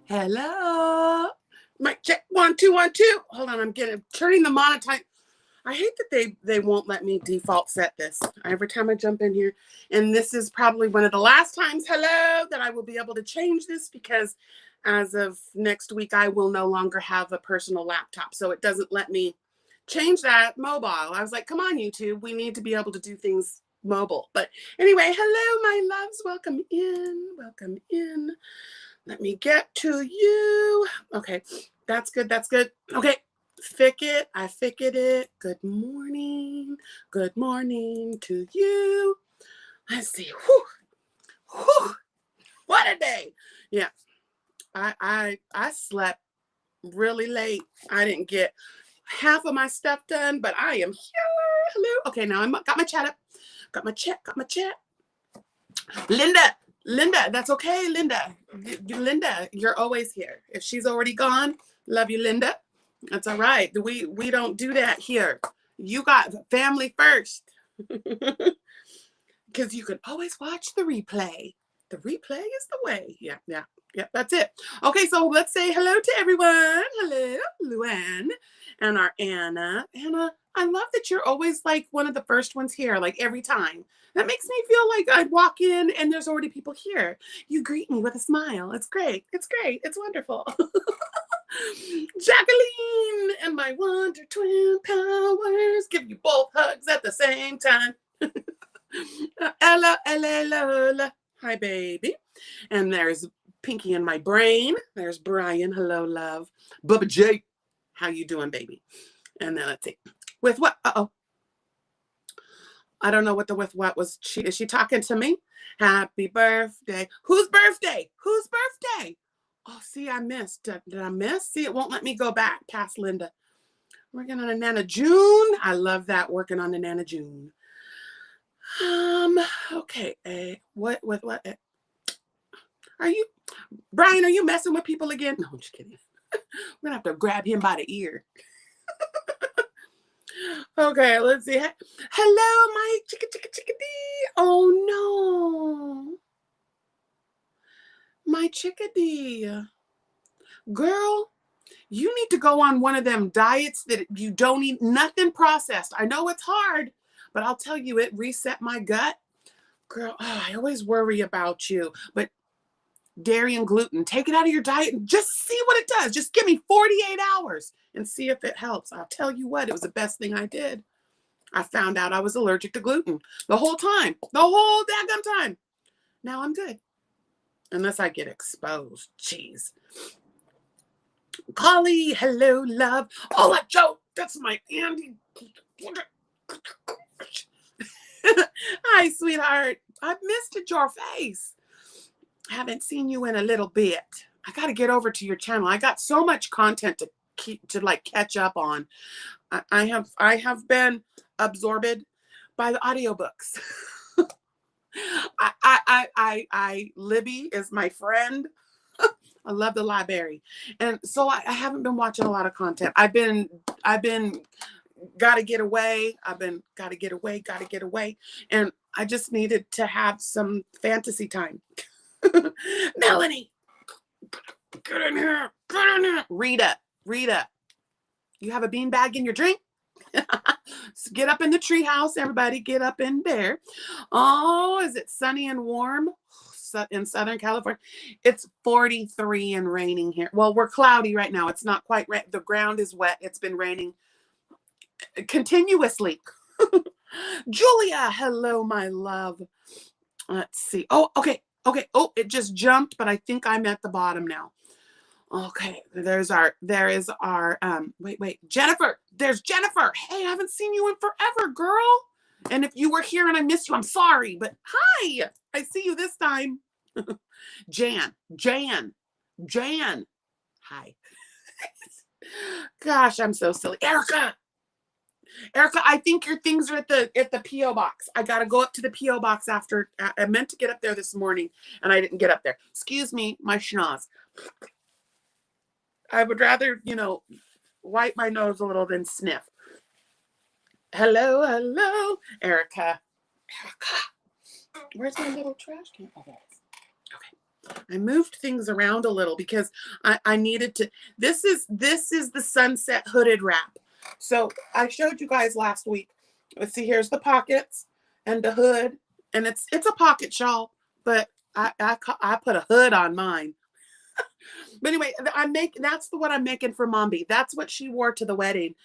Hello. Mic check. 1 2 1 2. Hold on, I'm turning the monetize. I hate that they won't let me default set this every time I jump in here. And this is probably one of the last times, hello, that I will be able to change this because as of next week, I will no longer have a personal laptop. So it doesn't let me change that mobile. I was like, come on, YouTube. We need to be able to do things mobile. But anyway, hello, my loves. Welcome in. Welcome in. Let me get to you. Okay, that's good. That's good. Okay, I ficket it. Good morning. Good morning to you. Let's see. Whew. Whew. What a day. Yeah, I slept really late. I didn't get half of my stuff done, but I am here. Hello. Okay, now got my chat up. Got my chat. Linda, that's okay, Linda. Linda, you're always here. If she's already gone, love you, Linda. That's all right. We don't do that here. You got family first. Because you can always watch the replay. The replay is the way. Yeah, that's it. Okay, so let's say hello to everyone. Hello, Luann and our Anna. Anna, I love that you're always like one of the first ones here, like every time. That makes me feel like I walk in and there's already people here. You greet me with a smile. It's great. It's great. It's wonderful. Jacqueline and my Wonder Twin powers give you both hugs at the same time. Ella. Hi, baby. And there's Pinky in my brain. There's Brian. Hello, love. Bubba J. How you doing, baby? And then let's see. With what? Uh-oh. I don't know what the with what was. Is she talking to me? Happy birthday. Whose birthday? Whose birthday? Oh, see, I missed. Did I miss? See, it won't let me go back past Linda. Working on a Nana June. I love that. Working on a Nana June. Okay. What? Are you, Brian, are you messing with people again? No, I'm just kidding. We're gonna have to grab him by the ear. Okay, let's see. Hello, my chickadee. Oh no. My chickadee. Girl, you need to go on one of them diets that you don't eat nothing processed. I know it's hard, but I'll tell you, it reset my gut. Girl, I always worry about you, but dairy and gluten, take it out of your diet and just see what it does. Just give me 48 hours and see if it helps. I'll tell you what, it was the best thing I did. I found out I was allergic to gluten the whole time, the whole daggum time. Now I'm good. Unless I get exposed. Jeez. Collie, hello, love. Oh, Joe, that's my Andy. Hi, sweetheart. I've missed your face. Haven't seen you in a little bit. I got to get over to your channel. I got so much content to like catch up on. I have been absorbed by the audiobooks. Libby is my friend. I love the library. And so I haven't been watching a lot of content. I've been gotta get away. Gotta get away. And I just needed to have some fantasy time. Melanie, get in here. Rita, you have a beanbag in your drink? So get up in the treehouse, everybody. Get up in there. Oh, is it sunny and warm in Southern California? It's 43 and raining here. Well, we're cloudy right now. It's not quite wet. The ground is wet. It's been raining continuously. Julia, hello, my love. Let's see. Oh, okay. Oh, it just jumped, but I think I'm at the bottom now. Okay, there is our, wait, Jennifer, there's Jennifer. Hey, I haven't seen you in forever, girl. And if you were here and I missed you, I'm sorry, but hi, I see you this time. Jan, hi. Gosh, I'm so silly. Erica, I think your things are at the P.O. box. I got to go up to the P.O. box after, I meant to get up there this morning and I didn't get up there. Excuse me, my schnoz. I would rather, wipe my nose a little than sniff. Hello, Erica. Where's my little trash can? Oh, there it is. Okay. I moved things around a little because I needed to. This is the sunset hooded wrap. So I showed you guys last week. Let's see, here's the pockets and the hood, and it's a pocket shawl, but I put a hood on mine. But anyway, that's what I'm making for Mombi. That's what she wore to the wedding,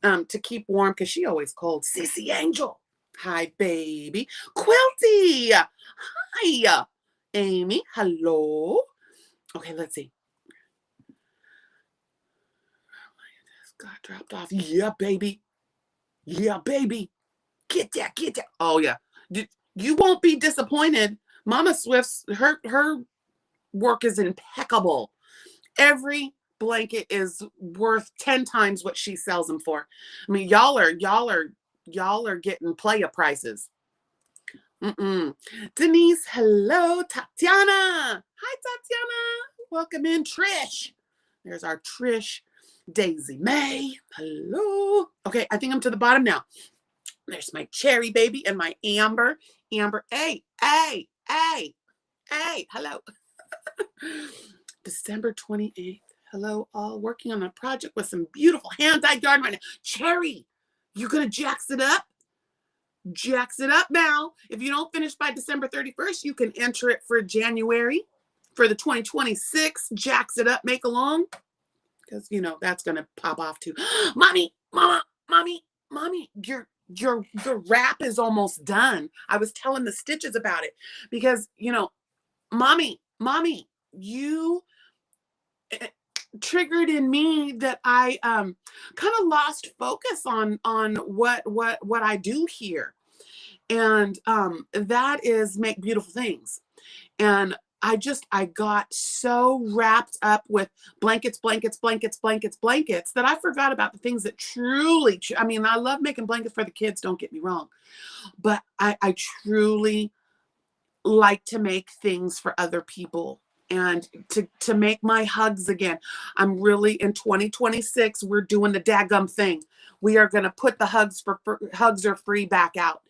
to keep warm because she always cold. Sissy Angel, hi baby. Quilty, hi. Amy, hello. Okay, let's see. Got dropped off. Yeah, baby. Yeah, baby. Get that, get that. Oh yeah. You won't be disappointed. Mama Swift's her work is impeccable. Every blanket is worth 10 times what she sells them for. I mean, y'all are getting playa prices. Denise, hello. Tatiana. Hi, Tatiana. Welcome in. Trish. There's our Trish. Daisy May. Hello. Okay, I think I'm to the bottom now. There's my Cherry baby and my Amber. Amber, hey. Hello. December 28th. Hello, all. Working on a project with some beautiful hand-dyed yarn right now. Cherry, you gonna jax it up? Jax it up now. If you don't finish by December 31st, you can enter it for January for the 2026 Jax It Up Make Along, because you know that's gonna pop off too. Mommy, your wrap is almost done. I was telling the Stitches about it because you know, mommy, you triggered in me that I kind of lost focus on what I do here, and that is make beautiful things. And I got so wrapped up with blankets that I forgot about the things that truly, I mean, I love making blankets for the kids, don't get me wrong, but I truly like to make things for other people and to make my hugs again. I'm really, in 2026, we're doing the daggum thing. We are going to put the hugs are free back out.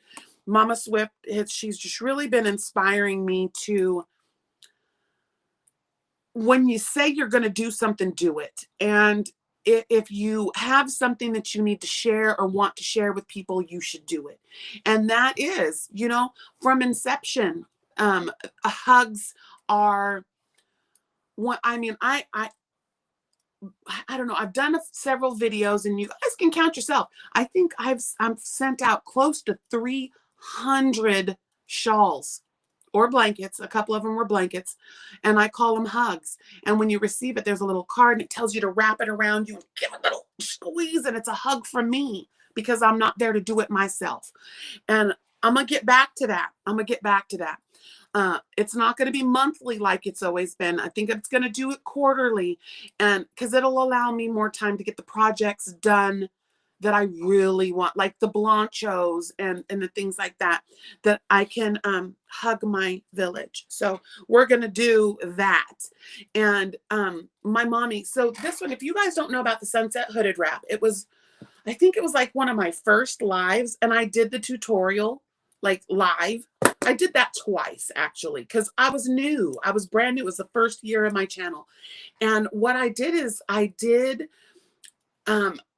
Mama Swift, she's just really been inspiring me to, when you say you're going to do something, do it. And if you have something that you need to share or want to share with people, you should do it. And that is, you know, from inception, hugs are what, I mean, I don't know. I've done several videos, and you guys can count yourself. I think I've sent out close to 300 shawls or blankets. A couple of them were blankets, and I call them hugs. And when you receive it, there's a little card, and it tells you to wrap it around you and give a little squeeze, and it's a hug from me because I'm not there to do it myself. And I'm gonna get back to that. It's not going to be monthly like it's always been. I think it's going to do it quarterly, and because it'll allow me more time to get the projects done that I really want, like the Blanchos and the things like that I can hug my village. So we're going to do that. And my mommy, so this one, if you guys don't know about the Sunset Hooded Wrap, I think it was like one of my first lives, and I did the tutorial like live. I did that twice actually, because I was new. I was brand new. It was the first year of my channel. And what I did is I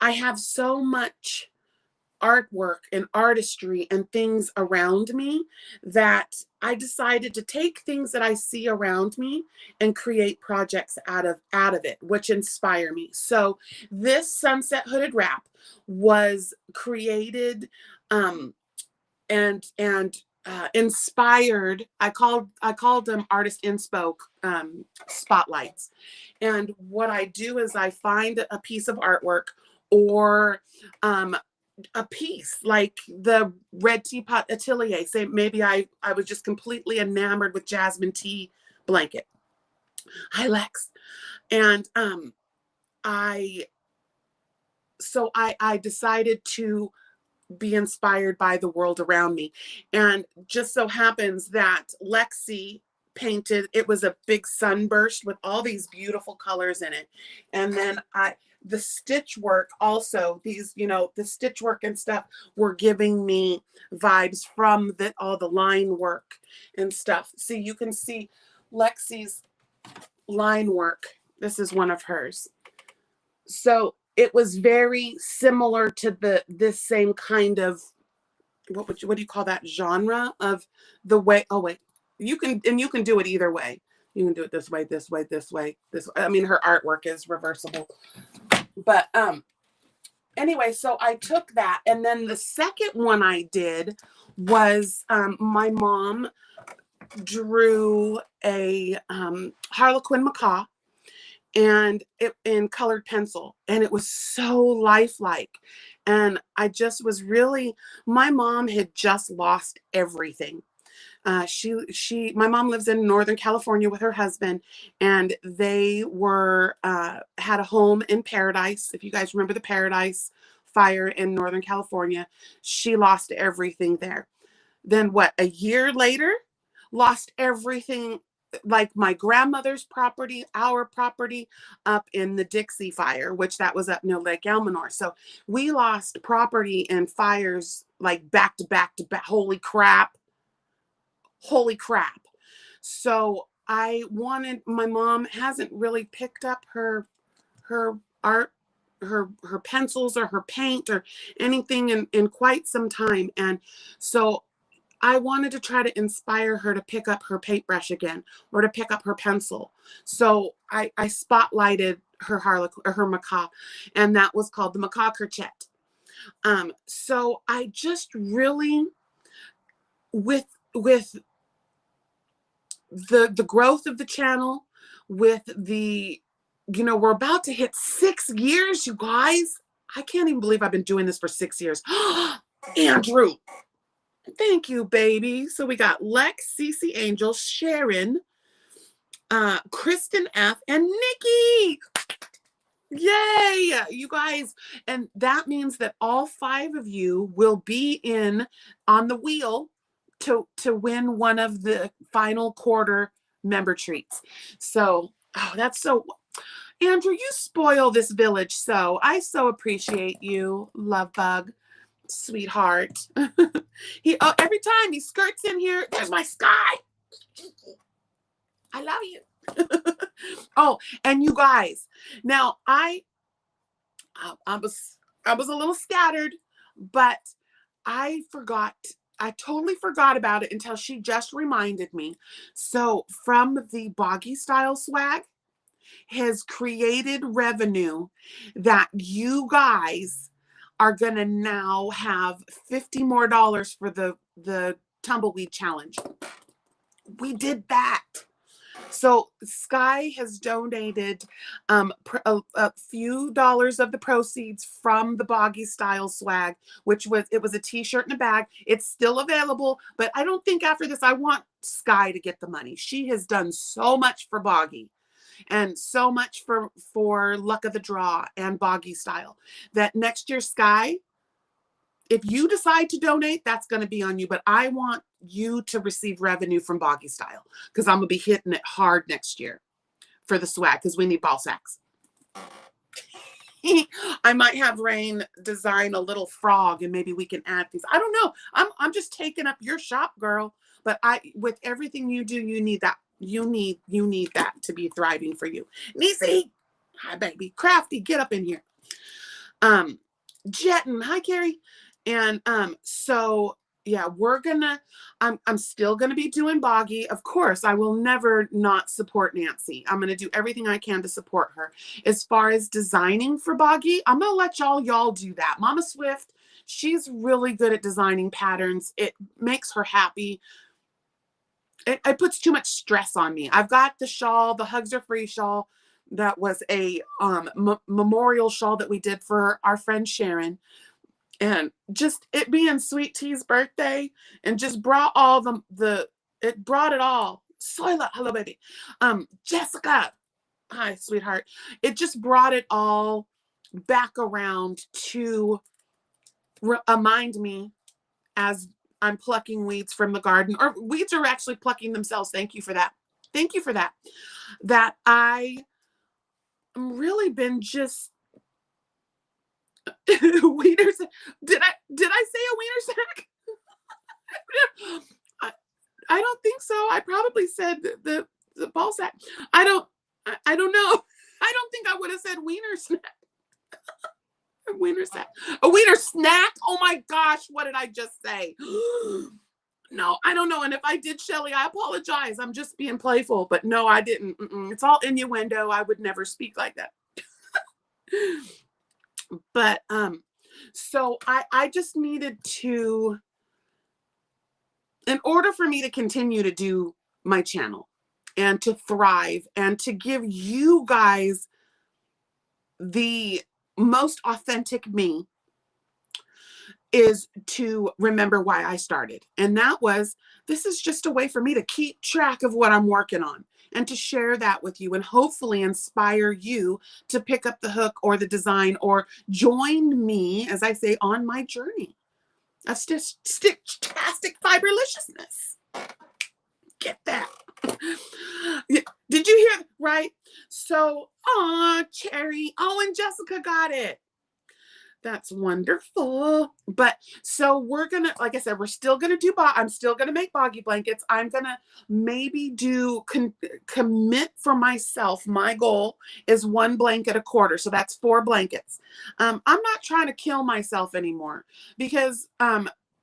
have so much artwork and artistry and things around me that I decided to take things that I see around me and create projects out of it, which inspire me. So this Sunset Hooded Wrap was created and inspired. I called them artist inspo spotlights. And what I do is I find a piece of artwork or a piece like the Red Teapot Atelier. Say maybe I was just completely enamored with Jasmine tea blanket. Hi Lex. And I decided to be inspired by the world around me. And just so happens that Lexi painted, it was a big sunburst with all these beautiful colors in it. And then the stitch work also, these, you know, the stitch work and stuff were giving me vibes from all the line work and stuff. So you can see Lexi's line work. This is one of hers. So it was very similar to this same kind of, what do you call that genre of the way? Oh wait, you can do it either way. You can do it this way, this way, this way, this way. I mean, her artwork is reversible. But anyway, so I took that, and then the second one I did was my mom drew a Harlequin macaw, and it in colored pencil, and it was so lifelike. And I just was really, my mom had just lost everything. My mom lives in Northern California with her husband, and they were had a home in Paradise. If you guys remember the Paradise fire in Northern California, she lost everything there. Then what, a year later, lost everything, like my grandmother's property, our property up in the Dixie fire, which that was up near Lake Elminor. So we lost property in fires like back to back to back. Holy crap. So I wanted, my mom hasn't really picked up her art, her pencils or her paint or anything in quite some time. And so I wanted to try to inspire her to pick up her paintbrush again, or to pick up her pencil. So I spotlighted her harlequin, or her macaw, and that was called the Macaw Crochet. So I just really, with the growth of the channel, with the, we're about to hit 6 years, you guys. I can't even believe I've been doing this for 6 years. Andrew. Thank you, baby. So we got Lex, Cece Angel, Sharon, Kristen F, and Nikki. Yay, you guys. And that means that all 5 of you will be in on the wheel to win one of the final quarter member treats. So, oh, that's so, Andrew, you spoil this village. So I so appreciate you, love bug. Sweetheart. Every time he skirts in here, there's my sky. I love you. Oh, and you guys, now I was a little scattered, but I totally forgot about it until she just reminded me. So from the Boggy Style swag has created revenue that you guys are going to now have $50 more for the tumbleweed challenge. We did that. So Sky has donated a few dollars of the proceeds from the Boggy Style swag, which was a t-shirt and a bag. It's still available, but I don't think after this I want Sky to get the money. She has done so much for Boggy, and so much for Luck of the Draw and Boggy Style, that next year, Sky, if you decide to donate, that's going to be on you. But I want you to receive revenue from Boggy Style, because I'm going to be hitting it hard next year for the swag, because we need ball sacks. I might have Rain design a little frog, and maybe we can add these. I don't know. I'm just taking up your shop, girl. But with everything you do, you need that. You need that to be thriving for you. Niecy, hi baby. Crafty, get up in here. Jetton, hi Carrie. And so yeah, I'm still gonna be doing Boggy. Of course, I will never not support Nancy. I'm gonna do everything I can to support her. As far as designing for Boggy, I'm gonna let y'all do that. Mama Swift, she's really good at designing patterns. It makes her happy. It puts too much stress on me. I've got the shawl, the Hugs Are Free shawl. That was a memorial shawl that we did for our friend Sharon. And just it being Sweet Tea's birthday, and just brought all it brought it all. Soila, hello baby. Jessica, hi sweetheart. It just brought it all back around to remind me as I'm plucking weeds from the garden, or weeds are actually plucking themselves. Thank you for that. Thank you for that. That I really been just wieners. Did I say a wiener sack? I don't think so. I probably said the The ball sack. I don't know. I don't think I would have said wiener snack. A wiener snack. A wiener snack? Oh my gosh, what did I just say? No, I don't know. And if I did, Shelly, I apologize. I'm just being playful. But no, I didn't. It's all innuendo. I would never speak like that. But so I just needed to, in order for me to continue to do my channel and to thrive and to give you guys the most authentic me, is to remember why I started. And that was, this is just a way for me to keep track of what I'm working on and to share that with you and hopefully inspire you to pick up the hook or the design or join me, as I say, on my journey of stitch-tastic fiberliciousness. Get that. Did you hear? Right? So, Cherry. Oh, and Jessica got it. That's wonderful. But so we're going to, like I said, we're still going to do, I'm still going to make boggy blankets. I'm going to maybe do, commit for myself. My goal is 1 blanket a quarter. So that's 4 blankets. I'm not trying to kill myself anymore because,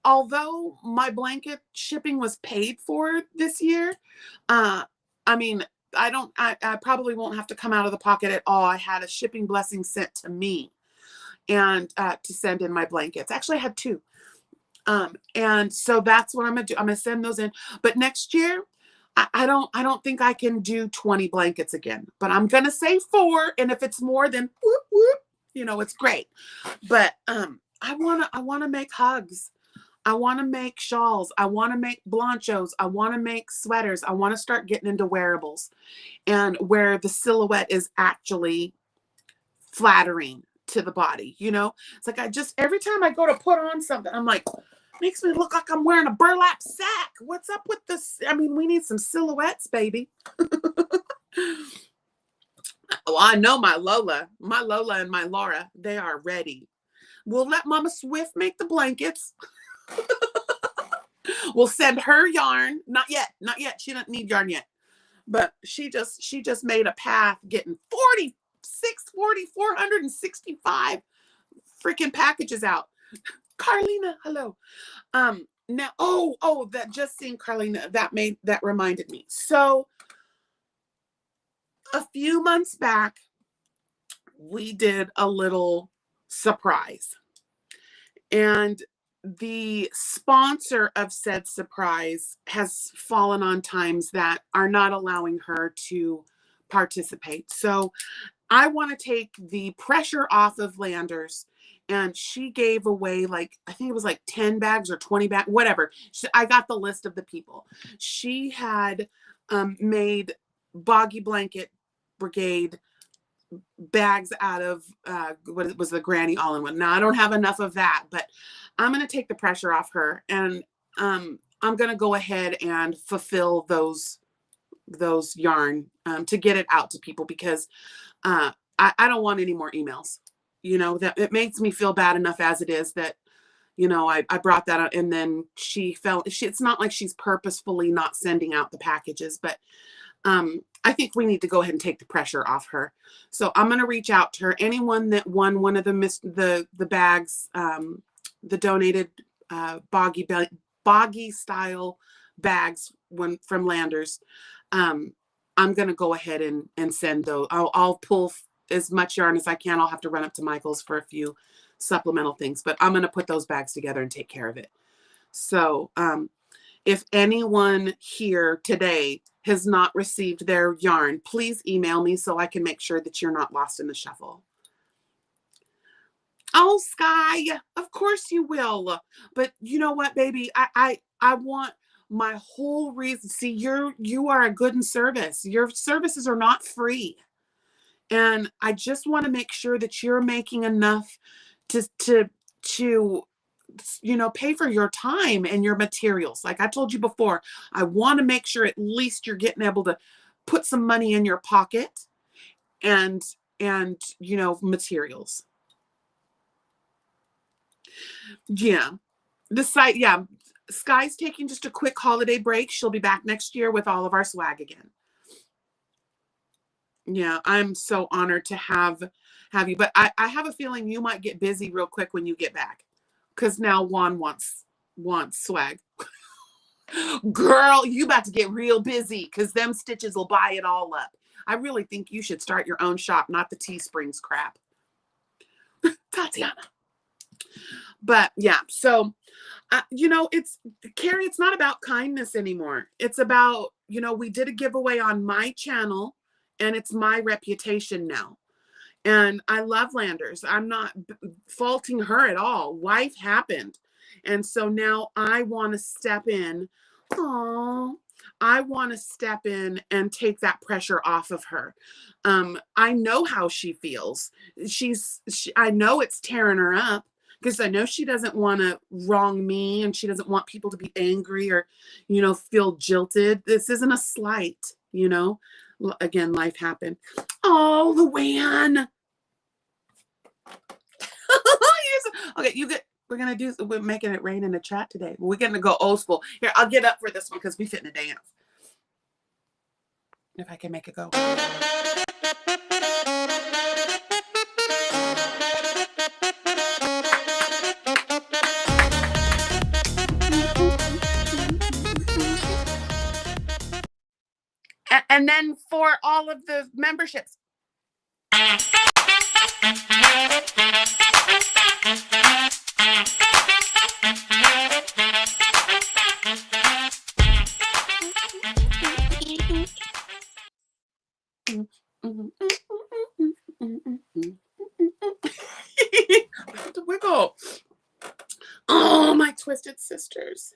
although my blanket shipping was paid for this year, I mean, I probably won't have to come out of the pocket at all. I had a shipping blessing sent to me and to send in my blankets. Actually, I had 2. And so that's what I'm gonna do. I'm gonna send those in. But next year, I don't think I can do 20 blankets again. But I'm gonna say 4. And if it's more, then whoop whoop, you know, it's great. But I wanna make hugs. I want to make shawls. I want to make blanchos. I want to make sweaters. I want to start getting into wearables and where the silhouette is actually flattering to the body. You know, it's like every time I go to put on something, I'm like, makes me look like I'm wearing a burlap sack. What's up with this? I mean, we need some silhouettes, baby. Well, I know my Lola and my Laura, they are ready. We'll let Mama Swift make the blankets. We'll send her yarn. Not yet. She doesn't need yarn yet. But she just made a path getting 465 freaking packages out. Carlina, hello. Now, that just seeing Carlina, that reminded me. So a few months back, we did a little surprise. And the sponsor of said surprise has fallen on times that are not allowing her to participate. So I want to take the pressure off of Landers. And she gave away, like, I think it was like 10 bags or 20 bags, whatever. I got the list of the people. She had made Boggy Blanket Brigade bags out of what was the Granny All-in-One. Now I don't have enough of that, but I'm going to take the pressure off her, and I'm going to go ahead and fulfill those yarn to get it out to people, because I don't want any more emails. You know, that it makes me feel bad enough as it is that, you know, I brought that out and then it's not like she's purposefully not sending out the packages, but I think we need to go ahead and take the pressure off her. So I'm going to reach out to her. Anyone that won one of the bags, the donated boggy style bags from Landers, I'm going to go ahead and send those. I'll pull as much yarn as I can. I'll have to run up to Michael's for a few supplemental things, but I'm going to put those bags together and take care of it. So if anyone here today has not received their yarn, please email me so I can make sure that you're not lost in the shuffle. Oh, Sky, of course you will. But you know what, baby? I want my whole reason. See, you are a good in service. Your services are not free. And I just want to make sure that you're making enough to you know, pay for your time and your materials. Like I told you before, I want to make sure at least you're getting able to put some money in your pocket and you know, materials. Yeah. The site, yeah. Sky's taking just a quick holiday break. She'll be back next year with all of our swag again. Yeah, I'm so honored to have you. But I have a feeling you might get busy real quick when you get back. Because now Juan wants swag. Girl, you about to get real busy because them stitches will buy it all up. I really think you should start your own shop, not the Teesprings crap. Tatiana. But yeah, so it's Carrie, it's not about kindness anymore. It's about, we did a giveaway on my channel and it's my reputation now. And I love Landers. I'm not faulting her at all. Life happened. And so now I want to step in. Oh, I want to step in and take that pressure off of her. I know how she feels. I know it's tearing her up because I know she doesn't want to wrong me and she doesn't want people to be angry or, feel jilted. This isn't a slight, Again, life happened. Oh, Luann. Okay, we're making it rain in the chat today. We're going to go old school. Here, I'll get up for this one because we fit in a dance. If I can make it go. And then for all of the memberships. To wiggle. Oh, my twisted sisters.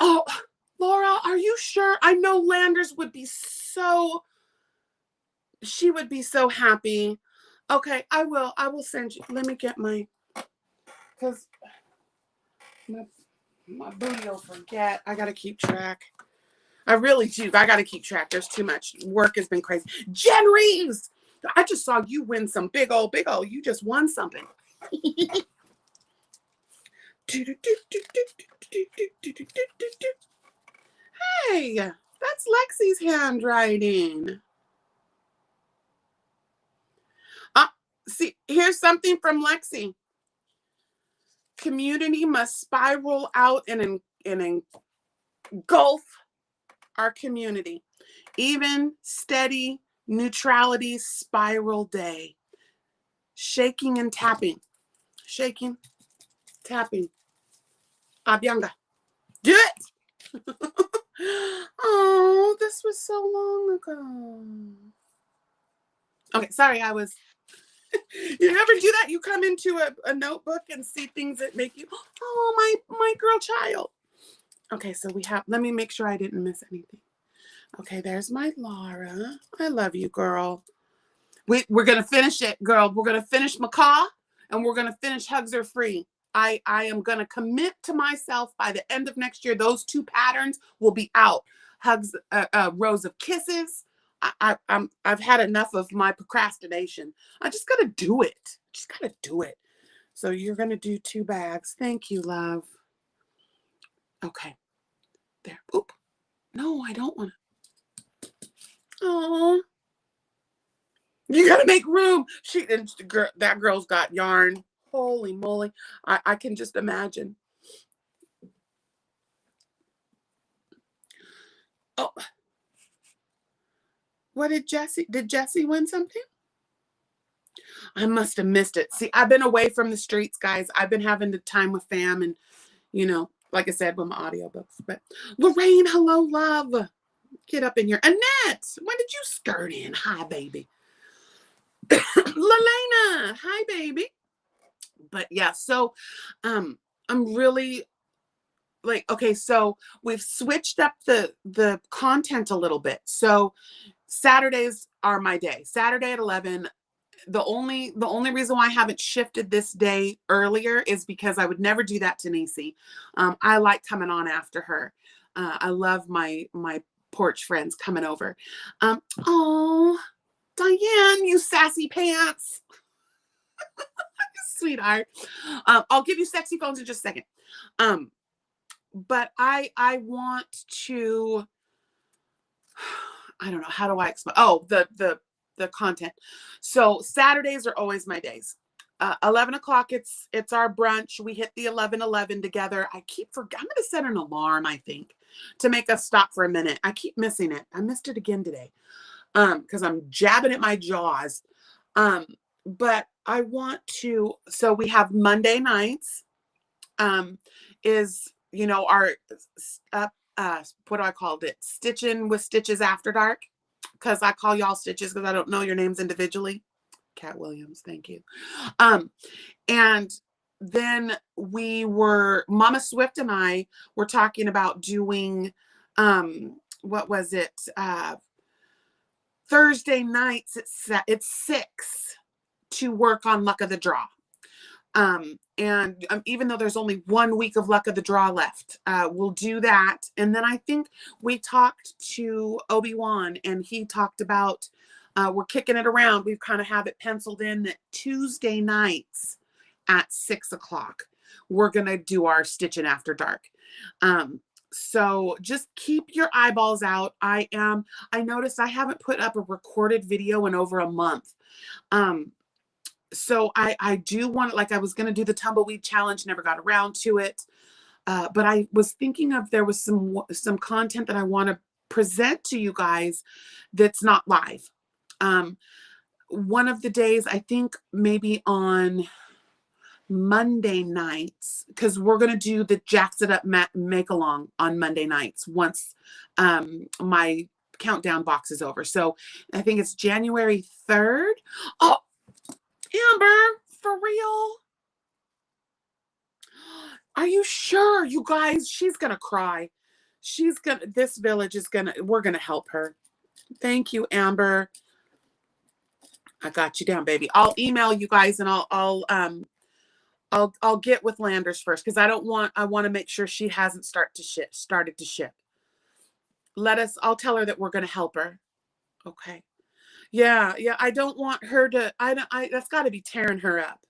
Oh, Laura, are you sure? I know Landers would be she would be so happy. Okay, I will send you. Let me get because my booty will forget. I got to keep track. I really do. I got to keep track. There's too much. Work has been crazy. Jen Reeves, I just saw you win some big old. You just won something. Hey, that's Lexi's handwriting. See, here's something from Lexi. Community must spiral out and engulf our community. Even, steady, neutrality, spiral day. Shaking and tapping. Shaking, tapping. Abyanga. Do it! Oh, this was so long ago. Okay, sorry, I was... You ever do that? You come into a notebook and see things that make you, oh, my girl child. Okay, so let me make sure I didn't miss anything. Okay, there's my Laura. I love you, girl. We're going to finish it, girl. We're going to finish Macaw, and we're going to finish Hugs Are Free. I am going to commit to myself by the end of next year. Those 2 patterns will be out. Hugs, rows of kisses. I've had enough of my procrastination. I just got to do it. So you're going to do 2 bags. Thank you, love. Okay. There. Oop. No, I don't want to. Oh. You got to make room. That girl's got yarn. Holy moly. I can just imagine. Oh. What did Jesse win something? I must have missed it. See, I've been away from the streets, guys. I've been having the time with fam and, like I said, with my audiobooks. But Lorraine, hello, love. Get up in here. Annette, when did you skirt in? Hi, baby. Lelena, hi, baby. But yeah, so I'm really okay, so we've switched up the content a little bit. So Saturdays are my day. Saturday at 11. The only reason why I haven't shifted this day earlier is because I would never do that to Niecy. I like coming on after her. I love my porch friends coming over. Oh, Diane, you sassy pants. Sweetheart. I'll give you sexy phones in just a second. But I want to I don't know. How do I explain? Oh, the content. So Saturdays are always my days. 11 o'clock, it's our brunch. We hit the 11:11 together. I'm going to set an alarm, I think, to make us stop for a minute. I keep missing it. I missed it again today. Because I'm jabbing at my jaws. But I want to, so we have Monday nights, is, you know, our, what do I call it? Stitching with Stitches After Dark. Because I call y'all Stitches because I don't know your names individually. Cat Williams, thank you. And then Mama Swift and I were talking about doing, what was it? Thursday nights it's 6 to work on Luck of the Draw. And even though there's only 1 week of Luck of the Draw left, we'll do that. And then I think we talked to Obi-Wan, and he talked about, we're kicking it around. We've kind of have it penciled in that Tuesday nights at 6 o'clock, we're going to do our Stitching After Dark. So just keep your eyeballs out. I noticed I haven't put up a recorded video in over a month. So I do want, like I was going to do the tumbleweed challenge, never got around to it. But I was thinking of, there was some content that I want to present to you guys that's not live. One of the days, I think maybe on Monday nights, because we're going to do the Jacks It Up make along on Monday nights once my countdown box is over. So I think it's January 3rd. Oh, Amber, for real? Are you sure? You guys, she's going to cry. This village is we're going to help her. Thank you, Amber. I got you down, baby. I'll email you guys, and I'll get with Landers first, because I want to make sure she hasn't started to ship. I'll tell her that we're going to help her. Okay. Yeah. I don't want her to, that's got to be tearing her up,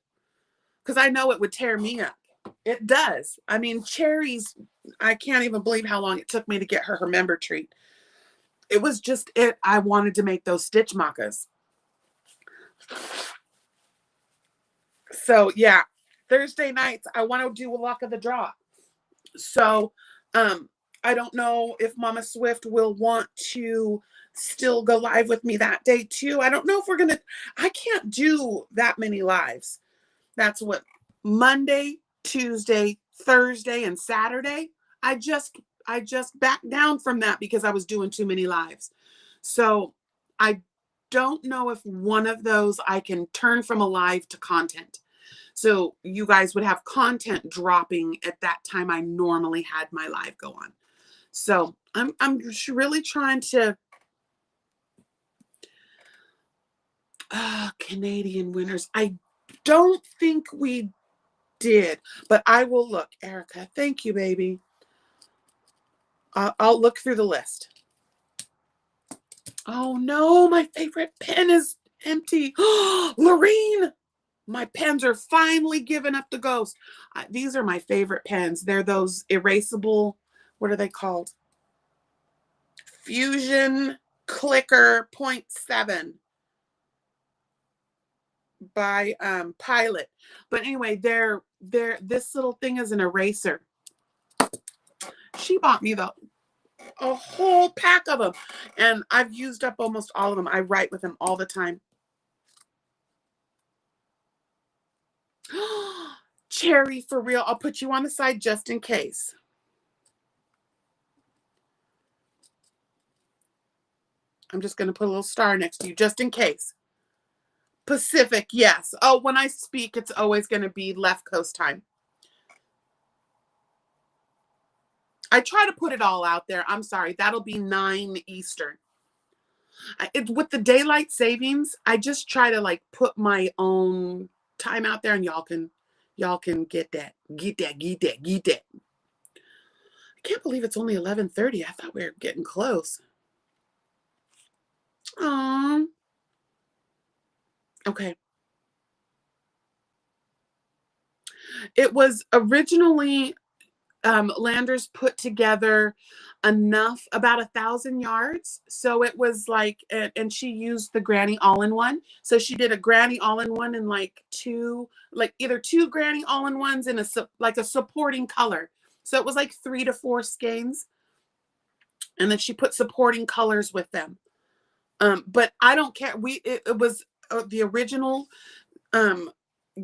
because I know it would tear me up. It does. I mean, cherries, I can't even believe how long it took me to get her member treat. It was just I wanted to make those stitch macas. So yeah, Thursday nights, I want to do a Luck of the Draw. So I don't know if Mama Swift will want to still go live with me that day too. I don't know if I can't do that many lives. That's what, Monday, Tuesday, Thursday, and Saturday. I just backed down from that because I was doing too many lives. So I don't know if one of those I can turn from a live to content. So you guys would have content dropping at that time I normally had my live go on. So I'm really trying to, Canadian winners. I don't think we did, but I will look. Erica, thank you, baby. I'll look through the list. Oh no, my favorite pen is empty. Lorene, my pens are finally giving up the ghost. These are my favorite pens. They're those erasable, what are they called? Fusion Clicker 0.7 by Pilot. But anyway, this little thing is an eraser. She bought me a whole pack of them, and I've used up almost all of them. I write with them all the time. Cherry, for real. I'll put you on the side just in case. I'm just going to put a little star next to you just in case. Pacific, yes. Oh, when I speak, it's always going to be left coast time. I try to put it all out there. I'm sorry. That'll be 9 Eastern. With the daylight savings, I just try to like put my own time out there, and y'all can get that. I can't believe it's only 11:30. I thought we were getting close. Okay. It was originally Landers put together enough, about 1,000 yards. So it was like, and she used the granny all-in-one. So she did a granny all-in-one and like either two granny all-in-ones and like a supporting color. So it was like 3 to 4 skeins. And then she put supporting colors with them. But I don't care. It was the original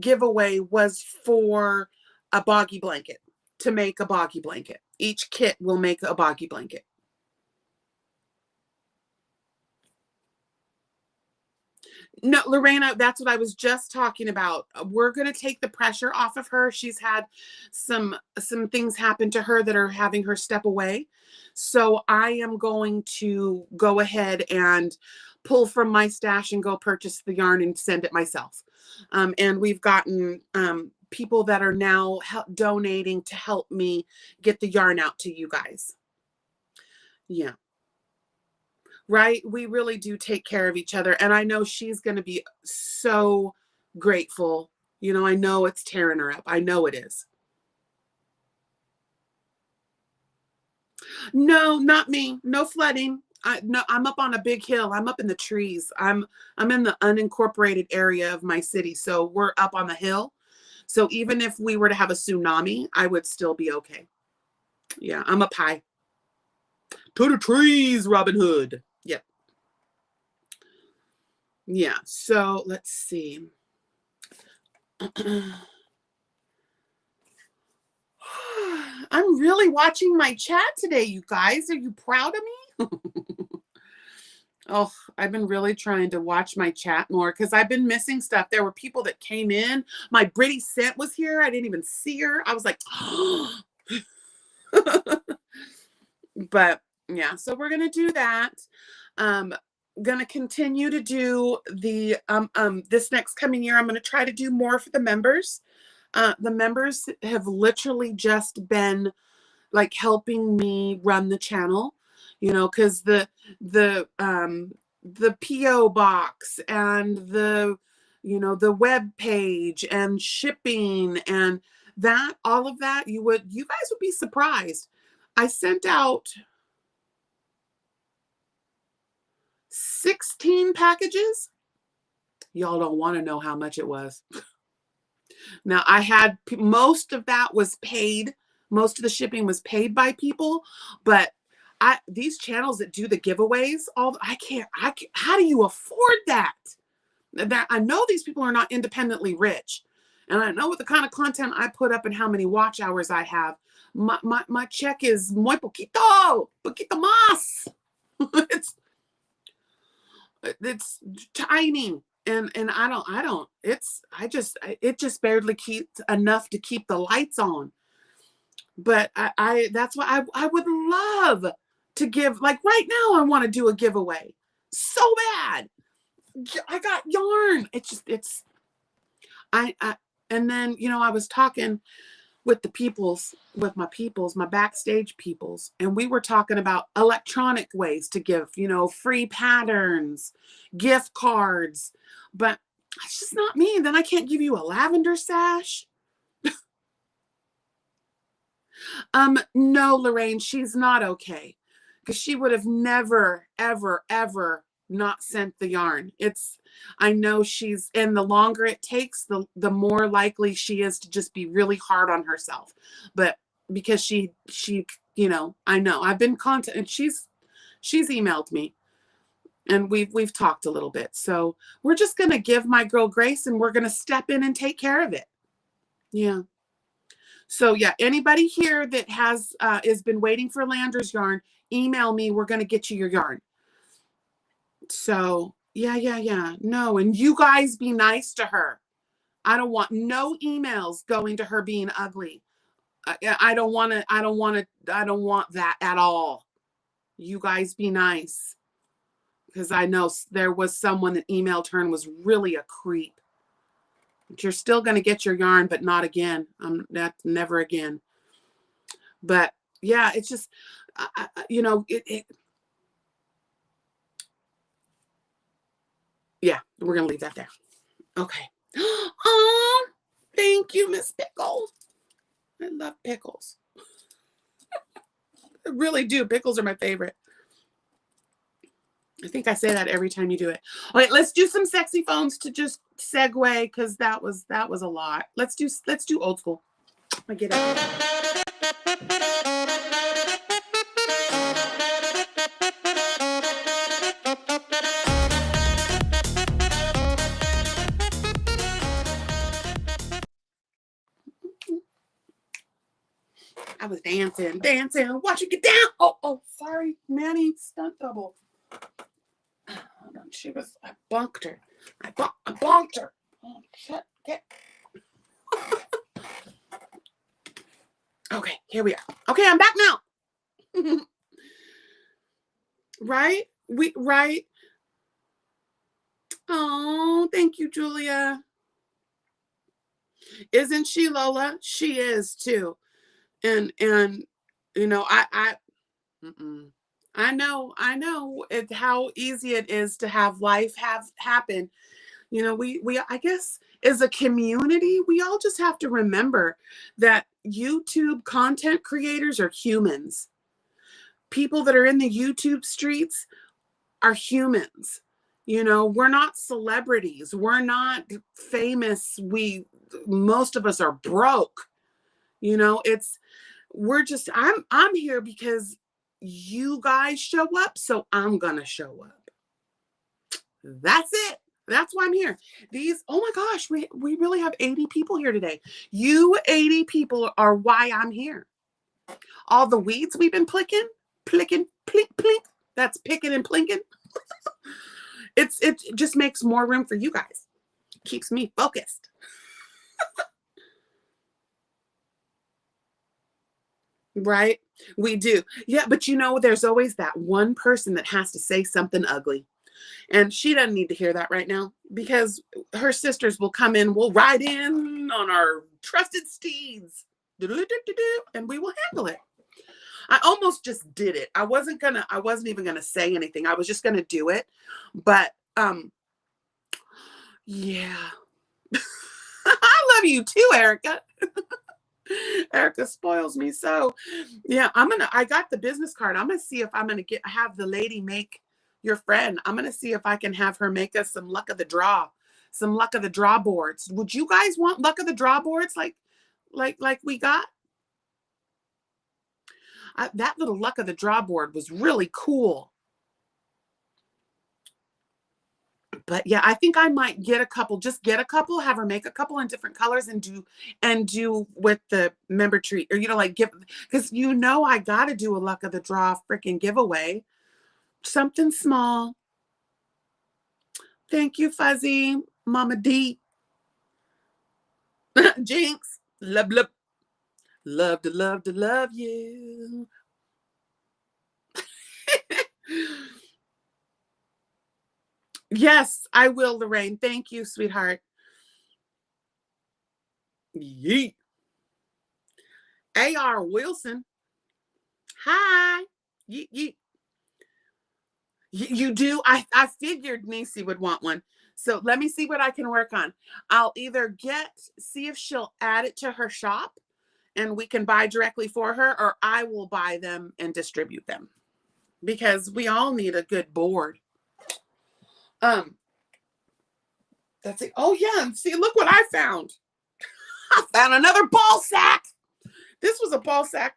giveaway was for a boggy blanket, to make a boggy blanket. Each kit will make a boggy blanket. No, Lorena, that's what I was just talking about. We're going to take the pressure off of her. She's had some things happen to her that are having her step away. So I am going to go ahead and pull from my stash and go purchase the yarn and send it myself. And we've gotten people that are now donating to help me get the yarn out to you guys. Yeah. Right? We really do take care of each other. And I know she's going to be so grateful. You know, I know it's tearing her up. I know it is. No, not me. No flooding. No, I'm up on a big hill. I'm up in the trees. I'm in the unincorporated area of my city. So we're up on the hill. So even if we were to have a tsunami, I would still be okay. Yeah, I'm up high. To the trees, Robin Hood. Yep. Yeah, so let's see. I'm really watching my chat today, you guys. Are you proud of me? Oh, I've been really trying to watch my chat more because I've been missing stuff. There were people that came in. My Britty Scent was here. I didn't even see her. I was like, oh. But yeah, so we're gonna do that. Gonna continue to do the this next coming year. I'm gonna try to do more for the members. The members have literally just been like helping me run the channel, you know, because the PO box and the, you know, the web page and shipping and that, all of that, you guys would be surprised. I sent out 16 packages. Y'all don't want to know how much it was. Now I had most of that was paid. Most of the shipping was paid by people, but these channels that do the giveaways, how do you afford that? That I know these people are not independently rich. And I know with the kind of content I put up and how many watch hours I have, my check is muy poquito más. It's tiny. And it just barely keeps enough to keep the lights on. But that's why I would love to give, like right now I want to do a giveaway so bad. I got yarn. And then, you know, I was talking with my backstage peoples, and we were talking about electronic ways to give, you know, free patterns, gift cards, but it's just not me. Then I can't give you a lavender sash. No, Lorraine, she's not okay, because she would have never, ever, ever not sent the yarn. I know and the longer it takes, the more likely she is to just be really hard on herself. But because she, you know, I know I've been contacted, she's emailed me and we've talked a little bit. So we're just going to give my girl grace and we're going to step in and take care of it. Yeah. So yeah, anybody here that has been waiting for Landers yarn, email me. We're going to get you your yarn. So yeah. No, and you guys be nice to her. I don't want no emails going to her being ugly. I don't want that at all. You guys be nice. Because I know there was someone that emailed her and was really a creep. But you're still going to get your yarn, but not again. That's never again. But yeah, it's just, you know, yeah, we're going to leave that there. Okay. Oh, thank you, Miss Pickles. I love pickles. I really do. Pickles are my favorite. I think I say that every time you do it. All right, let's do some sexy phones to just segue, because that was a lot. Let's do old school. I get it. I was dancing, watch it get down. Oh, sorry, Manny, stunt double. Hold on, I bunked her. I bonked her. Oh, shit, get. Okay, here we are. Okay, I'm back now. Right? Right. Oh, thank you, Julia. Isn't she, Lola? She is too. And you know, I know how easy it is to have life happen. You know, we I guess as a community, we all just have to remember that YouTube content creators are humans. People that are in the YouTube streets are humans. You know, we're not celebrities. We're not famous. Most of us are broke. You know, I'm here because you guys show up, so I'm gonna show up. That's it. That's why I'm here. Oh my gosh, we really have 80 people here today. You 80 people are why I'm here. All the weeds we've been plicking, plink, plink. That's picking and plinking. It just makes more room for you guys. Keeps me focused. Right? We do. Yeah, but you know, there's always that one person that has to say something ugly. And she doesn't need to hear that right now, because her sisters will come in, we'll ride in on our trusted steeds, and we will handle it. I almost just did it. I wasn't even gonna say anything. I was just gonna do it. But yeah. I love you too, Erica. Erica spoils me so. Yeah, I got the business card. I'm gonna see if I'm gonna have the lady make your friend. I'm gonna see if I can have her make us some luck of the draw boards. Would you guys want luck of the draw boards like we got? That little luck of the draw board was really cool. But yeah, I think I might get a couple, have her make a couple in different colors and do with the member treat, or, you know, like give, because you know, I got to do a luck of the draw freaking giveaway. Something small. Thank you, Fuzzy. Mama D. Jinx. Love to love you. Yes, I will, Lorraine. Thank you, sweetheart. Yeet. A.R. Wilson. Hi. Yeet, yeet. You do? I figured Nisi would want one. So let me see what I can work on. I'll either see if she'll add it to her shop and we can buy directly for her, or I will buy them and distribute them, because we all need a good board. That's it. Oh yeah, and see, look what I found. I found another ball sack. This was a ball sack.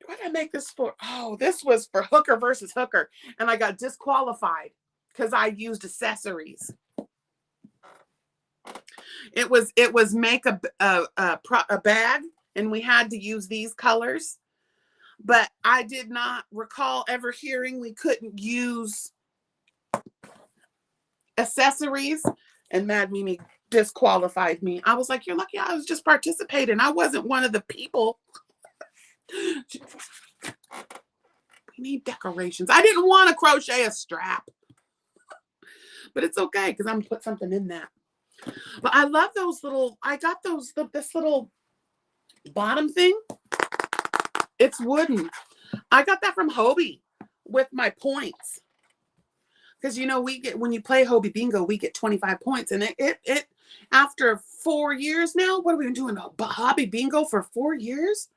What did I make this for? Oh, this was for Hooker versus Hooker, and I got disqualified because I used accessories. It was make a bag, and we had to use these colors, but I did not recall ever hearing we couldn't use accessories, and Mad Mimi disqualified me. I was like, you're lucky I was just participating. I wasn't one of the people. We need decorations. I didn't want to crochet a strap, but it's okay because I'm gonna put something in that. But I love those little, I got this little bottom thing. It's wooden. I got that from Hobie with my points. Because, you know, when you play Hobie Bingo, we get 25 points. And it after 4 years now, what have we been doing? Hobby Bingo for 4 years?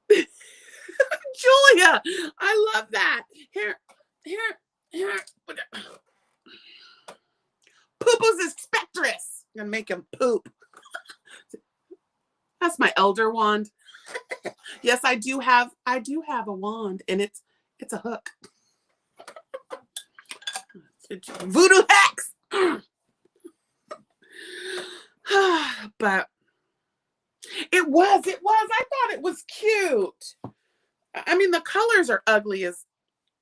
Julia, I love that. Here. Poopos is spectrous. I'm gonna make him poop. That's my elder wand. Yes, I do have a wand, and it's a hook. Voodoo hex. But it was. I thought it was cute. I mean, the colors are ugly as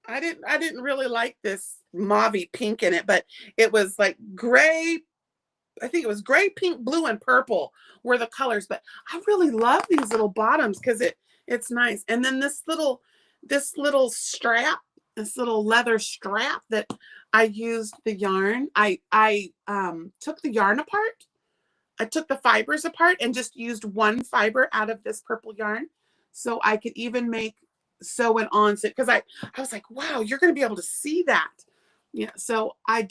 I didn't really like this mauvey pink in it, but it was like gray. I think it was gray, pink, blue, and purple were the colors. But I really love these little bottoms because it's nice. And then this little strap, this little leather strap that I used the yarn. I took the yarn apart. I took the fibers apart and just used one fiber out of this purple yarn, so I could even sew it on. Because I was like, wow, you're going to be able to see that. Yeah, so I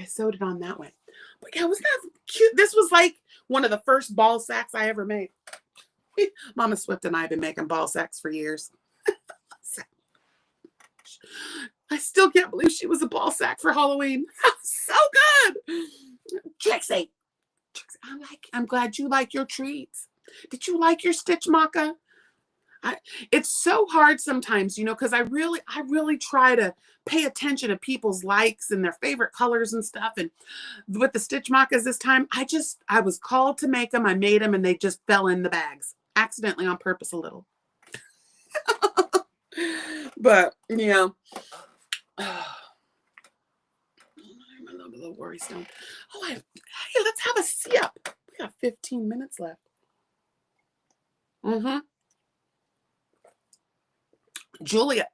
sewed it on that way. But yeah, wasn't that cute? This was like one of the first ball sacks I ever made. Mama Swift and I have been making ball sacks for years. I still can't believe she was a ball sack for Halloween. So good. Trixie, I'm glad you like your treats. Did you like your stitch maca? It's so hard sometimes, because I really try to pay attention to people's likes and their favorite colors and stuff. And with the stitch macas this time, I was called to make them. I made them and they just fell in the bags accidentally on purpose a little. But yeah. I'm a little worried still. Oh, hey, let's have a sip. We got 15 minutes left. Julia,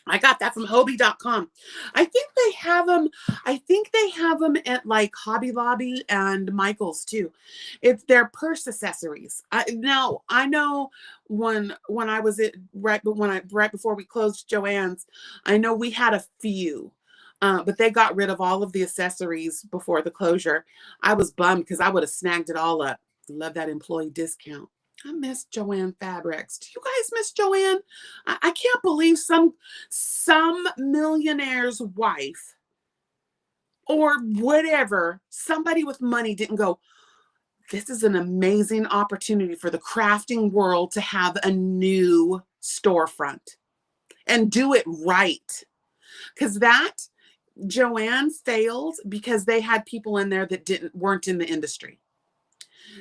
I got that from Hobby.com. I think they have them at like Hobby Lobby and Michael's too. It's their purse accessories. Now I know when I was right before we closed JUAN's, I know we had a few, but they got rid of all of the accessories before the closure. I was bummed because I would have snagged it all up. Love that employee discount. I miss JUAN Fabrics. Do you guys miss JUAN? I can't believe some millionaire's wife or whatever, somebody with money didn't go, this is an amazing opportunity for the crafting world to have a new storefront and do it right. Because that JUAN failed because they had people in there that weren't in the industry.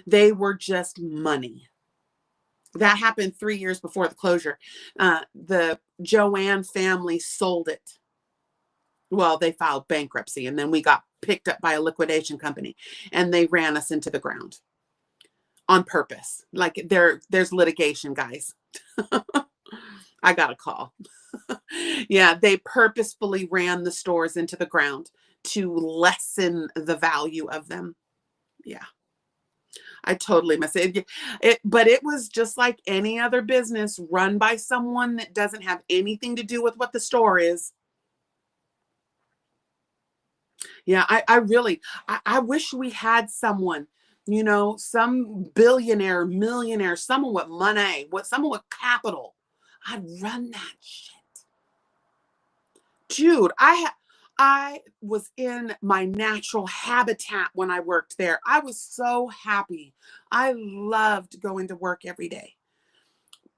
They were just money. That happened 3 years before the closure. The JUAN family sold it. Well, they filed bankruptcy, and then we got picked up by a liquidation company, and they ran us into the ground on purpose. Like there's litigation, guys. I got a call. Yeah, they purposefully ran the stores into the ground to lessen the value of them. Yeah. I totally miss it. But it was just like any other business run by someone that doesn't have anything to do with what the store is. Yeah, I wish we had someone, some billionaire, millionaire, someone with money, someone with capital. I'd run that shit. Dude, I was in my natural habitat when I worked there. I was so happy. I loved going to work every day.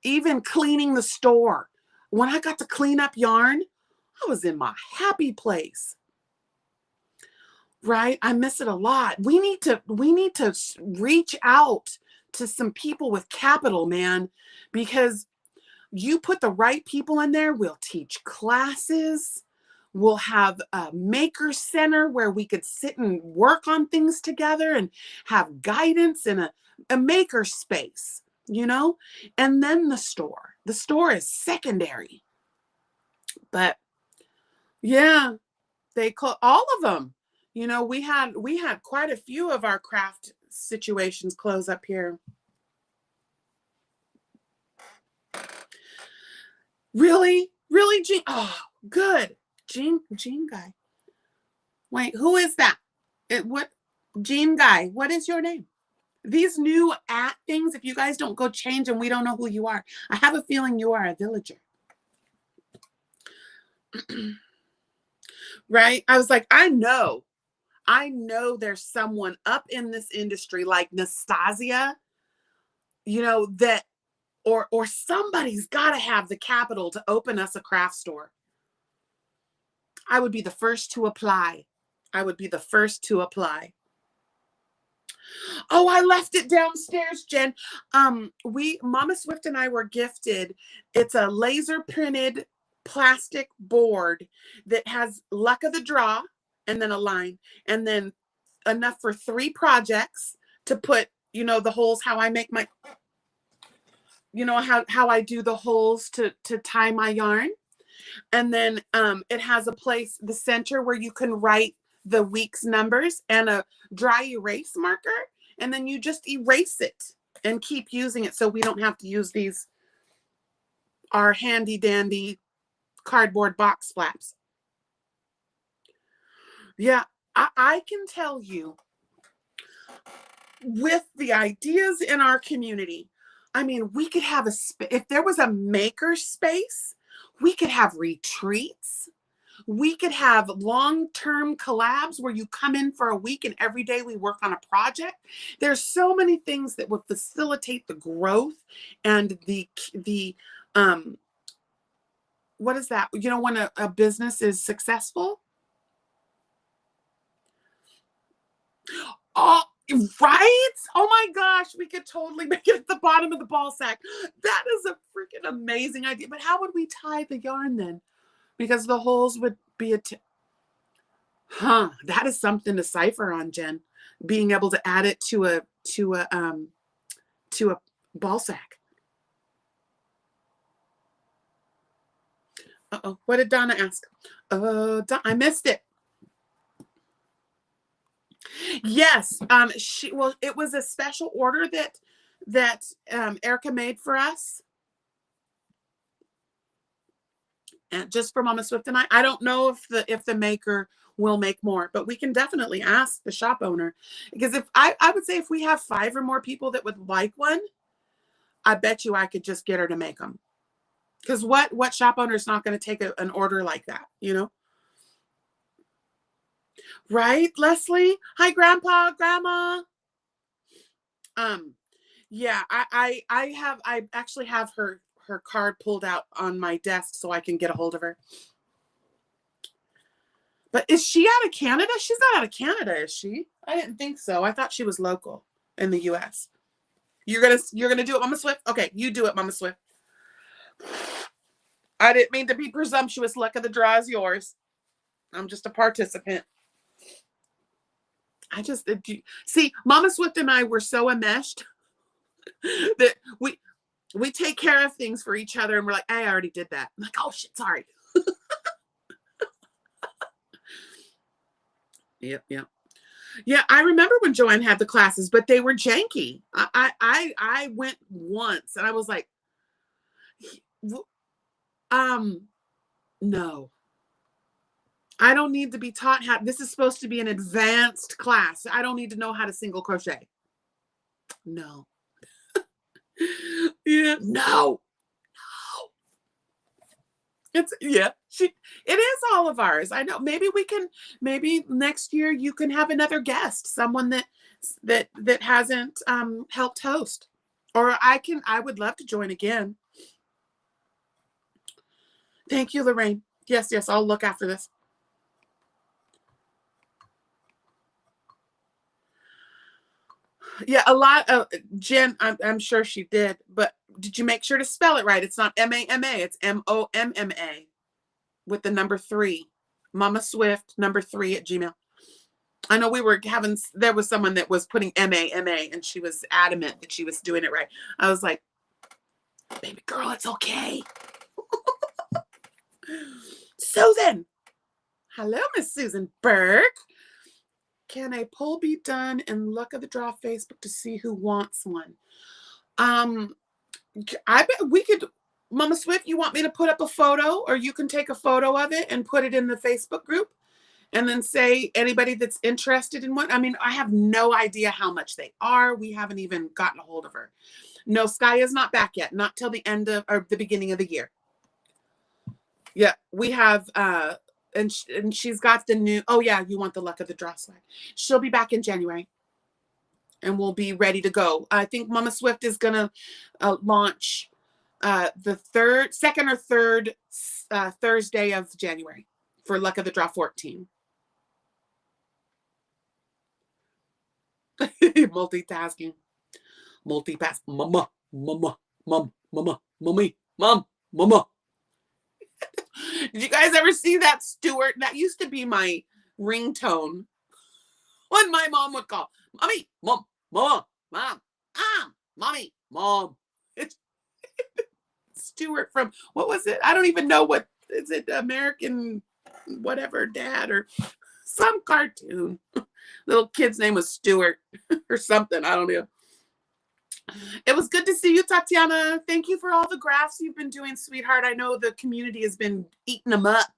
Even cleaning the store. When I got to clean up yarn, I was in my happy place. Right? I miss it a lot. We need to reach out to some people with capital, man, because you put the right people in there, we'll teach classes. We'll have a maker center where we could sit and work on things together and have guidance in a maker space, and then the store. The store is secondary. But yeah, they call all of them. We had quite a few of our craft situations close up here. Really? Really, Jean? Oh, good. Jean guy. Wait, who is that? What Jean guy? What is your name? These new at things, if you guys don't go change and we don't know who you are, I have a feeling you are a villager. Right? I was like, I know there's someone up in this industry like Nastasia, that, or somebody's got to have the capital to open us a craft store. I would be the first to apply. Oh, I left it downstairs, Jen. Mama Swift and I were gifted. It's a laser printed plastic board that has luck of the draw and then a line and then enough for 3 projects to put, the holes, how I make my, how I do the holes to tie my yarn. And then it has a place, the center, where you can write the week's numbers and a dry erase marker. And then you just erase it and keep using it so we don't have to use our handy dandy cardboard box flaps. Yeah, I can tell you, with the ideas in our community, I mean, we could have if there was a maker space, we could have retreats. We could have long-term collabs where you come in for a week and every day we work on a project. There's so many things that would facilitate the growth and the what is that? When a business is successful. Oh, right? Oh my gosh, we could totally make it at the bottom of the ball sack. That is a freaking amazing idea. But how would we tie the yarn then? Because the holes would be that is something to cipher on, Jen. Being able to add it to a ball sack. Uh-oh, what did Donna ask? I missed it. Yes, it was a special order that Erica made for us. And just for Mama Swift and I don't know if the maker will make more, but we can definitely ask the shop owner, because if I would say if we have 5 or more people that would like one, I bet you I could just get her to make them. Because what shop owner is not going to take an order like that, Right, Leslie? Hi, Grandpa, Grandma. Yeah, I actually have her card pulled out on my desk so I can get a hold of her. But is she out of Canada? She's not out of Canada, is she? I didn't think so. I thought she was local in the US. You're gonna do it, Mama Swift? Okay, you do it, Mama Swift. I didn't mean to be presumptuous. Luck of the draw is yours. I'm just a participant. See, Mama Swift and I were so enmeshed that we take care of things for each other, and we're like, I already did that. I'm like, oh shit, sorry. Yep. Yeah, I remember when JUAN had the classes, but they were janky. I went once and I was like, no. I don't need to be taught how. This is supposed to be an advanced class. I don't need to know how to single crochet. No. Yeah, no. It is all of ours. I know. Maybe next year you can have another guest, someone that hasn't helped host. Or I would love to join again. Thank you, Lorraine. Yes, I'll look after this. Yeah, a lot of Jen, I'm sure she did, but did you make sure to spell it right? It's not M-A-M-A, it's M-O-M-M-A with the number 3. Mama Swift, number 3 at Gmail. I know there was someone that was putting M-A-M-A and she was adamant that she was doing it right. I was like, baby girl, it's okay. Susan. Hello, Miss Susan Burke. Can a poll be done in Luck of the Draw Facebook to see who wants one? I bet we could. Mama Swift, you want me to put up a photo, or you can take a photo of it and put it in the Facebook group, And then say anybody that's interested in what, I mean, I have no idea how much they are. We haven't even gotten a hold of her. No, Sky is not back yet, not till the end of, or the beginning of the year. Yeah, we have, and she's got the new, oh yeah, you want the luck of the draw swag. She'll be back in January and we'll be ready to go. I think Mama Swift is going to launch the second or third Thursday of January for luck of the draw 14. Multitasking. Multipass. Mama, mama, mom, mama, mommy, mom, mama. Did you guys ever see that Stuart? That used to be my ringtone when my mom would call. Mommy, mom, mama, mom, mommy, mom. It's Stuart from, what was it? I don't even know what, is it American whatever dad or some cartoon. Little kid's name was Stuart or something. I don't know. It was good to see you, Tatiana. Thank you for all the graphs you've been doing, sweetheart. I know the community has been eating them up.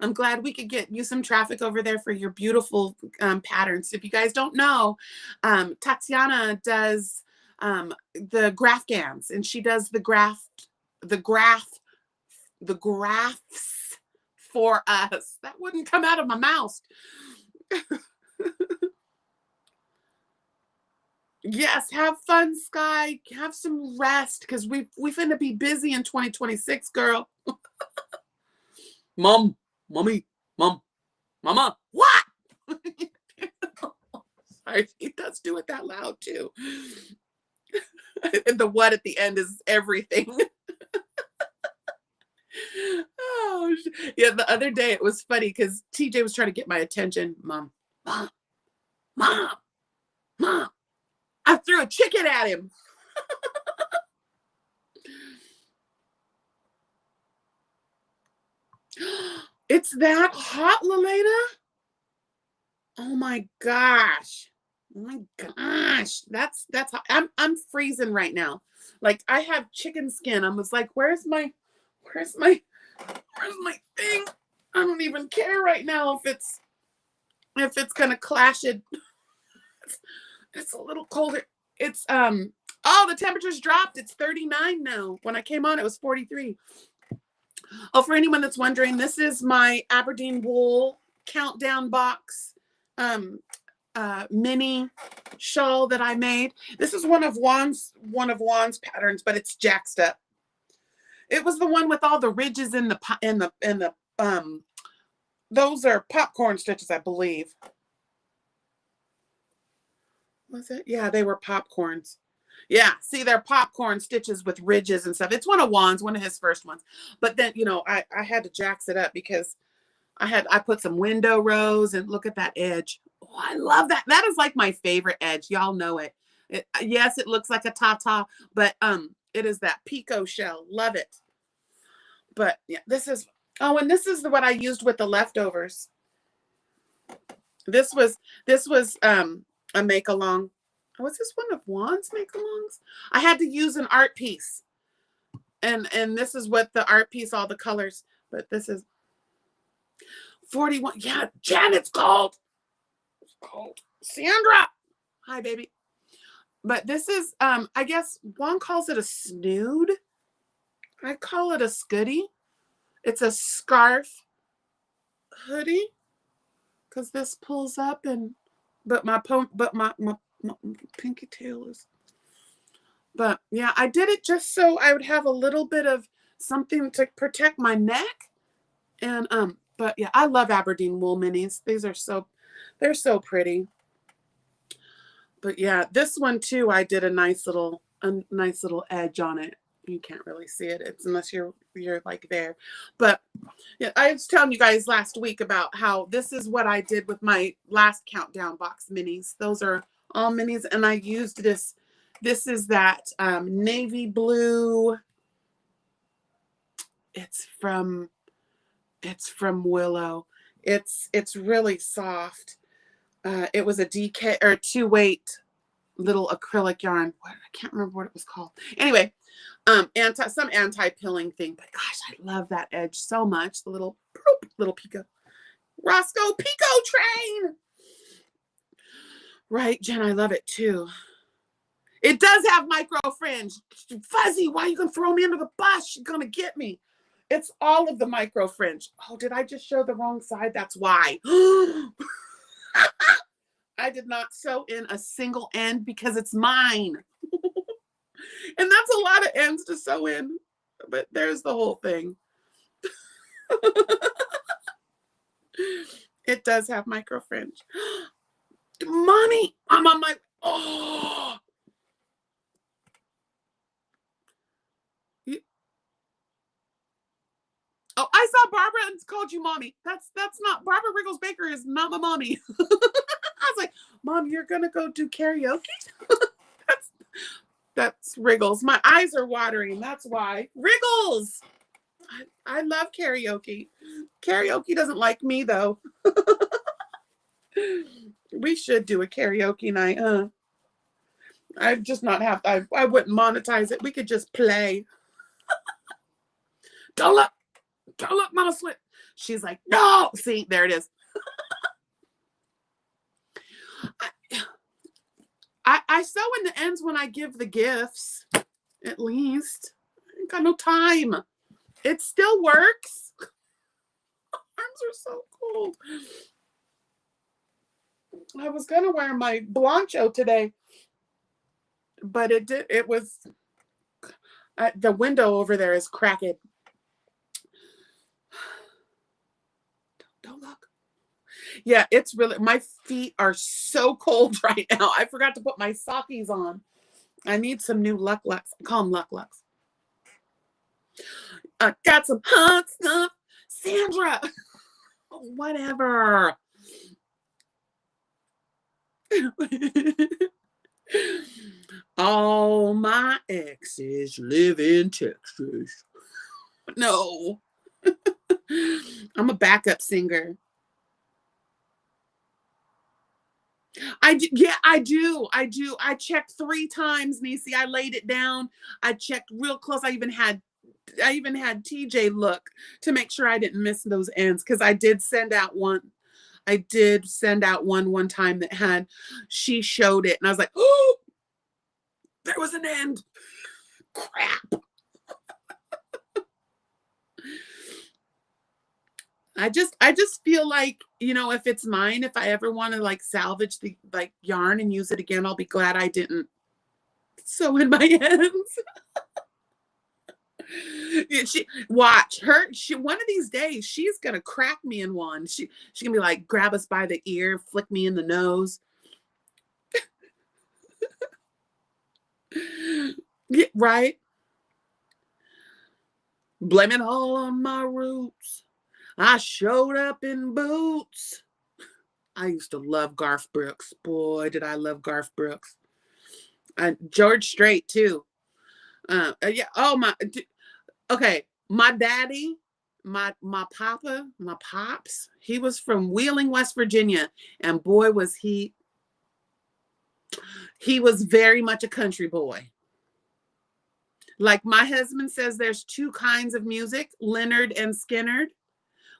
I'm glad we could get you some traffic over there for your beautiful patterns. If you guys don't know, Tatiana does the graph GANs, and she does the graphs for us. That wouldn't come out of my mouth. Yes, have fun, Sky. Have some rest, because we finna be busy in 2026, girl. Mom, mommy, mom, mama, what? Sorry, he does do it that loud too. And the what at the end is everything. Oh, yeah. The other day it was funny because TJ was trying to get my attention. Mom, mom, mom, mom. I threw a chicken at him. It's that hot, Lelena? Oh my gosh. Oh my gosh. That's hot. I'm freezing right now. Like, I have chicken skin. I was like, where's my thing? I don't even care right now if it's gonna clash it. It's a little colder. It's oh, the temperature's dropped. It's 39 now. When I came on, it was 43. Oh, for anyone that's wondering, this is my Aberdeen wool countdown box mini shawl that I made. This is one of Juan's patterns, but it's jacked up. It was the one with all the ridges in the those are popcorn stitches, I believe. Was it? Yeah, they were popcorns. Yeah, see, they're popcorn stitches with ridges and stuff. It's one of Juan's, one of his first ones. But then, you know, I had to jax it up because I put some window rows, and look at that edge. Oh, I love that. That is like my favorite edge. Y'all know it. Yes, it looks like a ta-ta, but it is that Pico shell. Love it. But yeah, this is, oh, and this is what I used with the leftovers. This was a make-along. Was this one of Juan's make-alongs? I had to use an art piece. And this is what the art piece, all the colors. But this is 41. Yeah, Janet's called. It's called Sandra. Hi, baby. But this is, I guess Juan calls it a snood. I call it a scuddy. It's a scarf hoodie. Because this pulls up, and but my pinky tail is. But yeah, I did it just so I would have a little bit of something to protect my neck. And but yeah, I love Aberdeen wool minis. These are they're so pretty. But yeah, this one too, I did a nice little edge on it. You can't really see it. It's unless you're like there. But yeah, I was telling you guys last week about how this is what I did with my last countdown box minis. Those are all minis, and I used this. This is that navy blue. It's from Willow. It's really soft. It was a DK or 2-weight little acrylic yarn. I can't remember what it was called. Anyway, some anti-pilling thing. But gosh, I love that edge so much. The little pico. Roscoe Pico train. Right, Jen, I love it too. It does have micro fringe. Fuzzy, why are you going to throw me under the bus? She's going to get me. It's all of the micro fringe. Oh, did I just show the wrong side? That's why. I did not sew in a single end because it's mine. And that's a lot of ends to sew in. But there's the whole thing. It does have micro fringe. Mommy, I'm on my... Oh, I saw Barbara and called you mommy. That's not... Barbara Riggles Baker is not my mommy. I was like, Mom, you're going to go do karaoke? That's Wriggles. My eyes are watering. That's why. Wriggles! I love karaoke. Karaoke doesn't like me, though. We should do a karaoke night, huh? I'd just not have... I wouldn't monetize it. We could just play. Don't look! Don't look, Mama Slip. She's like, no! See, there it is. I sew in the ends when I give the gifts, at least. I ain't got no time. It still works. Arms are so cold. I was going to wear my Blancho today, but it was, the window over there is cracked. Don't look. Yeah, it's really, my feet are so cold right now. I forgot to put my sockies on. I need some new Luck Lucks. I call them Luck Lucks. I got some hot stuff. Sandra. Whatever. All my exes live in Texas. No. I'm a backup singer. I do. I checked 3 times, Niecy. I laid it down. I checked real close. I even had TJ look to make sure I didn't miss those ends, because I did send out one. I did send out one time that had, she showed it, and I was like, oh, there was an end. Crap. I just feel like, you know, if it's mine, if I ever want to like salvage the like yarn and use it again, I'll be glad I didn't sew in my ends. Watch her. One of these days she's gonna crack me in one. She can be like, grab us by the ear, flick me in the nose. Yeah, right. Blame it all on my roots. I showed up in boots. I used to love Garth Brooks. Boy, did I love Garth Brooks. George Strait too. Yeah. Oh my. Okay. My daddy, my papa, my pops. He was from Wheeling, West Virginia, and boy was he. He was very much a country boy. Like my husband says, there's 2 kinds of music, Leonard and Skinnerd.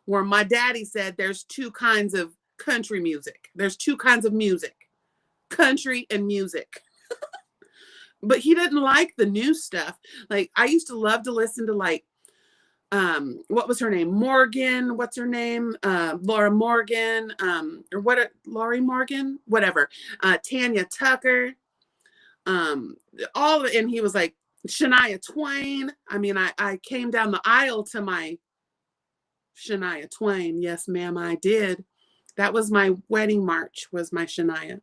Where my daddy said there's 2 kinds of country music. There's 2 kinds of music, country and music. But he didn't like the new stuff. Like I used to love to listen to like, what was her name? Morgan, what's her name? Laura Morgan, or what, Laurie Morgan, whatever. Tanya Tucker, all, and he was like, Shania Twain. I mean, I came down the aisle to my Shania Twain. Yes, ma'am, I did. That was my wedding march, was my Shania.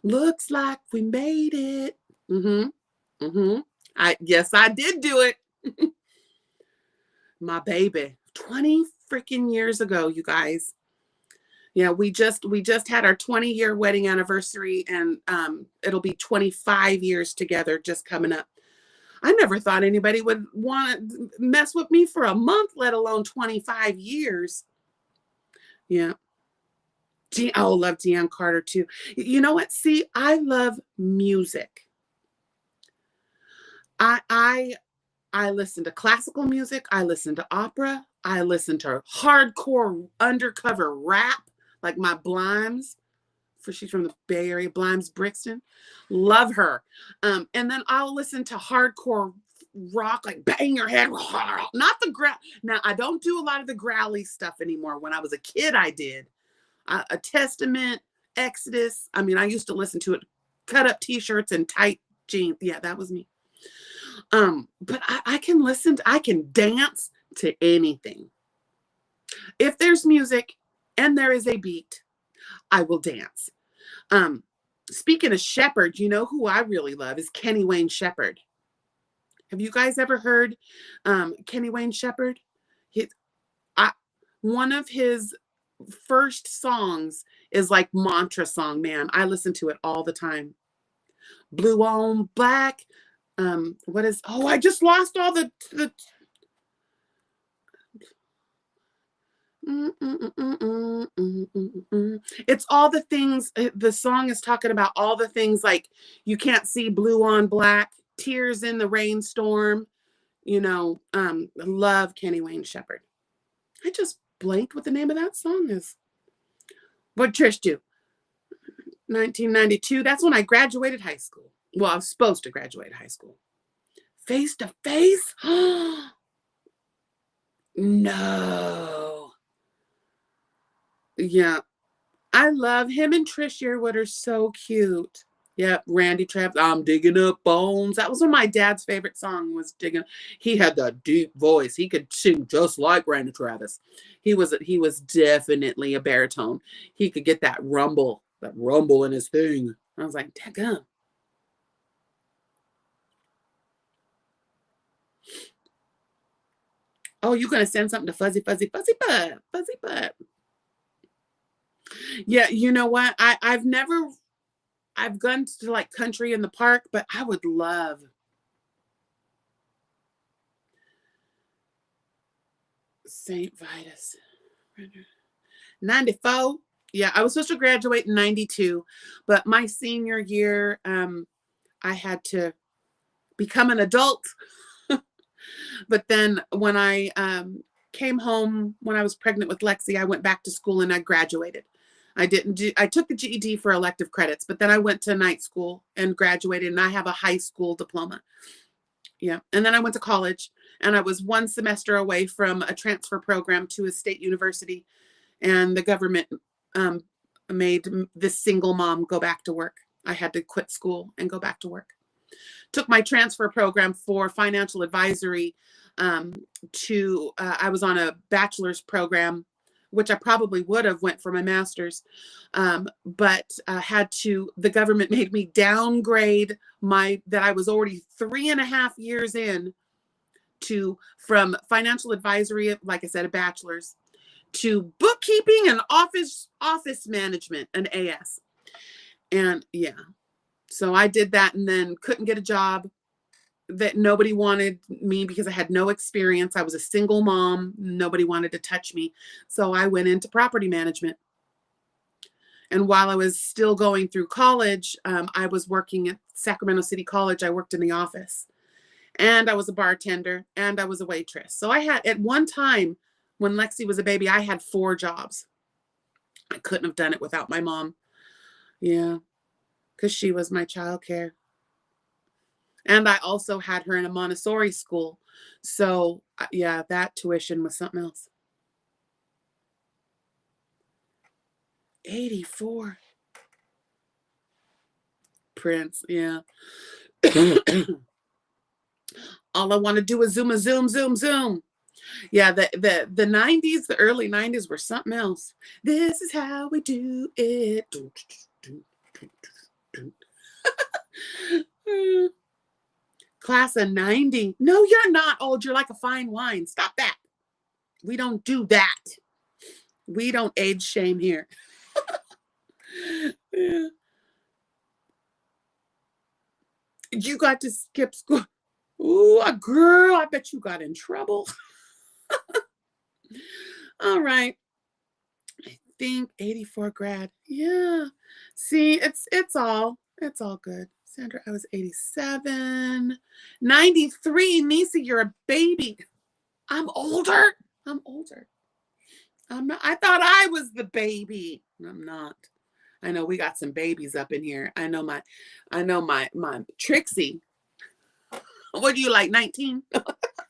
Looks like we made it. Yes, I did do it. My baby. 20 freaking years ago, you guys. Yeah, we just had our 20-year wedding anniversary, and it'll be 25 years together just coming up. I never thought anybody would want to mess with me for a month, let alone 25 years. Yeah. Oh, love Deanne Carter too. You know what? See, I love music. I listen to classical music. I listen to opera. I listen to hardcore undercover rap, like my Blimes. She's from the Bay Area, Blimes, Brixton. Love her. And then I'll listen to hardcore rock, like bang your head. Not the growl. Now, I don't do a lot of the growly stuff anymore. When I was a kid, I did. A Testament, Exodus. I mean, I used to listen to it. Cut up t-shirts and tight jeans. Yeah, that was me. But I can listen, I can dance to anything. If there's music and there is a beat, I will dance. Speaking of Shepherd, you know who I really love is Kenny Wayne Shepherd. Have you guys ever heard Kenny Wayne Shepherd? One of his first songs is like mantra song, man. I listen to it all the time. Blue on black. I just lost all the It's all the things. The song is talking about all the things like you can't see blue on black, tears in the rainstorm. You know, love Kenny Wayne Shepherd. I just blanked what the name of that song is. What Trish do? 1992. That's when I graduated high school. Well, I was supposed to graduate high school. Face to Face? No. Yeah. I love him and Trish Yearwood are so cute. Yep, Randy Travis, I'm digging up bones. That was one of my dad's favorite songs, was digging. He had that deep voice. He could sing just like Randy Travis. He was definitely a baritone. He could get that rumble in his thing. I was like, daggum. Oh, you're gonna send something to Fuzzy Butt. Yeah, you know what? I've gone to like country in the park, but I would love St. Vitus. 94. Yeah, I was supposed to graduate in 92, but my senior year, I had to become an adult. But then when I came home, when I was pregnant with Lexi, I went back to school and I graduated. I took the GED for elective credits, but then I went to night school and graduated, and I have a high school diploma. Yeah. And then I went to college, and I was one semester away from a transfer program to a state university, and the government made this single mom go back to work. I had to quit school and go back to work. Took my transfer program for financial advisory I was on a bachelor's program, which I probably would have went for my master's, but the government made me downgrade that I was already 3.5 years in from financial advisory, like I said, a bachelor's, to bookkeeping and office management, an AS. And yeah, so I did that and then couldn't get a job. That nobody wanted me because I had no experience. I was a single mom. Nobody wanted to touch me. So I went into property management. And while I was still going through college, I was working at Sacramento City College. I worked in the office, and I was a bartender, and I was a waitress. So I had, at one time when Lexi was a baby, I had 4 jobs. I couldn't have done it without my mom. Yeah, because she was my childcare. And I also had her in a Montessori school. So yeah, that tuition was something else. 84. Prince, yeah. All I want to do is zoom. Yeah, the 90s, the early 90s were something else. This is how we do it. Class of 90. No, you're not old. You're like a fine wine. Stop that. We don't do that. We don't age shame here. Yeah. You got to skip school. Ooh, a girl. I bet you got in trouble. All right. I think 84 grad. Yeah. See, it's all good. Sandra, I was 87. 93. Nisa, you're a baby. I'm older. I'm older. I'm not. I thought I was the baby. I'm not. I know we got some babies up in here. I know my Trixie. What do you like, 19?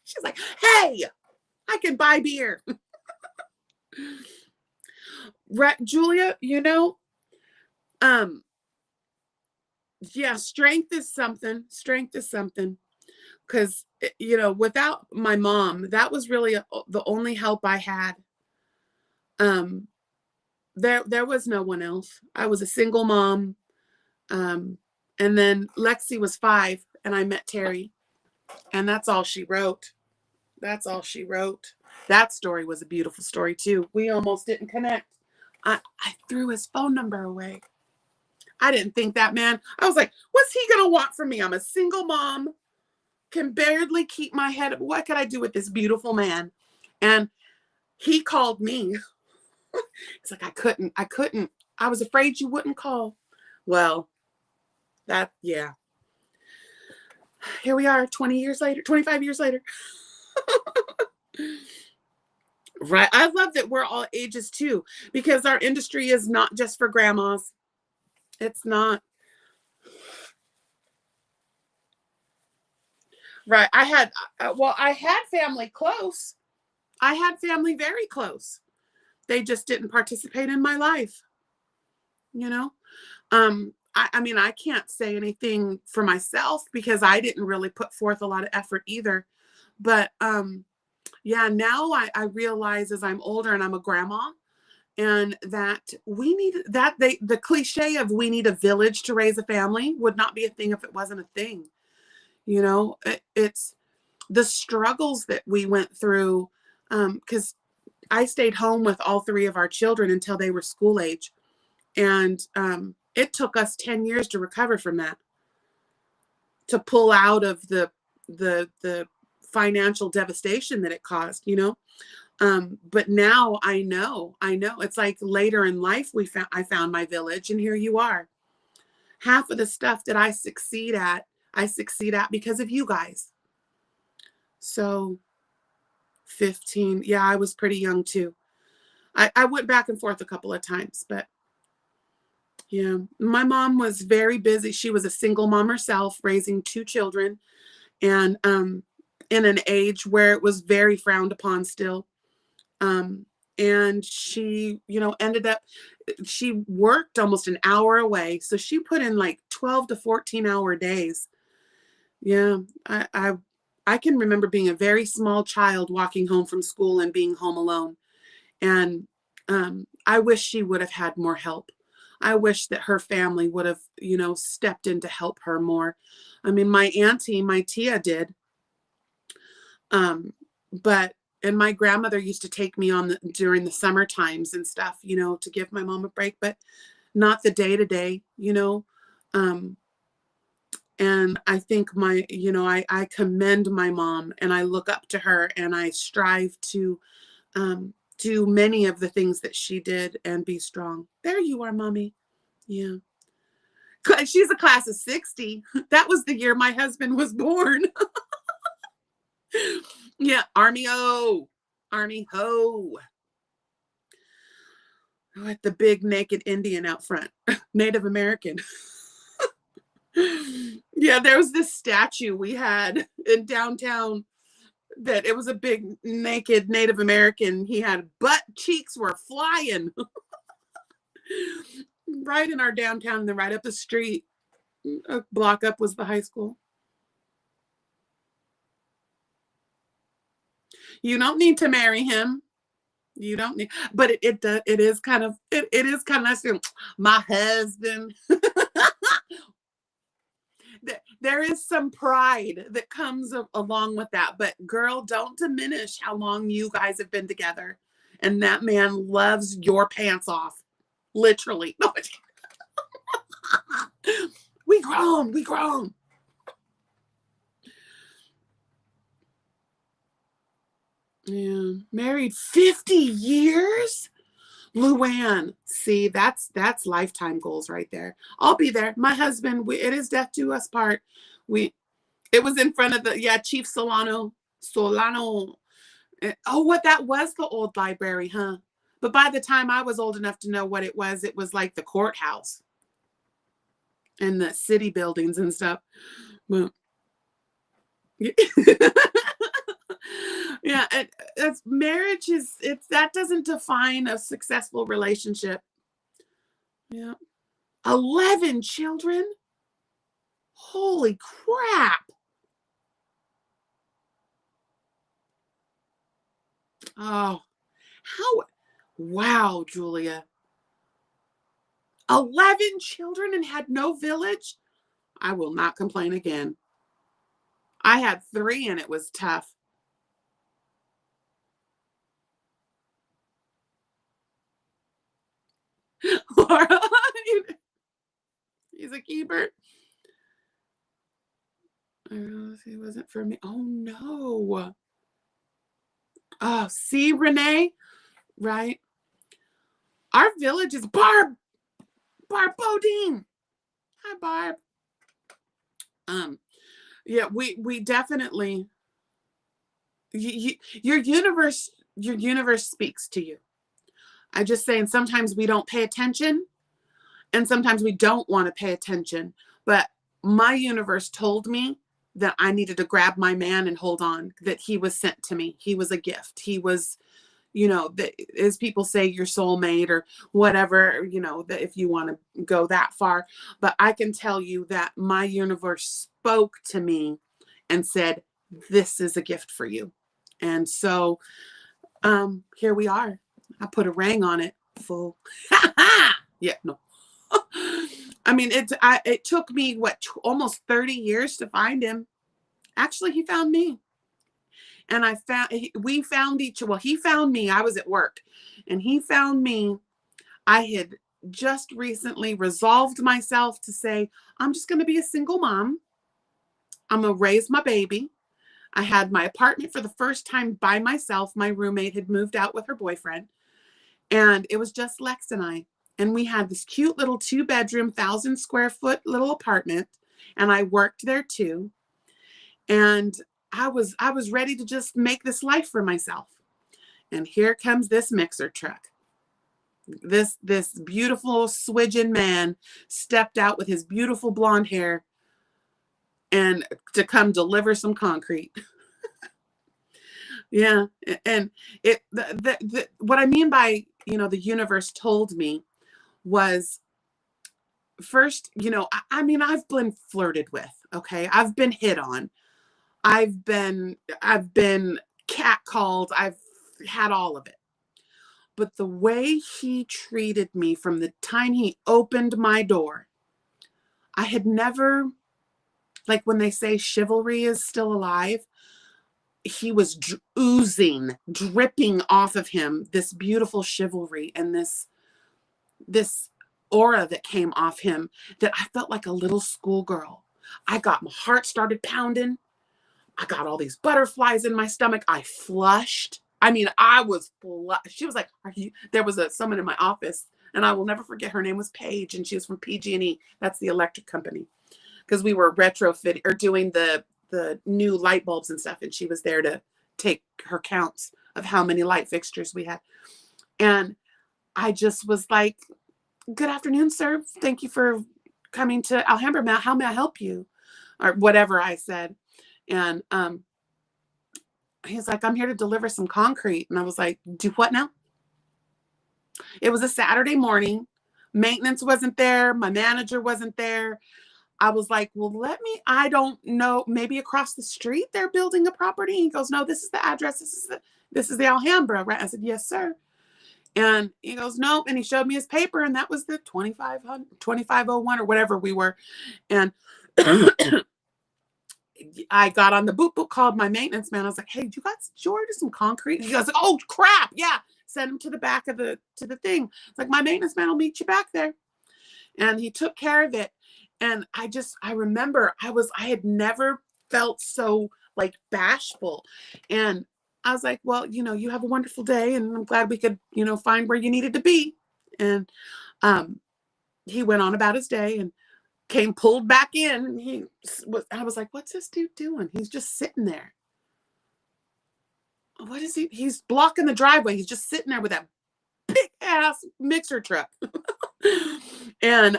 She's like, hey, I can buy beer. Right, Julia, yeah, strength is something. Strength is something. Because, without my mom, that was really the only help I had. There was no one else. I was a single mom. And then Lexi was 5 and I met Terry. And that's all she wrote. That's all she wrote. That story was a beautiful story too. We almost didn't connect. I threw his phone number away. I didn't think that, man. I was like, what's he going to want from me? I'm a single mom, can barely keep my head up. What could I do with this beautiful man? And he called me. It's like, I couldn't. I was afraid you wouldn't call. Well, yeah. Here we are 20 years later, 25 years later. Right. I love that we're all ages too, because our industry is not just for grandmas. It's not. Right. I had family close. I had family very close. They just didn't participate in my life. I mean, I can't say anything for myself because I didn't really put forth a lot of effort either. But yeah, now I realize as I'm older and I'm a grandma, and that the cliche of we need a village to raise a family would not be a thing if it wasn't a thing. It's the struggles that we went through, because I stayed home with all 3 of our children until they were school age. And it took us 10 years to recover from that, to pull out of the financial devastation that it caused, but now I know it's like later in life I found my village, and here you are. Half of the stuff that I succeed at because of you guys. So 15, yeah, I was pretty young too. I went back and forth a couple of times, but yeah, my mom was very busy. She was a single mom herself, raising 2 children, and in an age where it was very frowned upon still. And she, ended up, she worked almost an hour away. So she put in like 12 to 14-hour days. Yeah, I can remember being a very small child walking home from school and being home alone. And I wish she would have had more help. I wish that her family would have, stepped in to help her more. I mean, my tia did. And my grandmother used to take me during the summer times and stuff, to give my mom a break, but not the day to day, and I think I commend my mom, and I look up to her, and I strive to do many of the things that she did and be strong. There you are, Mommy. Yeah. She's a class of 60. That was the year my husband was born. Yeah. Army ho. With the big naked Indian out front. Native American. Yeah, there was this statue we had in downtown that it was a big naked Native American. He had butt cheeks were flying. Right in our downtown, and then right up the street, a block up, was the high school. You don't need to marry him. You don't need, but it is kind of nice. My husband. There is some pride that comes along with that, but girl, don't diminish how long you guys have been together. And that man loves your pants off, literally. We grown. Yeah, married 50 years. Luann, see, that's lifetime goals right there. I'll be there. My husband, it is death do us part. It was in front of Chief Solano. Oh, what that was the old library, huh? But by the time I was old enough to know what it was like the courthouse and the city buildings and stuff. But, yeah, it's marriage that doesn't define a successful relationship. Yeah. 11 children? Holy crap. Oh, wow, Julia. 11 children and had no village? I will not complain again. I had 3 and it was tough. Laura, he's a keeper. He wasn't for me. Oh no. Oh, see, Renee, right? Our village is Barb Bodine. Hi, Barb. Yeah, we definitely. Your universe speaks to you. I'm just saying sometimes we don't pay attention, and sometimes we don't want to pay attention. But my universe told me that I needed to grab my man and hold on. That he was sent to me. He was a gift. He was, as people say, your soulmate or whatever, that if you want to go that far. But I can tell you that my universe spoke to me and said, this is a gift for you. And so here we are. I put a ring on it. Full. Yeah, no. I mean, it took me almost 30 years to find him. Actually, he found me. And we found he found me. I was at work and he found me. I had just recently resolved myself to say, I'm just going to be a single mom. I'm going to raise my baby. I had my apartment for the first time by myself. My roommate had moved out with her boyfriend and it was just Lex and I. And we had this cute little 2-bedroom, 1,000 square foot little apartment. And I worked there too. And I was ready to just make this life for myself. And here comes this mixer truck. This beautiful swidgen man stepped out with his beautiful blonde hair and to come deliver some concrete. Yeah. And what I mean by, the universe told me was first, I mean, I've been flirted with. Okay. I've been hit on. I've been catcalled. I've had all of it. But the way he treated me from the time he opened my door, I had never, like when they say chivalry is still alive, he was oozing, dripping off of him, this beautiful chivalry and this aura that came off him that I felt like a little schoolgirl. My heart started pounding. I got all these butterflies in my stomach. I flushed. I mean, I was flushed. She was like, there was someone in my office and I will never forget. Her name was Paige and she was from PG&E. That's the electric company. Because we were retrofitting or doing the new light bulbs and stuff. And she was there to take her counts of how many light fixtures we had. And I just was like, good afternoon, sir. Thank you for coming to Alhambra. How may I help you? Or whatever I said. And he's like, I'm here to deliver some concrete. And I was like, do what now? It was a Saturday morning. Maintenance wasn't there. My manager wasn't there. I was like, well, I don't know, maybe across the street they're building a property. He goes, no, this is the address. This is the Alhambra, right? I said, yes, sir. And he goes, nope. And he showed me his paper and that was the 2501 or whatever we were. And I got on the book, called my maintenance man. I was like, hey, did you order some concrete? He goes, oh, crap. Yeah. Send him to the back of to the thing. It's like, my maintenance man will meet you back there. And he took care of it. And I remember I had never felt so like bashful. And I was like, well, you have a wonderful day. And I'm glad we could, find where you needed to be. And he went on about his day and pulled back in. And I was like, what's this dude doing? He's just sitting there. what is he? He's blocking the driveway. He's just sitting there with that big ass mixer truck. And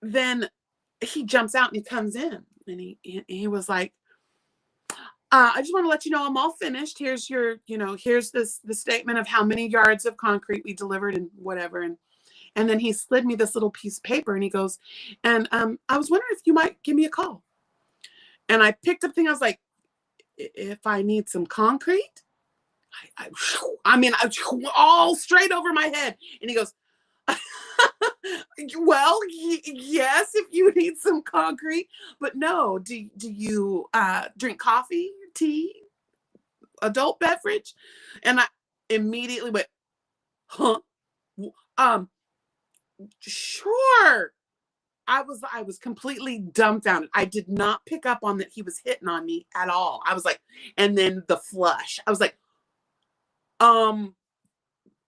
then he jumps out and he comes in, and he was like, I just want to let you know I'm all finished. Here's your, here's the statement of how many yards of concrete we delivered and whatever. And then he slid me this little piece of paper and he goes, and I was wondering if you might give me a call. And I picked up the thing. I was like, if I need some concrete? I mean, all straight over my head. And he goes, well, yes, if you need some concrete, but no, do you drink coffee, tea, adult beverage? And I immediately went, huh? Sure. I was completely dumbfounded. I did not pick up on that he was hitting on me at all. I was like, and then the flush. I was like,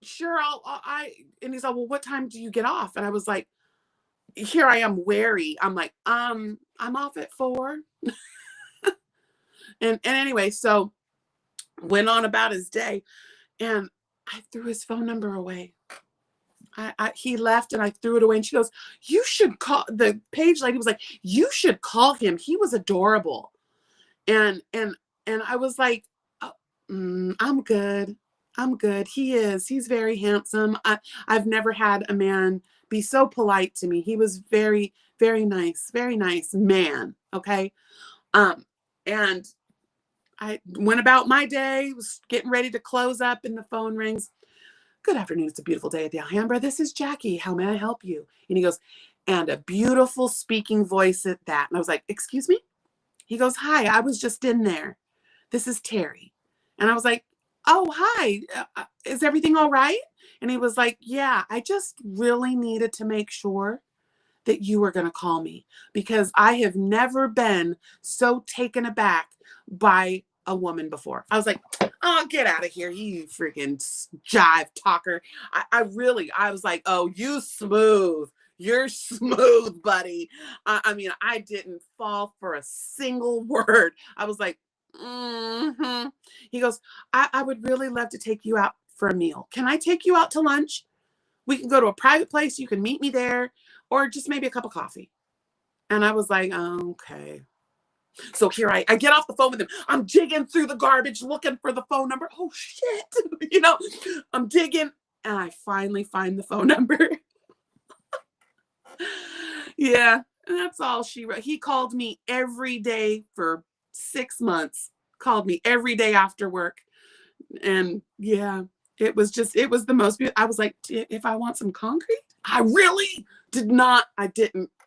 sure, and he's like, well, what time do you get off? And I was like, here I am wary. I'm like, I'm off at 4. and anyway, so went on about his day, and I threw his phone number away. He left and I threw it away, and she goes, you should call. The page lady was like, you should call him. He was adorable. And I was like, oh, I'm good. He's very handsome. I've never had a man be so polite to me. He was very, very nice man. Okay. And I went about my day, was getting ready to close up, and the phone rings. Good afternoon. It's a beautiful day at the Alhambra. This is Jackie. How may I help you? And he goes, and a beautiful speaking voice at that. And I was like, excuse me? He goes, hi, I was just in there. This is Terry. And I was like, oh, hi. Is everything all right? And he was like, yeah, I just really needed to make sure that you were going to call me, because I have never been so taken aback by a woman before. I was like, oh, get out of here, you freaking jive talker. I was like, oh, you're smooth, buddy. I mean, I didn't fall for a single word. I was like, mm-hmm. He goes, I would really love to take you out for a meal. Can I take you out to lunch? We can go to a private place. You can meet me there, or just maybe a cup of coffee. And I was like, okay. So here I get off the phone with him. I'm digging through the garbage looking for the phone number. Oh, shit. I'm digging, and I finally find the phone number. Yeah, that's all she wrote. He called me every day for 6 months. Called me every day after work. And yeah, it was the most beautiful. I was like, if I want some concrete? I really didn't. I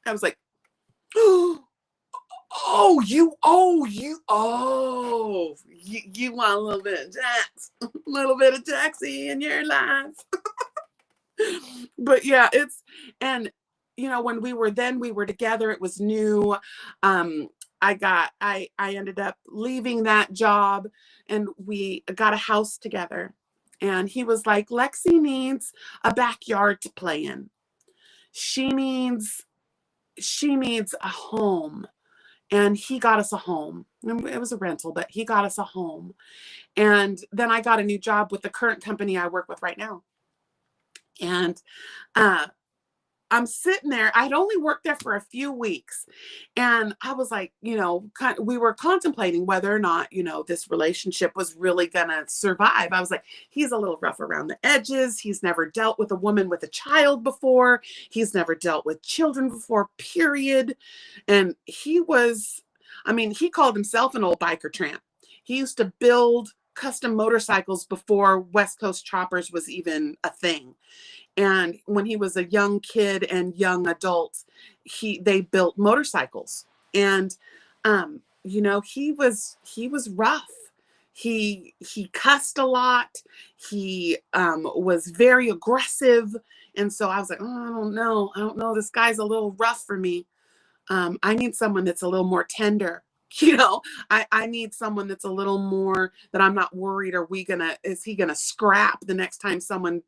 was like, you want a little bit of Jaxie in your life. But yeah, and when we were together, it was new. I ended up leaving that job, and we got a house together, and he was like, Lexi needs a backyard to play in. She needs a home. And he got us a home. It was a rental, but he got us a home. And then I got a new job with the current company I work with right now. And I'm sitting there. I'd only worked there for a few weeks. And I was like, we were contemplating whether or not, this relationship was really going to survive. I was like, he's a little rough around the edges. He's never dealt with a woman with a child before. He's never dealt with children before, period. And he called himself an old biker tramp. He used to build custom motorcycles before West Coast Choppers was even a thing. And when he was a young kid and young adult, they built motorcycles. And he was rough. He cussed a lot. He was very aggressive. And so I was like, oh, I don't know. This guy's a little rough for me. I need someone that's a little more tender. I need someone that's a little more, that I'm not worried, is he gonna scrap the next time someone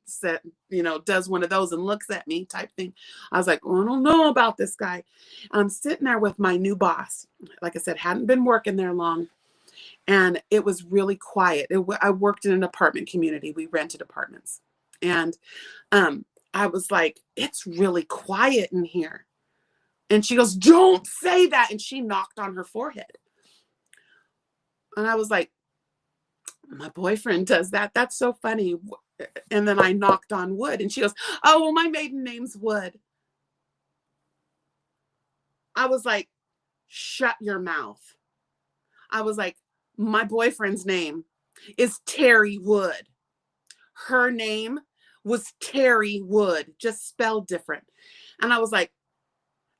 does one of those and looks at me type thing. I was like, I don't know about this guy. I'm sitting there with my new boss. Like I said, hadn't been working there long. and it was really quiet. I worked in an apartment community. We rented apartments. And I was like, it's really quiet in here. And she goes, don't say that. And she knocked on her forehead. And I was like, my boyfriend does that. That's so funny. And then I knocked on wood. And she goes, oh, well, my maiden name's Wood. I was like, shut your mouth. I was like, my boyfriend's name is Terry Wood. Her name was Terry Wood, just spelled different. And I was like,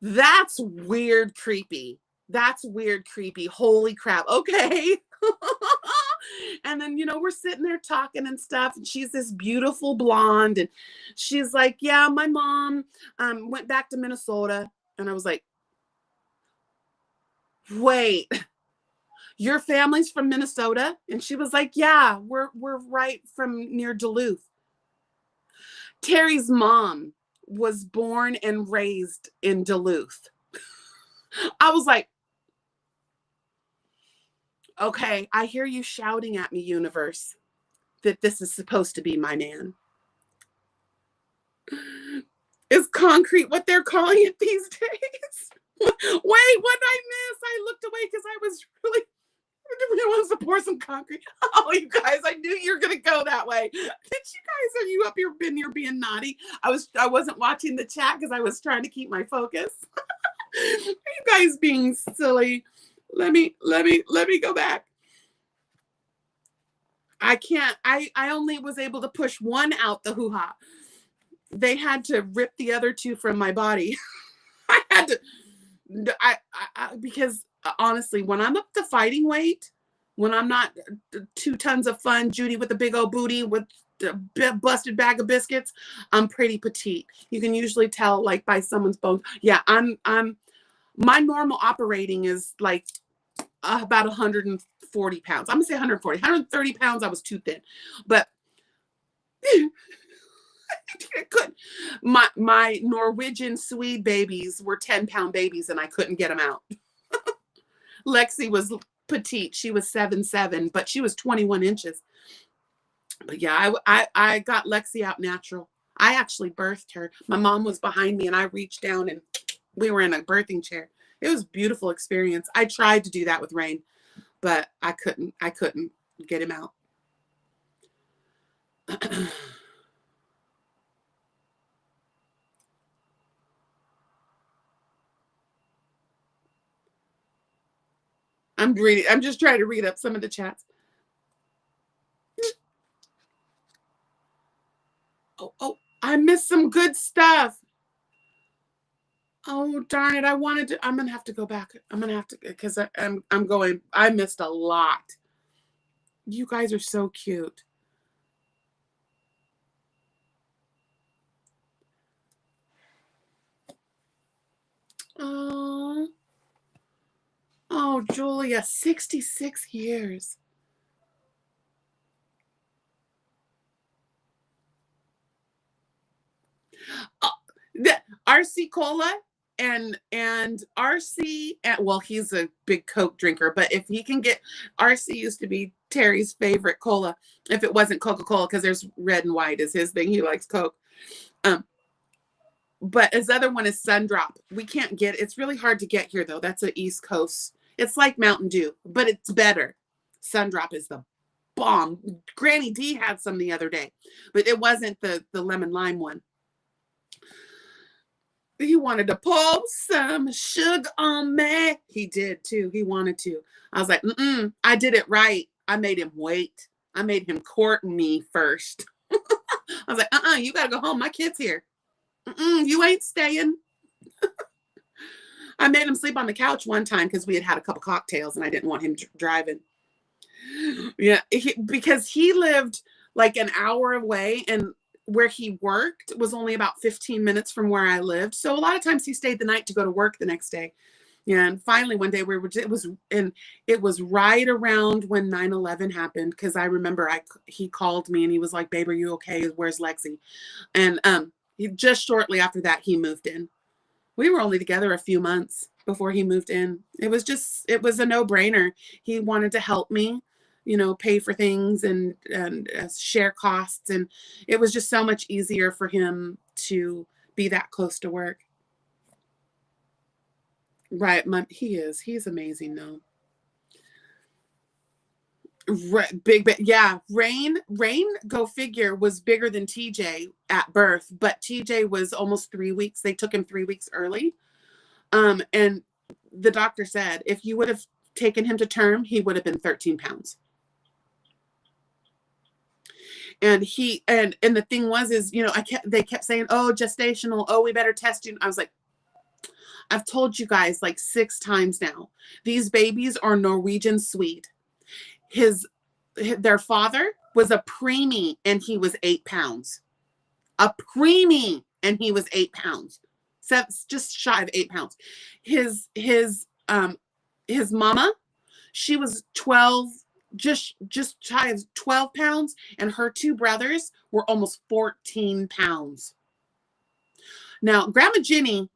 that's weird, creepy. That's weird, creepy. Holy crap. Okay. And then, we're sitting there talking and stuff. And she's this beautiful blonde. And she's like, yeah, my mom went back to Minnesota. And I was like, wait, your family's from Minnesota? And she was like, yeah, we're right from near Duluth. Terry's mom was born and raised in Duluth. I was like, okay, I hear you shouting at me, universe, that this is supposed to be my man. Is concrete what they're calling it these days? Wait, what did I miss? I looked away because I was really wants to pour some concrete. Oh, you guys, I knew you were gonna go that way. Are you up here being naughty? I wasn't watching the chat because I was trying to keep my focus. Are you guys being silly? Let me go back. I can't. I only was able to push one out the hoo-ha. They had to rip the other two from my body. I had to. Because honestly, when I'm up to fighting weight, when I'm not 2 tons of fun, Judy with a big old booty with a busted bag of biscuits, I'm pretty petite. You can usually tell like by someone's bones. Yeah, I'm my normal operating is like about 140 pounds. I'm gonna say 130 pounds. I was too thin, but I couldn't. My Norwegian Swede babies were 10-pound babies, and I couldn't get them out. Lexi was petite. She was 7'7", but she was 21 inches. But yeah, I got Lexi out natural. I actually birthed her. My mom was behind me, and I reached down, and we were in a birthing chair. It was a beautiful experience. I tried to do that with Rain, but I couldn't get him out. I'm just trying to read up some of the chats. Oh, I missed some good stuff. Oh, darn it. I'm going to have to go back. I'm going to have to, because I missed a lot. You guys are so cute. Oh, Julia, 66 years. The RC Cola and RC, well, he's a big Coke drinker, but if he can get, RC used to be Terry's favorite cola, if it wasn't Coca-Cola, because there's red and white is his thing. He likes Coke. But his other one is Sundrop. We can't get it. It's really hard to get here, though. That's an East Coast. It's like Mountain Dew, but it's better. Sundrop is the bomb. Granny D had some the other day, but it wasn't the lemon lime one. He wanted to pull some sugar on me. He did, too. He wanted to. I was like, I did it right. I made him wait. I made him court me first. I was like, you got to go home. My kid's here. You ain't staying. I made him sleep on the couch one time because we had a couple cocktails and I didn't want him driving. Yeah, because he lived like an hour away and where he worked was only about 15 minutes from where I lived. So a lot of times he stayed the night to go to work the next day. Yeah, and finally one day it was right around when 9/11 happened, because I remember he called me and he was like, "Babe, are you okay? Where's Lexi?" And just shortly after that he moved in. We were only together a few months, before he moved in. It was a no-brainer. He wanted to help me, pay for things and share costs. And it was just so much easier for him to be that close to work. Right. He's amazing though. Big, yeah. Rain, go figure, was bigger than TJ at birth, but TJ was almost 3 weeks. They took him 3 weeks early. And the doctor said if you would have taken him to term, he would have been 13 pounds. And the thing was, they kept saying, oh, gestational. Oh, we better test you. I was like, I've told you guys like 6 times now, these babies are Norwegian Swede. Their father was a preemie and he was 8 pounds. A preemie and he was 8 pounds. So just shy of 8 pounds. His mama, she was 12, just shy of 12 pounds, and her 2 brothers were almost 14 pounds. Now, Grandma Jenny,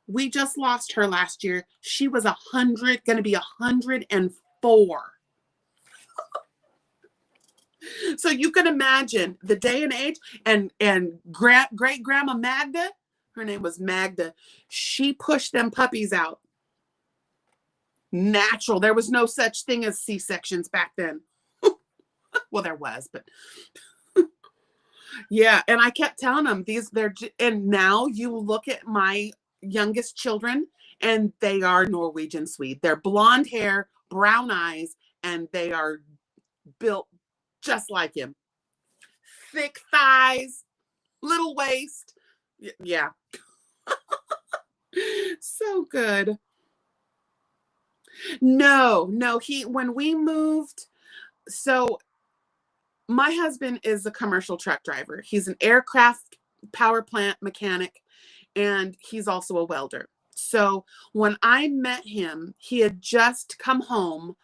we just lost her last year. She was 100, going to be 104. So you can imagine the day and age, and great grandma Magda, her name was Magda, she pushed them puppies out. Natural. There was no such thing as C-sections back then. Well, there was, but yeah. And I kept telling them and now you look at my youngest children and they are Norwegian Swede. They're blonde hair, brown eyes, and they are built just like him. Thick thighs, little waist. Yeah. So good. No, when we moved, so my husband is a commercial truck driver. He's an aircraft power plant mechanic, and he's also a welder. So when I met him, he had just come home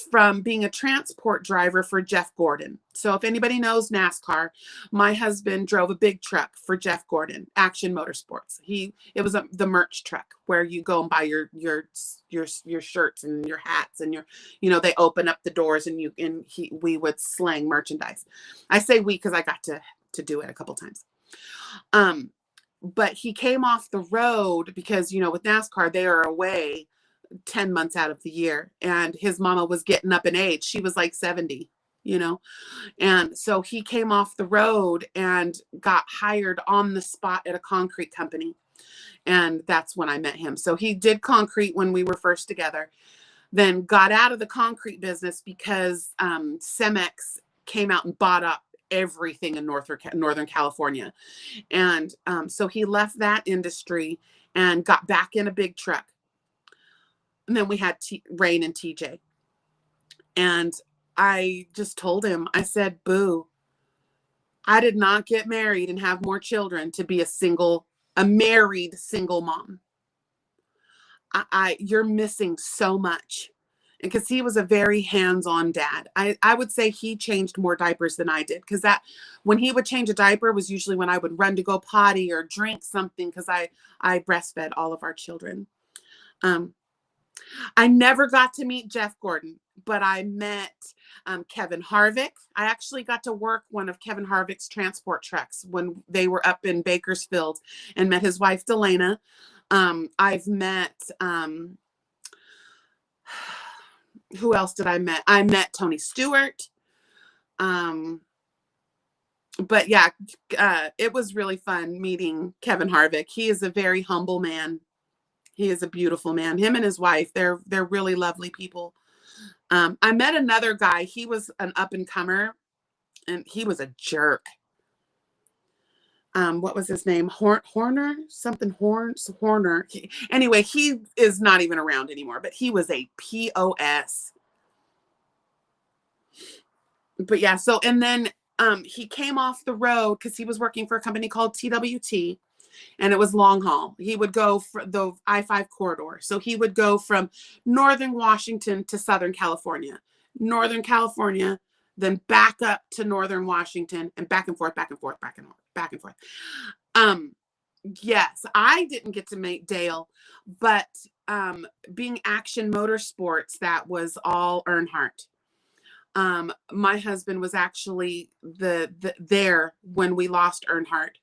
from being a transport driver for Jeff Gordon. So if anybody knows NASCAR, my husband drove a big truck for Jeff Gordon, Action Motorsports. It was the merch truck where you go and buy your shirts and your hats and they open up the doors and we would slang merchandise. I say we because I got to do it a couple times. But he came off the road because, with NASCAR, they are away 10 months out of the year. And his mama was getting up in age. She was like 70, And so he came off the road and got hired on the spot at a concrete company. And that's when I met him. So he did concrete when we were first together, then got out of the concrete business because Cemex came out and bought up everything in Northern California. And so he left that industry and got back in a big truck. And then we had Rain and TJ. And I just told him, I said, boo, I did not get married and have more children to be a married single mom. You're missing so much. And because he was a very hands-on dad. I would say he changed more diapers than I did, because when he would change a diaper was usually when I would run to go potty or drink something, because I breastfed all of our children. I never got to meet Jeff Gordon, but I met Kevin Harvick. I actually got to work one of Kevin Harvick's transport trucks when they were up in Bakersfield, and met his wife, Delana. I've met... who else did I met? I met Tony Stewart. But yeah, it was really fun meeting Kevin Harvick. He is a very humble man. He is a beautiful man. Him and his wife, they're really lovely people. I met another guy. He was an up and comer, and he was a jerk. What was his name? Horner? Anyway, he is not even around anymore, but he was a POS. But yeah, so, and then he came off the road because he was working for a company called TWT, and it was long haul. He would go for the I-5 corridor. So he would go from Northern Washington to Southern California, Northern California, then back up to Northern Washington, and back and forth, back and forth, back and forth, back and forth. Yes, I didn't get to meet Dale, but being Action Motorsports, that was all Earnhardt. My husband was actually there when we lost Earnhardt,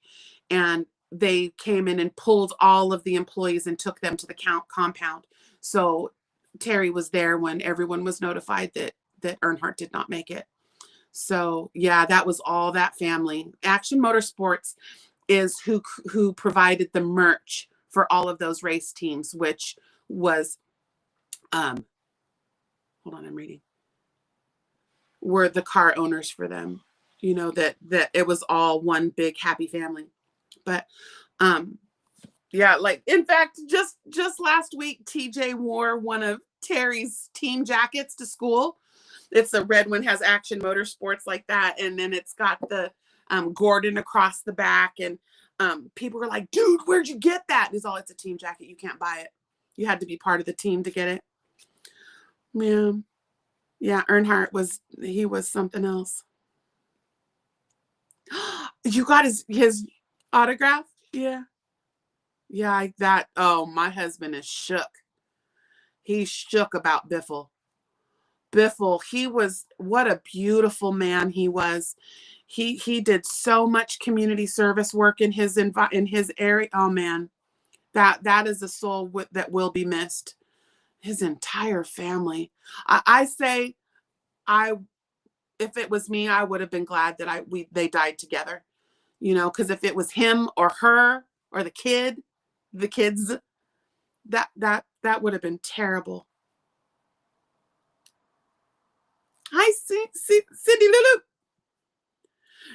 and they came in and pulled all of the employees and took them to the compound. So Terry was there when everyone was notified that Earnhardt did not make it. So yeah, that was all that family. Action Motorsports is who provided the merch for all of those race teams, which was hold on, I'm reading. Were the car owners for them. You know, that it was all one big happy family. But yeah, like in fact, just last week, TJ wore one of Terry's team jackets to school. It's a red one, has Action Motorsports like that, and then it's got the Gordon across the back, and people were like, dude, where'd you get that? And it's a team jacket. You can't buy it. You had to be part of the team to get it. Yeah, Earnhardt was something else. You got his autograph? Yeah. Yeah, oh, my husband is shook. He's shook about Biffle. What a beautiful man he was. He did so much community service work in his area. Oh man, that is a soul that will be missed. His entire family. I say, if it was me, I would have been glad that they died together. You know, because if it was him or her or the kids, that would have been terrible. Hi, Cindy Lulu.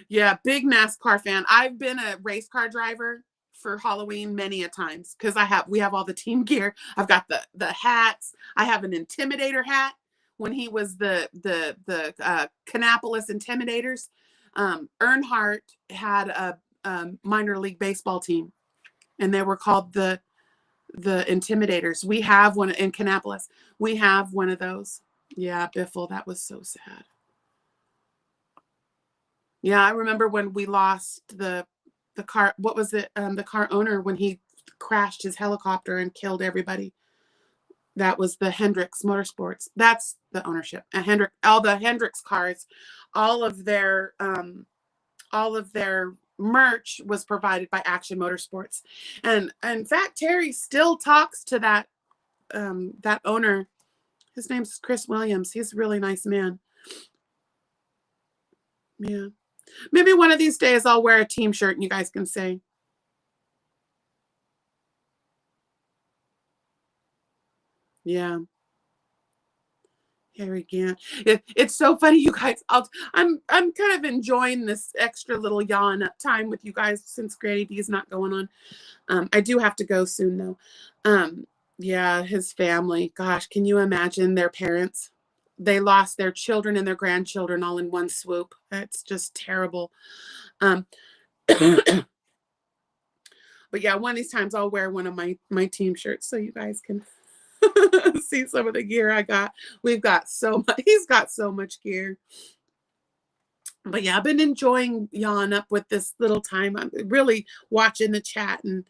Yeah, big NASCAR fan. I've been a race car driver for Halloween many a times because we have all the team gear. I've got the hats. I have an Intimidator hat when he was the Kannapolis Intimidators. Earnhardt had a minor league baseball team, and they were called the Intimidators. We have one in Kannapolis. We have one of those. Yeah, Biffle, that was so sad. Yeah, I remember when we lost the car. What was it? The car owner, when he crashed his helicopter and killed everybody. That was the Hendricks Motorsports. That's the ownership. All the Hendricks cars, all of their merch was provided by Action Motorsports. And in fact, Terry still talks to that owner. His name's Chris Williams. He's a really nice man. Yeah. Maybe one of these days I'll wear a team shirt and you guys can say. Yeah. Here again. It's so funny, you guys. I'm kind of enjoying this extra little yawn time with you guys since Granny D is not going on. I do have to go soon though. Yeah, his family. Gosh, can you imagine their parents? They lost their children and their grandchildren all in one swoop. That's just terrible. But yeah, one of these times I'll wear one of my team shirts so you guys can see some of the gear I got. We've got so much. He's got so much gear. But yeah, I've been enjoying Yawn Up with this little time. I'm really watching the chat and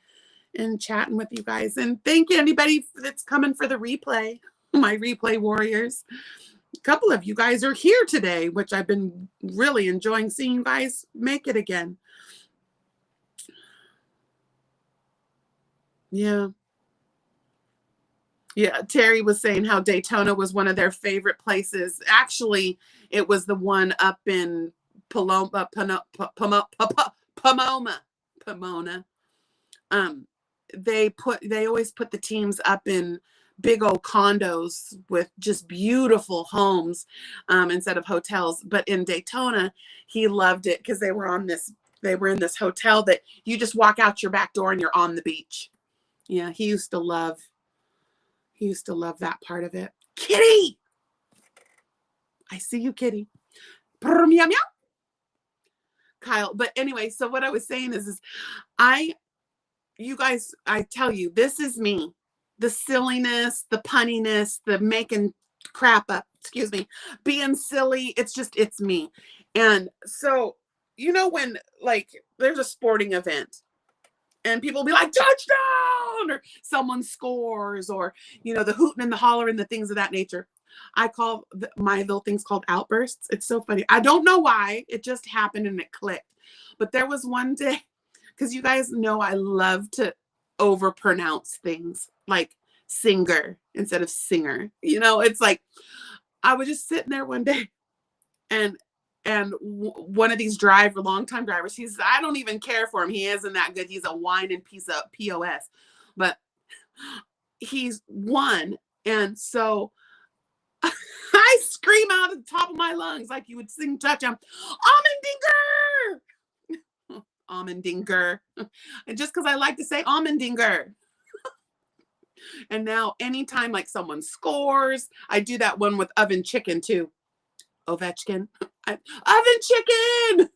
chatting with you guys. And thank you anybody that's coming for the replay, my replay warriors. A couple of you guys are here today, which I've been really enjoying seeing you guys make it again. Yeah. Yeah, Terry was saying how Daytona was one of their favorite places. Actually, it was the one up in Pomona. They always put the teams up in big old condos with just beautiful homes instead of hotels. But in Daytona, he loved it because they were in this hotel that you just walk out your back door and you're on the beach. Yeah, he used to love that part of it. Kitty! I see you, Kitty. Meow, meow. Kyle. But anyway, so what I was saying is you guys, I tell you, this is me. The silliness, the punniness, the making crap up, being silly. It's me. And so, when like there's a sporting event and people will be like, touchdown, or someone scores, or, you know, the hooting and the hollering, the things of that nature. I call my little things called outbursts. It's so funny. I don't know why. It just happened and it clicked. But there was one day, because you guys know I love to overpronounce things, like singer instead of singer. You know, it's like, I was just sitting there one day, and one of these longtime drivers, I don't even care for him. He isn't that good. He's a whining piece of POS, but he's won. And so I scream out at the top of my lungs, like you would sing touchdown, Almendinger! Almendinger. And just because I like to say Almendinger. And now anytime like someone scores, I do that one with oven chicken too. Ovechkin. Oven chicken!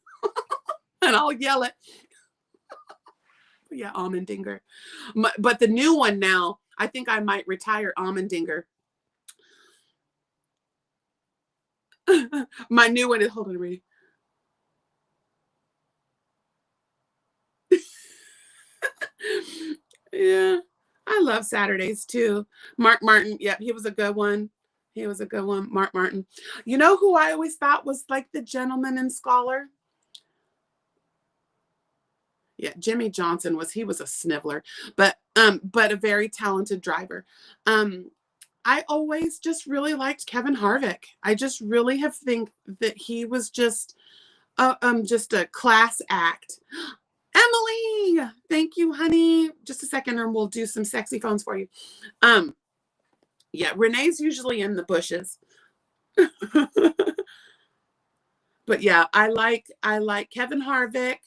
And I'll yell it. Yeah, Almendinger. But the new one now, I think I might retire Almendinger. My new one is, hold on, ready. Yeah, I love Saturdays too. Mark Martin, yeah, he was a good one. He was a good one, Mark Martin. You know who I always thought was like the gentleman and scholar? Yeah, Jimmy Johnson he was a sniveler, but a very talented driver. I always just really liked Kevin Harvick. I just really have think that he was just a class act. Emily, thank you, honey. Just a second, and we'll do some sexy phones for you. Yeah, Renee's usually in the bushes. But yeah, I like Kevin Harvick.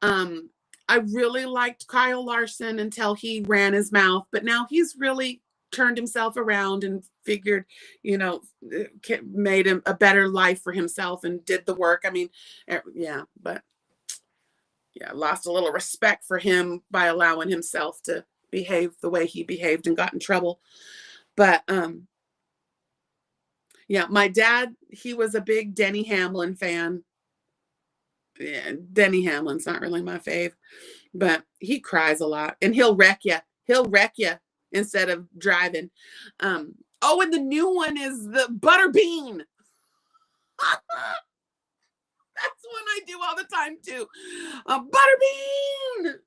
I really liked Kyle Larson until he ran his mouth, but now he's really turned himself around and figured, you know, made him a better life for himself and did the work. I mean, yeah, but yeah, lost a little respect for him by allowing himself to behave the way he behaved and got in trouble. But yeah, my dad, he was a big Denny Hamlin fan. Yeah, Denny Hamlin's not really my fave, but he cries a lot and he'll wreck you. He'll wreck you instead of driving. Oh, and the new one is the Butterbean. That's one I do all the time too. Butterbean.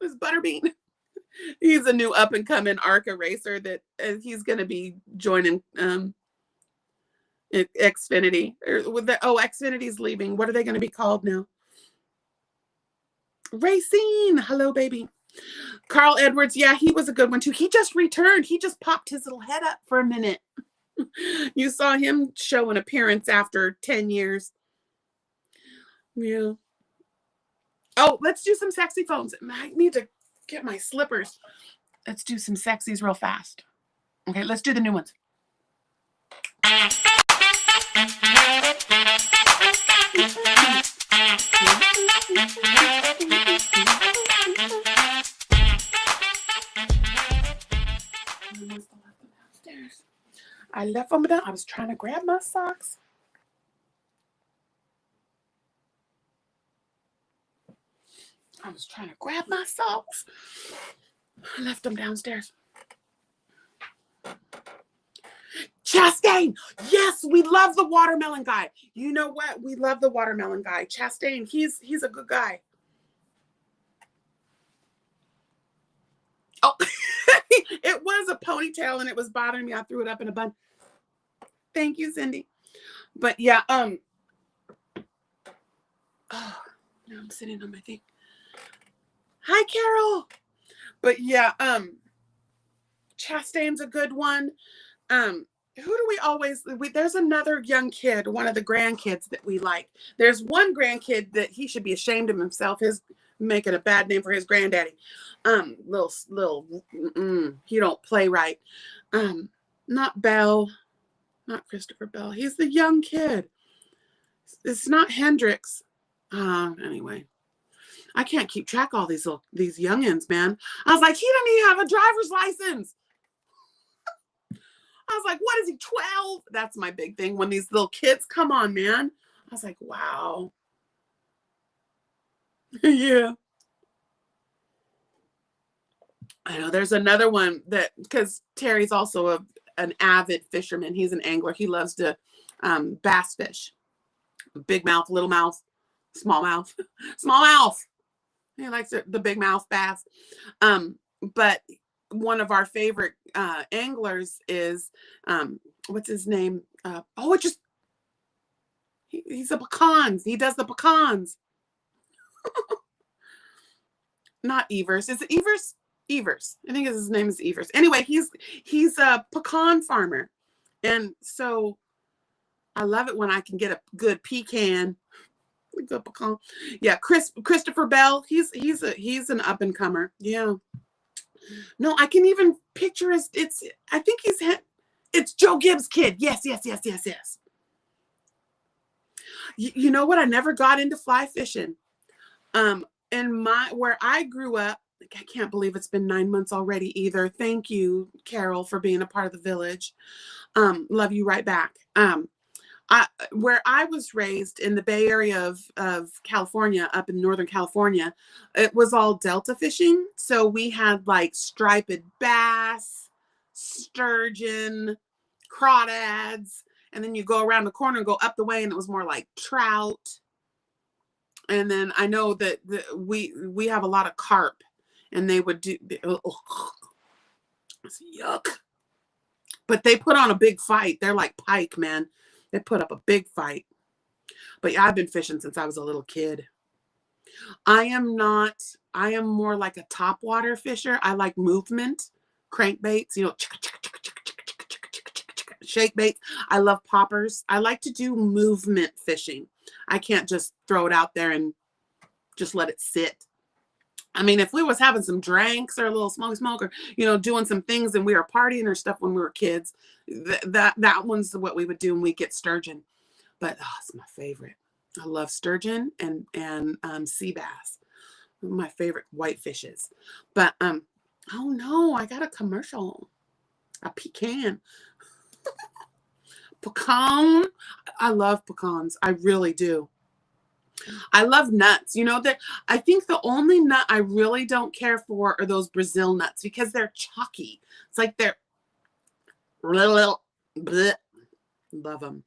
It's Butterbean. He's a new up and coming ARCA racer that he's going to be joining Xfinity. Xfinity's leaving. What are they going to be called now? Racing. Hello, baby. Carl Edwards. Yeah, he was a good one too. He just returned. He just popped his little head up for a minute. You saw him show an appearance after 10 years. Yeah. Oh, let's do some sexy phones. I need to get my slippers. Let's do some sexies real fast. Okay, let's do the new ones. I left them down. I was trying to grab my socks. I left them downstairs. Chastain. Yes, we love the watermelon guy. You know what? We love the watermelon guy. Chastain, he's a good guy. Oh, it was a ponytail and it was bothering me. I threw it up in a bun. Thank you, Cindy. But yeah, oh, now I'm sitting on my thing. Hi, Carol. But yeah, Chastain's a good one. Who do we always, there's another young kid, one of the grandkids that we like. There's one grandkid that he should be ashamed of himself. His making a bad name for his granddaddy. He don't play right. Not Bell, not Christopher Bell. He's the young kid. It's not Hendricks. Anyway, I can't keep track of all these youngins, man. I was like, he doesn't even have a driver's license. I was like, what is he, 12? That's my big thing. When these little kids come on, man. I was like, wow. Yeah. I know there's another one that, because Terry's also an avid fisherman. He's an angler. He loves to bass fish. Big mouth, little mouth, small mouth, small mouth. He likes the big mouth bass. But one of our favorite anglers is, what's his name? He's a pecans. He does the pecans. Not Evers. Is it Evers? Evers. I think his name is Evers. Anyway, he's a pecan farmer. And so I love it when I can get a good pecan. Good pecan. Yeah, Christopher Bell. He's an up and comer. Yeah. No, I can even picture I think it's Joe Gibbs' kid. Yes. You know what? I never got into fly fishing. And where I grew up, I can't believe it's been 9 months already either. Thank you, Carol, for being a part of the village. Love you right back. Where I was raised in the Bay Area of California, up in Northern California, it was all delta fishing. So we had like striped bass, sturgeon, crawdads, and then you go around the corner and go up the way, and it was more like trout. And then I know that we have a lot of carp, and they would do, it's yuck. But they put on a big fight. They're like pike, man. They put up a big fight. But yeah, I've been fishing since I was a little kid. I am more like a topwater fisher. I like movement, crankbaits, shake baits. I love poppers. I like to do movement fishing. I can't just throw it out there and just let it sit. I mean, if we was having some drinks or a little smoke or, doing some things and we were partying or stuff when we were kids, that one's what we would do, and we get sturgeon. But it's my favorite. I love sturgeon and sea bass. My favorite white fishes. But oh no, I got a commercial. A pecan. Pecan. I love pecans. I really do. I love nuts. That I think the only nut I really don't care for are those Brazil nuts, because they're chalky. It's like they're bleh. Love them.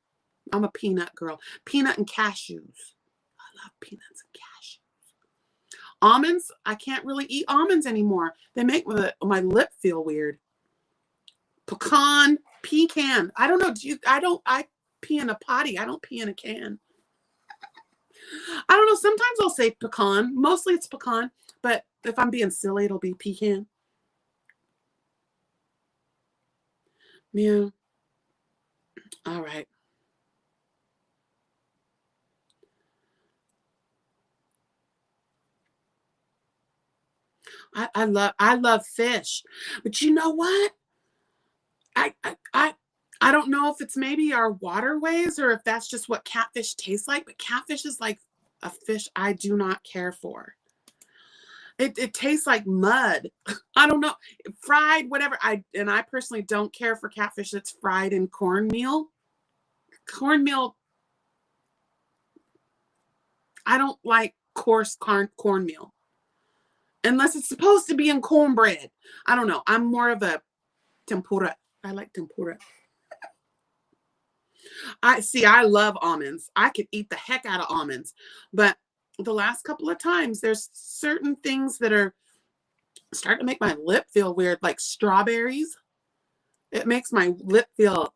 I'm a peanut girl. Peanut and cashews. I love peanuts and cashews. Almonds, I can't really eat almonds anymore. They make my lip feel weird. Pecan. I don't know. I pee in a potty. I don't pee in a can. I don't know. Sometimes I'll say pecan. Mostly it's pecan. But if I'm being silly, it'll be pecan. Yeah. All right. I love fish. But you know what? I don't know if it's maybe our waterways or if that's just what catfish tastes like, but catfish is like a fish I do not care for. It tastes like mud. I don't know. Fried, whatever. I personally don't care for catfish that's fried in cornmeal. Cornmeal. I don't like coarse cornmeal. Unless it's supposed to be in cornbread. I don't know. I'm more of a tempura. I like tempura. I love almonds. I could eat the heck out of almonds. But the last couple of times, there's certain things that are starting to make my lip feel weird, like strawberries. It makes my lip feel,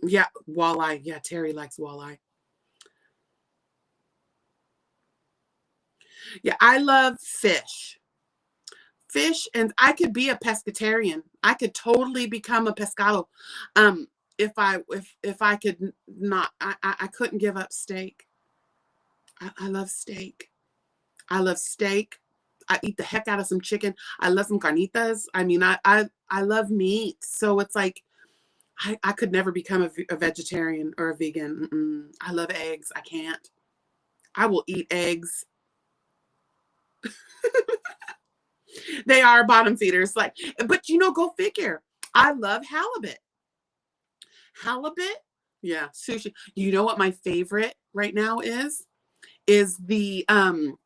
yeah, walleye. Yeah, Terry likes walleye. Yeah, I love fish. Fish, and I could be a pescatarian. I could totally become a pescado. If I could not, I couldn't give up steak. I love steak. I love steak. I eat the heck out of some chicken. I love some carnitas. I mean, I love meat. So it's like, I could never become a vegetarian or a vegan. I love eggs. I can't. I will eat eggs. They are bottom feeders. But go figure. I love halibut. Halibut? Yeah, sushi. You know what my favorite right now is? Is oh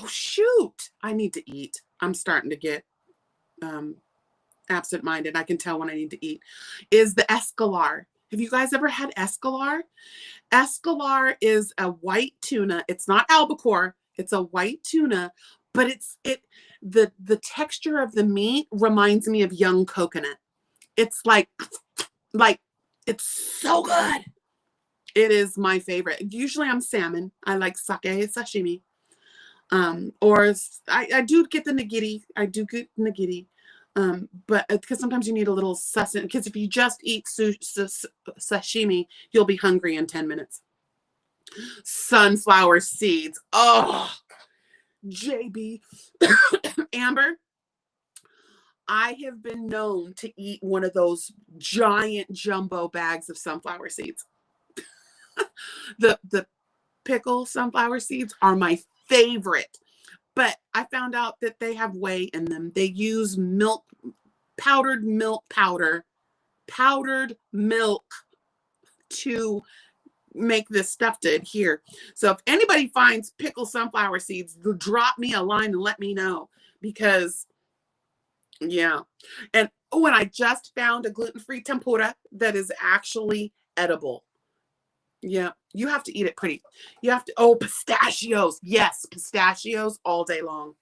shoot. I need to eat. I'm starting to get absent-minded. I can tell when I need to eat, is the escalar. Have you guys ever had escalar? Escalar is a white tuna. It's not albacore. It's a white tuna, but the texture of the meat reminds me of young coconut. It's like it's so good. It is my favorite. Usually I'm salmon. I like sake sashimi. Or I do get the nigiri. I do get nigiri. But because sometimes you need a little sustenance. Because if you just eat sashimi, you'll be hungry in 10 minutes. Sunflower seeds. Oh, JB. Amber, I have been known to eat one of those giant jumbo bags of sunflower seeds. The pickle sunflower seeds are my favorite. But I found out that they have whey in them. They use powdered milk to make this stuff to adhere. So if anybody finds pickled sunflower seeds, drop me a line and let me know, because yeah. And I just found a gluten-free tempura that is actually edible. Yeah, you have to eat it pretty. You have to, pistachios. Yes, pistachios all day long.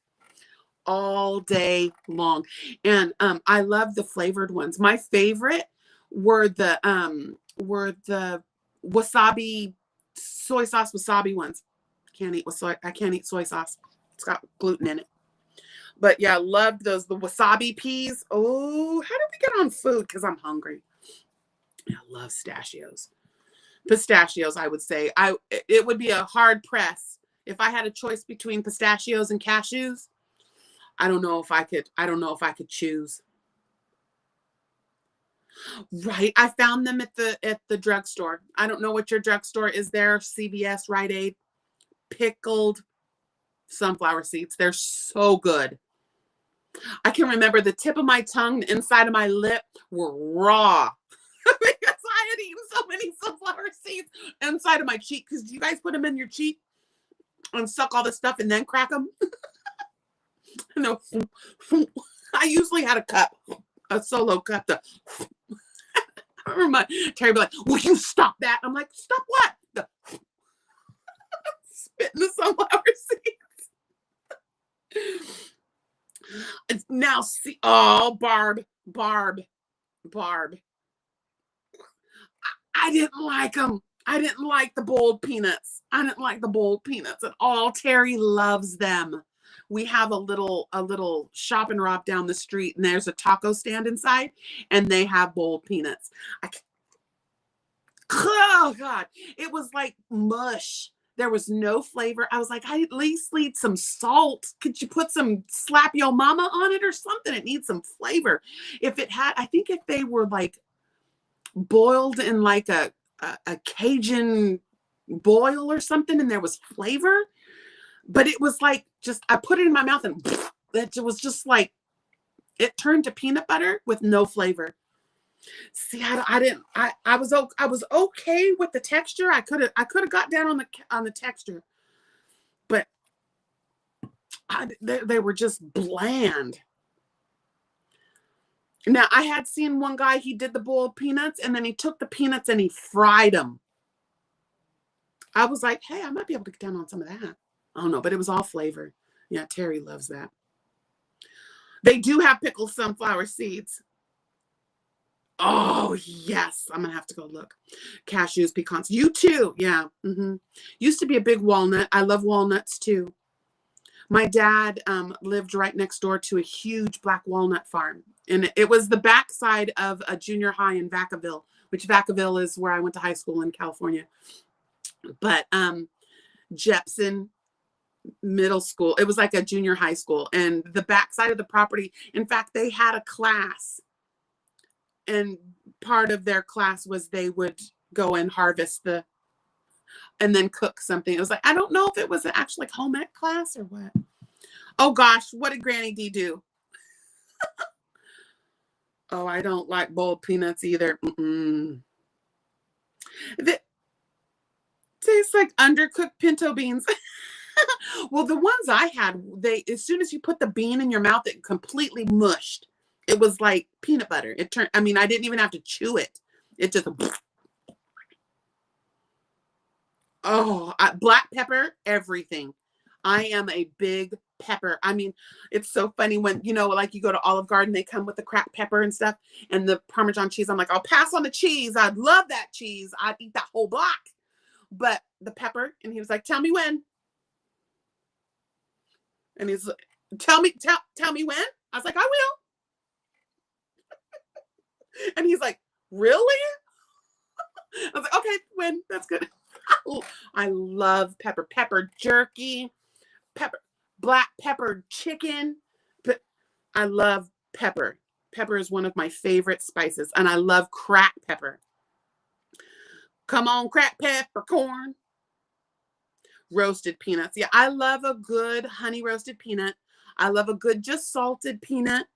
All day long. And I love the flavored ones. My favorite were the wasabi, soy sauce wasabi ones. I can't eat soy sauce. It's got gluten in it. But yeah, I loved those. The wasabi peas. Oh, how did we get on food? Because I'm hungry. I love pistachios, I would say. It would be a hard press if I had a choice between pistachios and cashews. I don't know if I could choose. Right. I found them at the drugstore. I don't know what your drugstore is there. CVS, Rite Aid. Pickled sunflower seeds. They're so good. I can remember the tip of my tongue, the inside of my lip were raw. Because I had eaten so many sunflower seeds inside of my cheek. Because you guys put them in your cheek and suck all the stuff and then crack them. No, I usually had a solo cup. I remember Terry be like, "Will you stop that?" I'm like, "Stop what?" Spitting the sunflower seeds. Now see, Barb. I didn't like them. I didn't like the boiled peanuts. I didn't like the boiled peanuts at all. Terry loves them. We have a little shop and rob down the street, and there's a taco stand inside, and they have boiled peanuts. Oh God, it was like mush. There was no flavor. I was like, I at least need some salt. Could you put some slap yo mama on it or something? It needs some flavor. I think if they were like boiled in like a Cajun boil or something, and there was flavor, but it was like I put it in my mouth and it was just like it turned to peanut butter with no flavor. See, I was okay with the texture. I could have got down on the texture, but they were just bland. Now, I had seen one guy, he did the boiled peanuts, and then he took the peanuts and he fried them. I was like, hey, I might be able to get down on some of that. I don't know, but it was all flavor. Yeah, Terry loves that. They do have pickled sunflower seeds. Oh, yes. I'm going to have to go look. Cashews, pecans. You too. Yeah. Used to be a big walnut. I love walnuts too. My dad lived right next door to a huge black walnut farm. And it was the backside of a junior high in Vacaville, which Vacaville is where I went to high school in California. But Jepson Middle School, it was like a junior high school. And the backside of the property, in fact, they had a class. And part of their class was they would go and harvest and then cook something. It was like, I don't know if it was actually like home ec class or what. Oh gosh, what did Granny D do? Oh, I don't like boiled peanuts either. It tastes like undercooked pinto beans. Well, the ones I had, as soon as you put the bean in your mouth, it completely mushed. It was like peanut butter. It turned, I mean, I didn't even have to chew it. It just, black pepper, everything. I am a big pepper. I mean, it's so funny when, like you go to Olive Garden, they come with the cracked pepper and stuff and the Parmesan cheese. I'm like, I'll pass on the cheese. I'd love that cheese. I'd eat that whole block. But the pepper, and he was like, tell me when. And he's like, tell me when. I was like, I will. And he's like, really? I was like, okay, when, that's good. I love pepper. Pepper jerky, black pepper chicken. I love pepper. Pepper is one of my favorite spices, and I love cracked pepper. Come on, cracked peppercorn. Roasted peanuts. Yeah, I love a good honey roasted peanut. I love a good just salted peanut.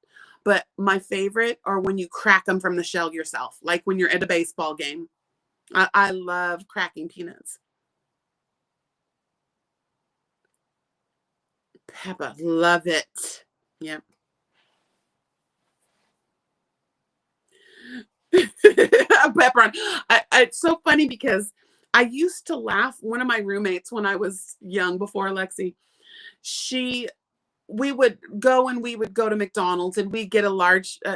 But my favorite are when you crack them from the shell yourself, like when you're at a baseball game. I love cracking peanuts. Pepper, love it. Yep. Pepper on. It's so funny because I used to laugh. One of my roommates when I was young, before Lexi, we would go to McDonald's and we'd get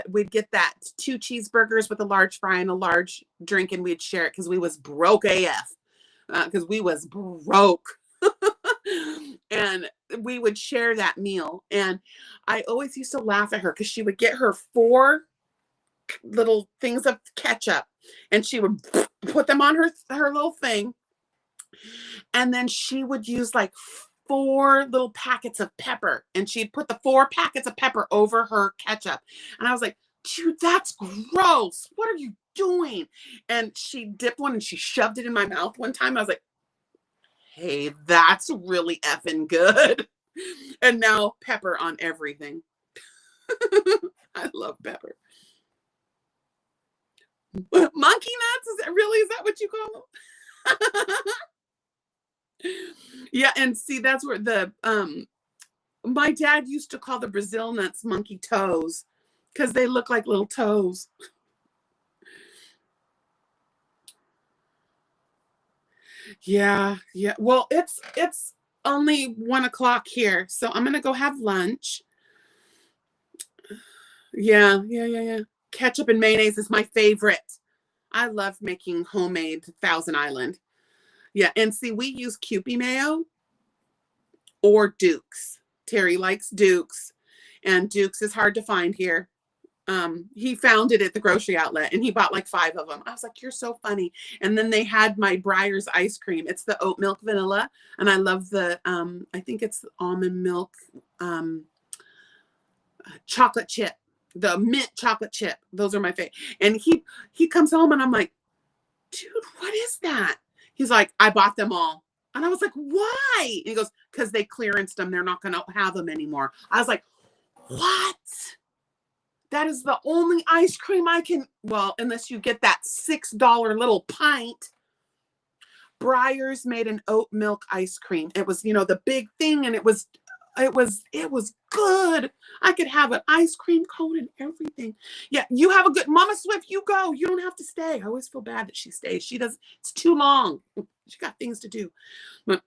we'd get that 2 cheeseburgers with a large fry and a large drink, and we'd share it because we was broke AF. Because we was broke. And we would share that meal. And I always used to laugh at her because she would get her 4 little things of ketchup and she would put them on her little thing. And then she would use like 4 little packets of pepper, and she'd put the 4 packets of pepper over her ketchup. And I was like, dude, that's gross. What are you doing? And she dipped one and she shoved it in my mouth one time. I was like, hey, that's really effing good. And now pepper on everything. I love pepper. Monkey nuts? Is that what you call them? Yeah, and see, that's where my dad used to call the Brazil nuts monkey toes because they look like little toes. Yeah. Well, it's only 1 o'clock here, so I'm gonna go have lunch. Yeah. Ketchup and mayonnaise is my favorite. I love making homemade Thousand Island. Yeah, and see, we use Kewpie mayo or Duke's. Terry likes Duke's, and Duke's is hard to find here. He found it at the grocery outlet and he bought like 5 of them. I was like, you're so funny. And then they had my Breyers ice cream. It's the oat milk vanilla. And I love the, I think it's almond milk, chocolate chip, the mint chocolate chip. Those are my favorite. And he comes home and I'm like, dude, what is that? He's like, I bought them all. And I was like, why? And he goes, because they clearanced them. They're not going to have them anymore. I was like, what? That is the only ice cream I can, well, unless you get that $6 little pint. Breyers made an oat milk ice cream. It was, the big thing, and it was good. I could have an ice cream cone and everything. Yeah, you have a good, Mama Swift, you go. You don't have to stay. I always feel bad that she stays. She does, it's too long. She got things to do. But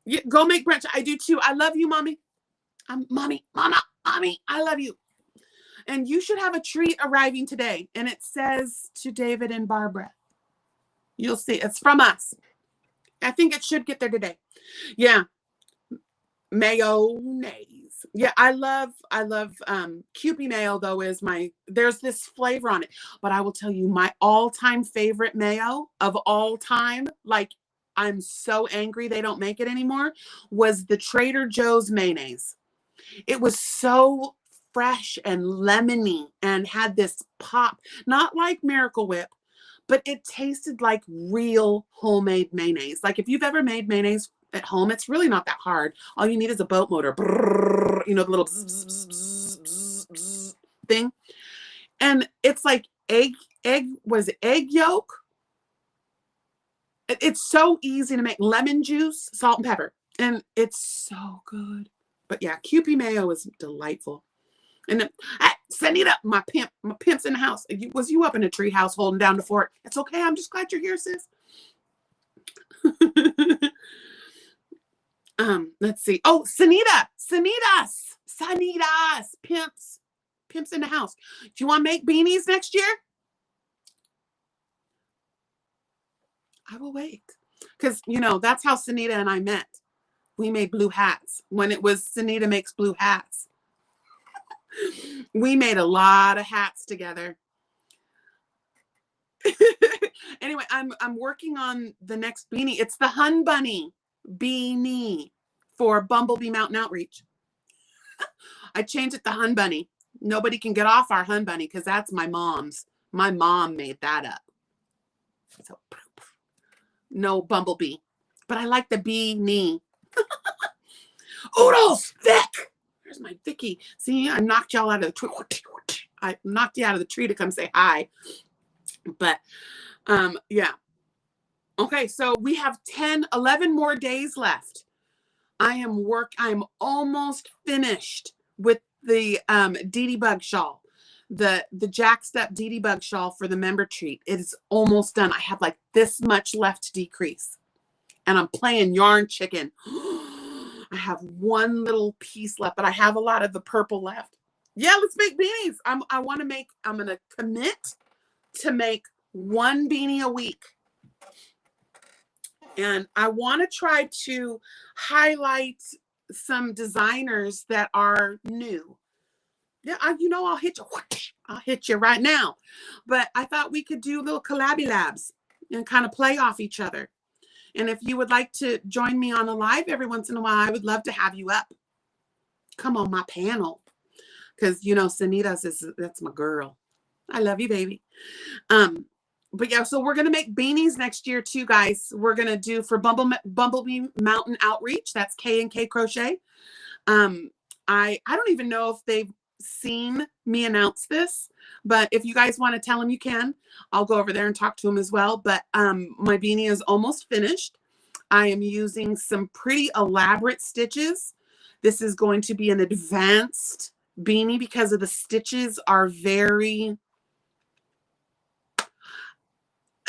yeah, go make brunch. I do too. I love you, Mommy. Mommy, I love you. And you should have a treat arriving today. And it says to David and Barbara. You'll see. It's from us. I think it should get there today. Yeah. Mayonnaise. Yeah, I love Kewpie mayo, though, there's this flavor on it. But I will tell you, my all-time favorite mayo of all time, like, I'm so angry they don't make it anymore, was the Trader Joe's mayonnaise. It was so fresh and lemony and had this pop, not like Miracle Whip, but it tasted like real homemade mayonnaise. Like if you've ever made mayonnaise at home, it's really not that hard. All you need is a boat motor, brrr, the little bzz, bzz, bzz, bzz, bzz thing. And it's like egg yolk. It's so easy to make. Lemon juice, salt and pepper. And it's so good. But yeah, Kewpie mayo is delightful. And then, Sanita, my pimp's in the house. Was you up in a tree house holding down the fort? It's okay. I'm just glad you're here, sis. Let's see. Oh, Sanitas, pimps in the house. Do you want to make beanies next year? I will wait. Because, you know, that's how Sanita and I met. We made blue hats when it was Sanita Makes Blue Hats. We made a lot of hats together. Anyway, I'm working on the next beanie. It's the Hun Bunny beanie for Bumblebee Mountain Outreach. I changed it to Hun Bunny. Nobody can get off our Hun Bunny because that's my mom's. My mom made that up. So no Bumblebee. But I like the beanie. Oodles, Vic! There's my Vicky. See, I knocked y'all out of the tree. I knocked you out of the tree to come say hi. But, yeah. Okay, so we have 11 more days left. I am almost finished with the Dee Bug shawl. The Jack Step Dee Bug shawl for the member treat. It is almost done. I have like this much left to decrease. And I'm playing yarn chicken. I have one little piece left, but I have a lot of the purple left. Yeah, let's make beanies. I'm going to commit to make one beanie a week. And I want to try to highlight some designers that are new. Yeah, I'll hit you. I'll hit you right now. But I thought we could do little collabby labs and kind of play off each other. And if you would like to join me on a live every once in a while, I would love to have you up. Come on my panel. Because, you know, Sanita's that's my girl. I love you, baby. But yeah, so we're going to make beanies next year too, guys. We're going to do for Bumblebee Mountain Outreach. That's K&K Crochet. I don't even know if they've seen me announce this, but if you guys want to tell them, you can. I'll go over there and talk to them as well. But my beanie is almost finished. I am using some pretty elaborate stitches. This is going to be an advanced beanie because of the stitches are very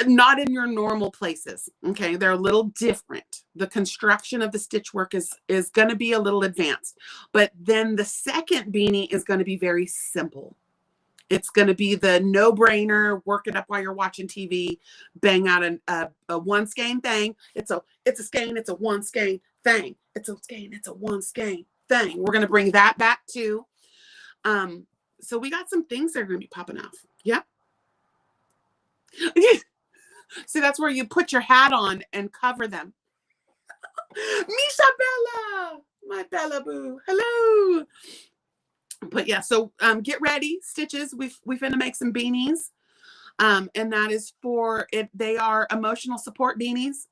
not in your normal places. Okay, they're a little different. The construction of the stitch work is going to be a little advanced, but then the second beanie is going to be very simple. It's going to be the no-brainer, work it up while you're watching TV, bang out a one skein thing. It's a skein, it's a one skein thing. It's a skein, it's a one skein thing. We're going to bring that back too. So we got some things that are going to be popping off. Yep. See, that's where you put your hat on and cover them. Misha Bella, my Bella boo. Hello. But yeah, so get ready, stitches. We finna make some beanies. And that is for it. They are emotional support beanies.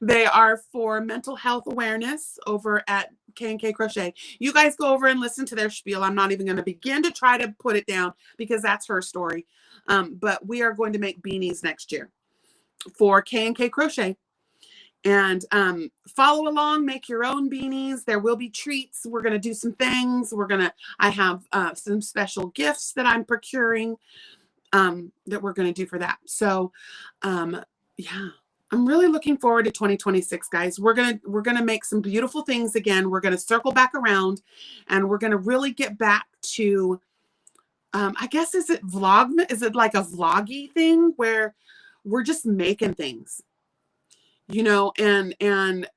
They are for mental health awareness over at K&K Crochet. You guys go over and listen to their spiel. I'm not even going to begin to try to put it down because that's her story. But we are going to make beanies next year for K&K Crochet. And follow along, make your own beanies. There will be treats. We're going to do some things. I have some special gifts that I'm procuring that we're going to do for that. So, yeah. I'm really looking forward to 2026, guys. We're gonna make some beautiful things again. We're gonna circle back around, and we're gonna really get back to, I guess, is it like a vloggy thing where we're just making things, you know? And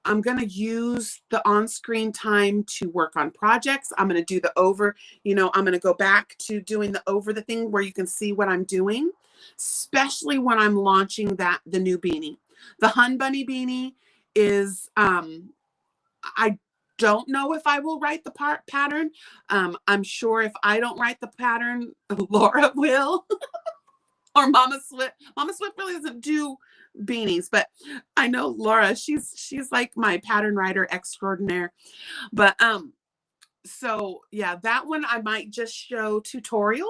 I'm gonna use the on-screen time to work on projects. I'm gonna do I'm gonna go back to doing the over the thing where you can see what I'm doing. Especially when I'm launching the new beanie. The Hun Bunny beanie is, I don't know if I will write the pattern. I'm sure if I don't write the pattern, Laura will. Or Mama Swift. Mama Swift really doesn't do beanies, but I know Laura, she's like my pattern writer extraordinaire. But so yeah, that one I might just show tutorial.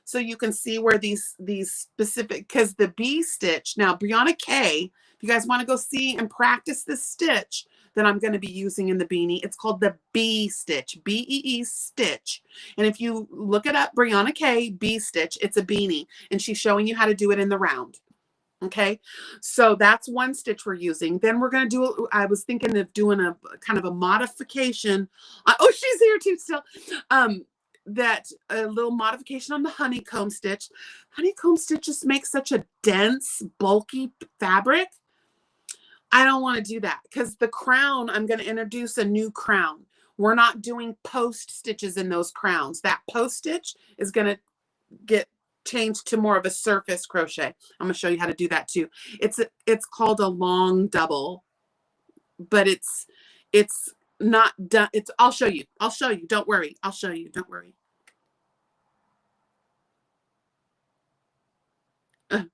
so you can see where these specific, because the B stitch, now Brianna K, if you guys want to go see and practice this stitch that I'm going to be using in the beanie, it's called the B stitch, B-E-E stitch. And if you look it up, Brianna K, B stitch, it's a beanie, and she's showing you how to do it in the round. Okay, so that's one stitch we're using. Then we're going to do, I was thinking of doing a kind of a modification. Oh, she's here too still. That a little modification on the honeycomb stitch. Honeycomb stitch just makes such a dense, bulky fabric. I don't want to do that because the crown, I'm going to introduce a new crown. We're not doing post stitches in those crowns. That post stitch is going to get changed to more of a surface crochet. I'm going to show you how to do that too. It's called a long double, but it's not done. I'll show you. Don't worry. I'll show you. Don't worry.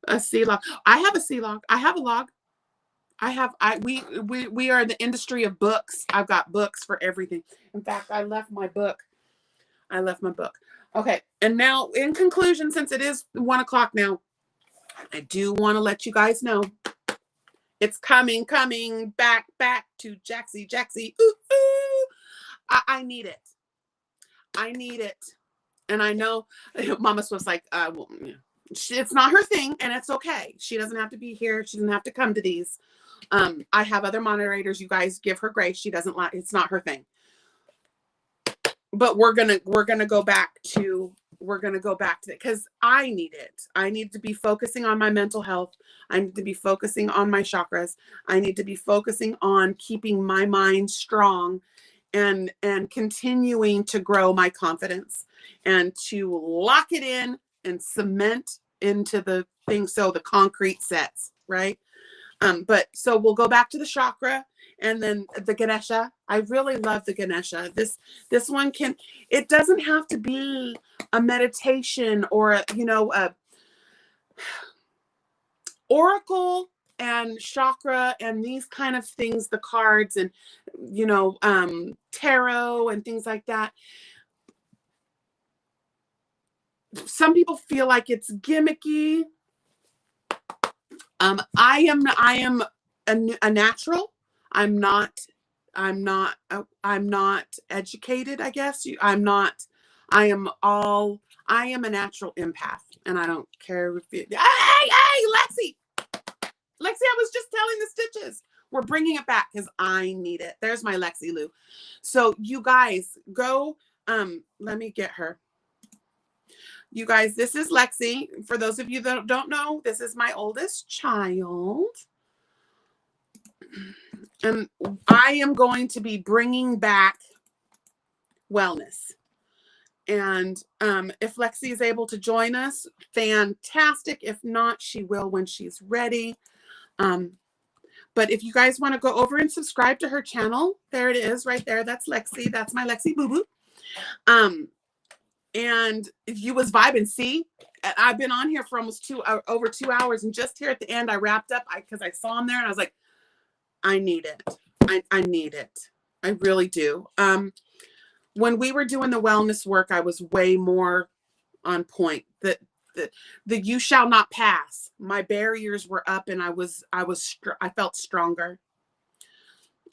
A C log. I have a C log. I have a log. We are the industry of books. I've got books for everything. In fact, I left my book. Okay. And now in conclusion, since it is 1 o'clock now, I do want to let you guys know it's coming back to Jaxie. Ooh, ooh. I need it. And I know Mama was like, well, it's not her thing, and it's okay. She doesn't have to be here. She doesn't have to come to these. I have other moderators. You guys give her grace. She doesn't like, it's not her thing. But we're gonna go back to it because I need it. I need to be focusing on my mental health. I need to be focusing on my chakras. I need to be focusing on keeping my mind strong and continuing to grow my confidence and to lock it in and cement into the thing so the concrete sets, right? But so we'll go back to the chakra and then the Ganesha. I really love the Ganesha. This one it doesn't have to be a meditation or a oracle and chakra and these kind of things, the cards and tarot and things like that. Some people feel like it's gimmicky. I am a natural. I'm not educated, I guess. I am a natural empath, and I don't care if hey, Lexi, I was just telling the stitches. We're bringing it back because I need it. There's my Lexi Lou. So you guys go, let me get her. You guys, this is Lexi. For those of you that don't know, this is my oldest child. And I am going to be bringing back wellness. And if Lexi is able to join us, fantastic. If not, she will when she's ready. But if you guys want to go over and subscribe to her channel, there it is right there. That's Lexi. That's my Lexi Boo Boo. And you was vibing. See, I've been on here for almost over 2 hours, and just here at the end, I wrapped up because I saw him there, and I was like, I need it. I need it. I really do. When we were doing the wellness work, I was way more on point. The you shall not pass. My barriers were up, and I felt stronger.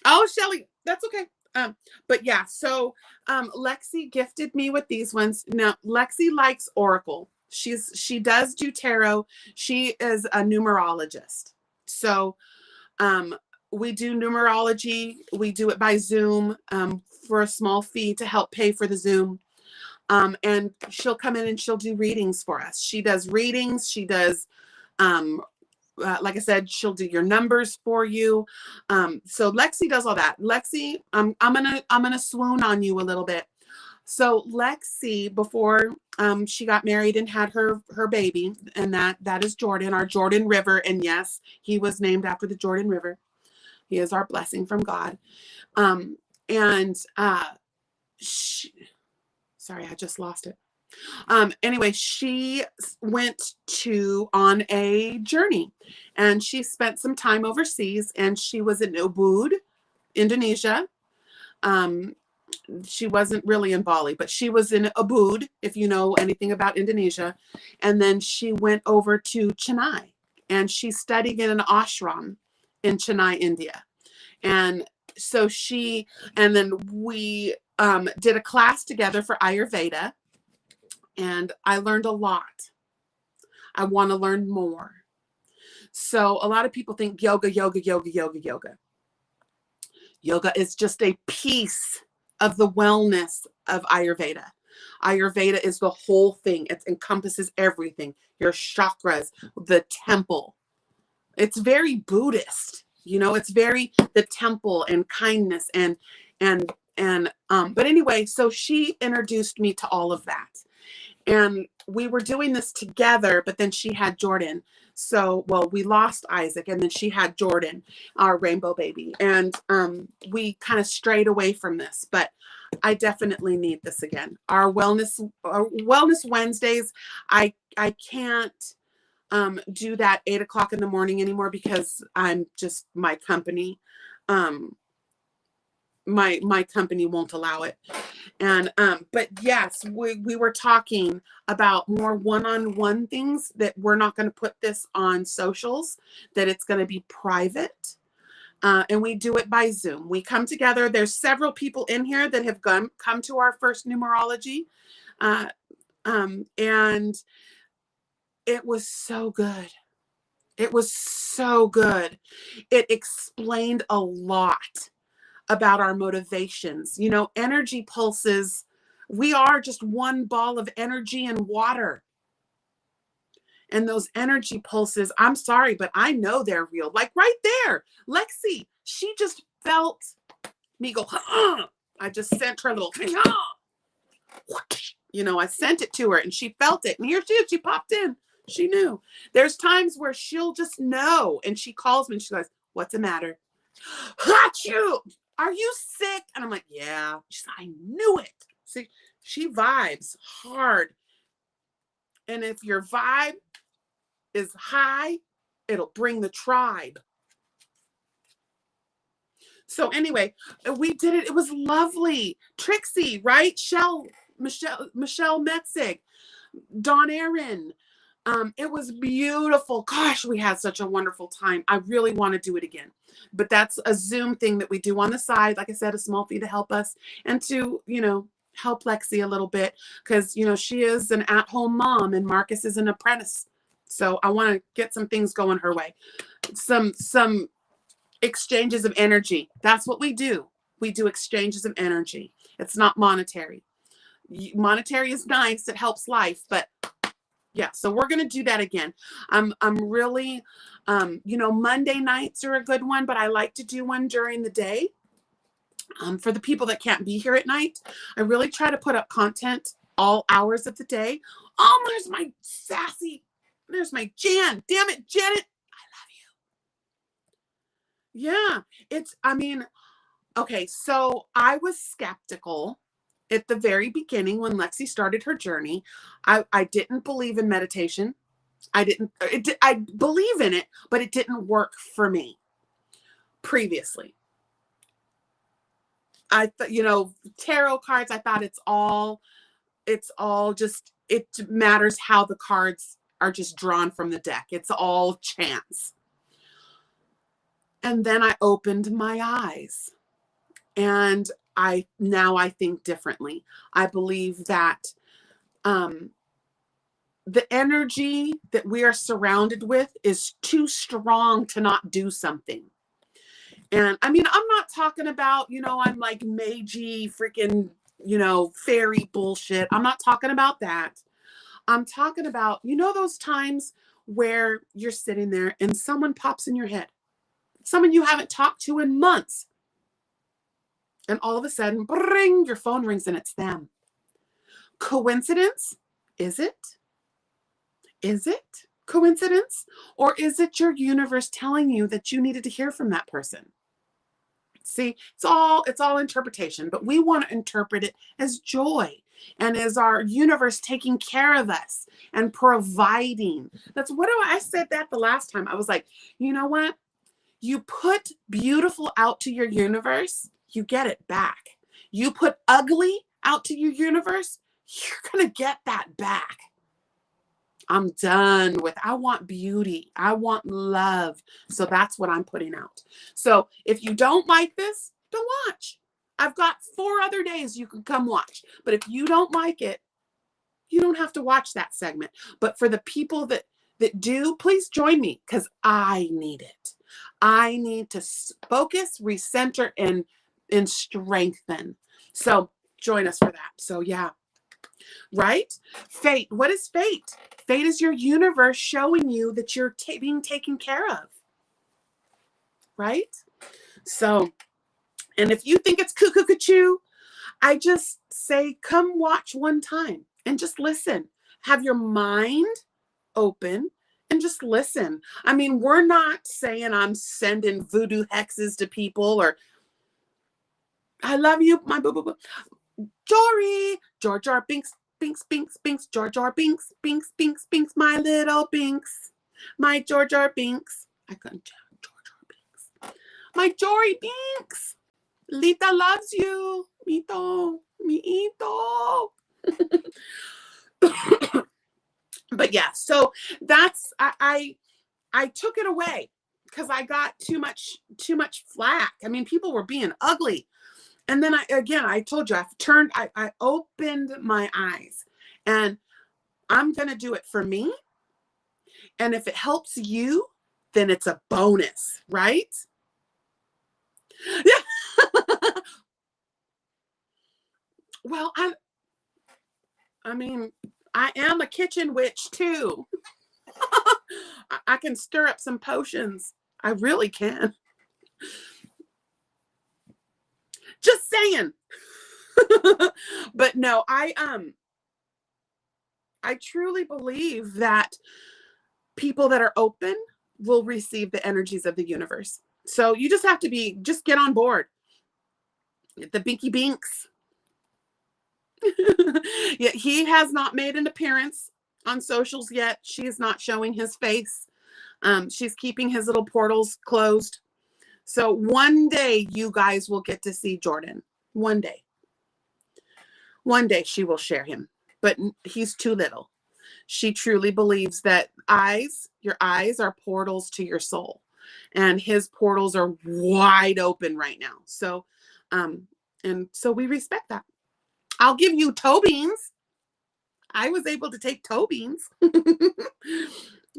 Oh, Shelly, that's okay. But yeah, so Lexi gifted me with these ones. Now, Lexi likes Oracle. She does do tarot. She is a numerologist. So we do numerology. We do it by Zoom for a small fee to help pay for the Zoom. And she'll come in and she'll do readings for us. She does readings. She does like I said, she'll do your numbers for you. So Lexi does all that. Lexi, I'm gonna swoon on you a little bit. So Lexi, before she got married and had her baby, and that is Jordan, our Jordan River. And yes, he was named after the Jordan River. He is our blessing from God. Sorry, I just lost it. Anyway, she went on a journey, and she spent some time overseas, and she was in Ubud, Indonesia. she wasn't really in Bali, but she was in Ubud, if you know anything about Indonesia. And then she went over to Chennai and she studied in an ashram in Chennai, India. And so and then we did a class together for Ayurveda, and I learned a lot. I want to learn more. So a lot of people think yoga. Yoga is just a piece of the wellness of Ayurveda. Ayurveda is the whole thing. It encompasses everything. Your chakras, the temple. It's very Buddhist, it's very the temple and kindness but anyway, so she introduced me to all of that. And we were doing this together, but then she had Jordan. So, well, we lost Isaac and then she had Jordan, our rainbow baby. And we kind of strayed away from this, but I definitely need this again. Our wellness Wednesdays, I can't do that 8 o'clock in the morning anymore because I'm just, my company, my company won't allow it. And but yes, we were talking about more one-on-one things, that we're not going to put this on socials, that it's going to be private. And we do it by Zoom. We come together. There's several people in here that have come to our first numerology. And it was so good. It was so good. It explained a lot about our motivations. Energy pulses. We are just one ball of energy and water. And those energy pulses, I'm sorry, but I know they're real. Like right there, Lexi, she just felt me go, I just sent her a little, I sent it to her and she felt it. And here she is, she popped in. She knew. There's times where she'll just know. And she calls me and she goes, what's the matter? Achoo! Are you sick? And I'm like, yeah. She's like, I knew it. See, she vibes hard. And if your vibe is high, it'll bring the tribe. So anyway, we did it. It was lovely. Trixie, right? Michelle Metzig, Dawn Aaron. It was beautiful. Gosh, we had such a wonderful time. I really want to do it again. But that's a Zoom thing that we do on the side. Like I said, a small fee to help us and to, help Lexi a little bit because, she is an at-home mom and Marcus is an apprentice. So I want to get some things going her way. Some exchanges of energy. That's what we do. We do exchanges of energy. It's not monetary. Monetary is nice. It helps life, but yeah, so we're going to do that again. I'm really, Monday nights are a good one, but I like to do one during the day. For the people that can't be here at night, I really try to put up content all hours of the day. Oh, there's my Jan. Damn it, Janet. I love you. Yeah, okay, so I was skeptical at the very beginning when Lexi started her journey. I didn't believe in meditation. I believe in it, but it didn't work for me previously. I thought, tarot cards, I thought it's all just, it matters how the cards are just drawn from the deck. It's all chance. And then I opened my eyes and now I think differently. I believe that the energy that we are surrounded with is too strong to not do something. And I'm not talking about, I'm like magey freaking, fairy bullshit. I'm not talking about that. I'm talking about, those times where you're sitting there and someone pops in your head, someone you haven't talked to in months. And all of a sudden, bring, your phone rings and it's them. Coincidence? Is it? Is it coincidence? Or is it your universe telling you that you needed to hear from that person? See, it's all interpretation, but we want to interpret it as joy and as our universe taking care of us and providing. I said that the last time. I was like, you know what? You put beautiful out to your universe, you get it back. you put ugly out to your universe, you're going to get that back. I'm done with, I want beauty. I want love. So that's what I'm putting out. So if you don't like this, don't watch. I've got 4 other days you can come watch. But if you don't like it, you don't have to watch that segment. But for the people that do, please join me because I need it. I need to focus, recenter, and strengthen. So join us for that. So yeah. Right? Fate. What is fate? Fate is your universe showing you that you're being taken care of. Right? So, and if you think it's cuckoo-cuckoo, I just say, come watch one time and just listen. Have your mind open and just listen. I mean, we're not saying I'm sending voodoo hexes to people or I love you, my boo-boo-boo. Jory, George R. Binks, Binks, Binks, Binks, George R. Binks, Binks, Binks, Binks, my little Binks, my George R. Binks. I couldn't tell George R. Binks. My Jory Binks. Lita loves you. Mito, miito. But yeah, so that's I took it away because I got too much flack. I mean, people were being ugly. And then I told you, I opened my eyes and I'm going to do it for me. And if it helps you, then it's a bonus, right? Yeah. Well, I mean, I am a kitchen witch too. I can stir up some potions. I really can. Just saying. But no, I truly believe that people that are open will receive the energies of the universe. So you just have to just get on board. The Binky Binks. Yeah, he has not made an appearance on socials yet. She is not showing his face. She's keeping his little portals closed. So one day you guys will get to see Jordan. One day. One day she will share him, but he's too little. She truly believes that your eyes are portals to your soul, and his portals are wide open right now. So, and so we respect that. I'll give you toe beans. I was able to take toe beans,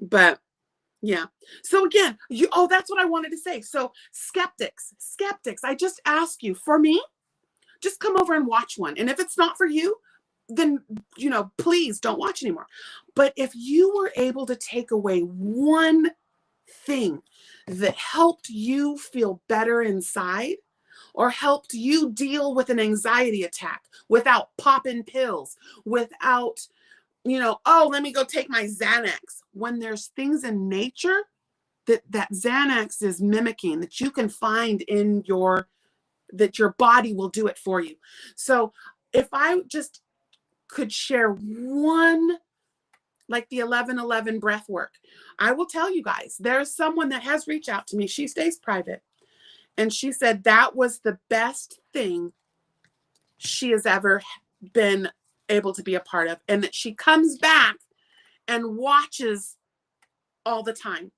but yeah. So again, that's what I wanted to say. So skeptics, I just ask you, for me, just come over and watch one. And if it's not for you, then, please don't watch anymore. But if you were able to take away one thing that helped you feel better inside or helped you deal with an anxiety attack without popping pills, without, let me go take my Xanax. When there's things in nature that Xanax is mimicking, that you can find that your body will do it for you. So if I just could share one, like the 11:11 breath work, I will tell you guys, there's someone that has reached out to me. She stays private. And she said that was the best thing she has ever been able to be a part of. And that she comes back and watches all the time,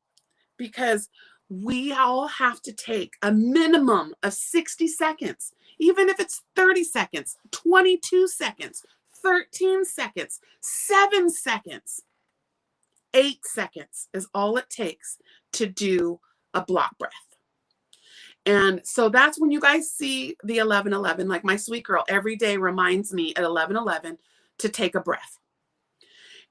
because we all have to take a minimum of 60 seconds, even if it's 30 seconds, 22 seconds, 13 seconds, 7 seconds, 8 seconds is all it takes to do a block breath. And so that's when you guys see the 11:11, like my sweet girl every day reminds me at 11:11 to take a breath.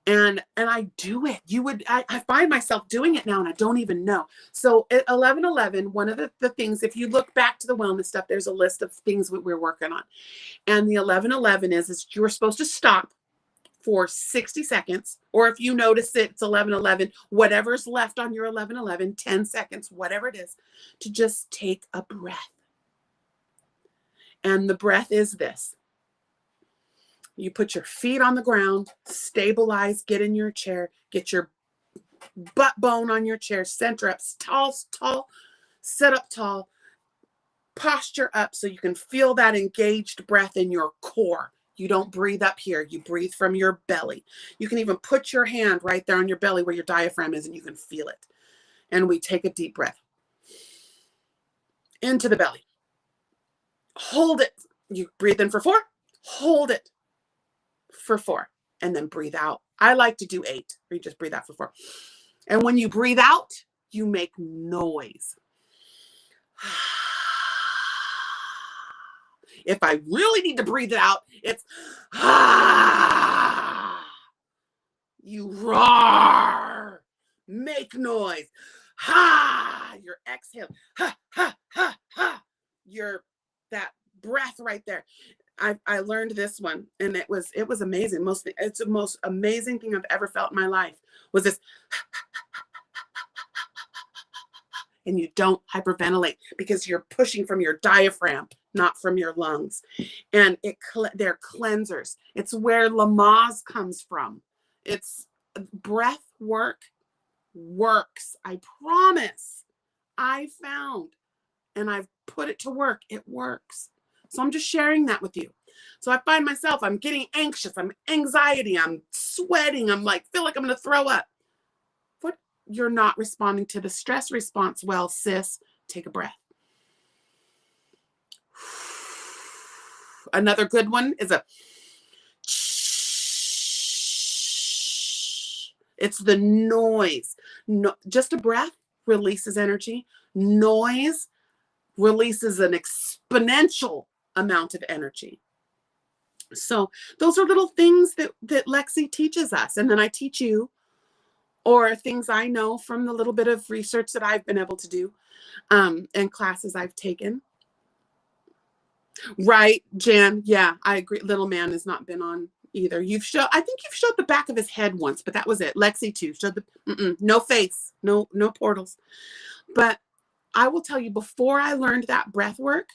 And I do it. I find myself doing it now and I don't even know. So at 11:11, one of the things, if you look back to the wellness stuff, there's a list of things we're working on. And the 11:11 is you're supposed to stop for 60 seconds. Or if you notice it's 11:11, whatever's left on your 11:11, 10 seconds, whatever it is, to just take a breath. And the breath is this. You put your feet on the ground, stabilize, get in your chair, get your butt bone on your chair, center up, tall, sit up tall, posture up so you can feel that engaged breath in your core. You don't breathe up here. You breathe from your belly. You can even put your hand right there on your belly where your diaphragm is, and you can feel it. And we take a deep breath into the belly. Hold it. You breathe in for 4. Hold it for 4. And then breathe out. I like to do 8. Or you just breathe out for 4. And when you breathe out, you make noise. If I really need to breathe it out, it's you roar, make noise. Your exhale. Your that breath right there. I learned this one, and it was amazing. It's the most amazing thing I've ever felt in my life was this. And you don't hyperventilate because you're pushing from your diaphragm, not from your lungs. And they're cleansers. It's where Lamaze comes from. It's breath work works. I promise. I found, and I've put it to work. It works. So I'm just sharing that with you. So I find myself, I'm getting anxious. I'm anxiety. I'm sweating. I'm like, feel like I'm going to throw up. What? You're not responding to the stress response well, sis. Take a breath. Another good one is a it's the noise. No, just a breath releases energy. Noise releases an exponential amount of energy. So those are little things that Lexi teaches us. And then I teach you, or things I know from the little bit of research that I've been able to do and classes I've taken. Right, Jan? Yeah, I agree. Little man has not been on either. I think you've showed the back of his head once, but that was it. Lexi too. Showed no face, no portals. But I will tell you, before I learned that breath work,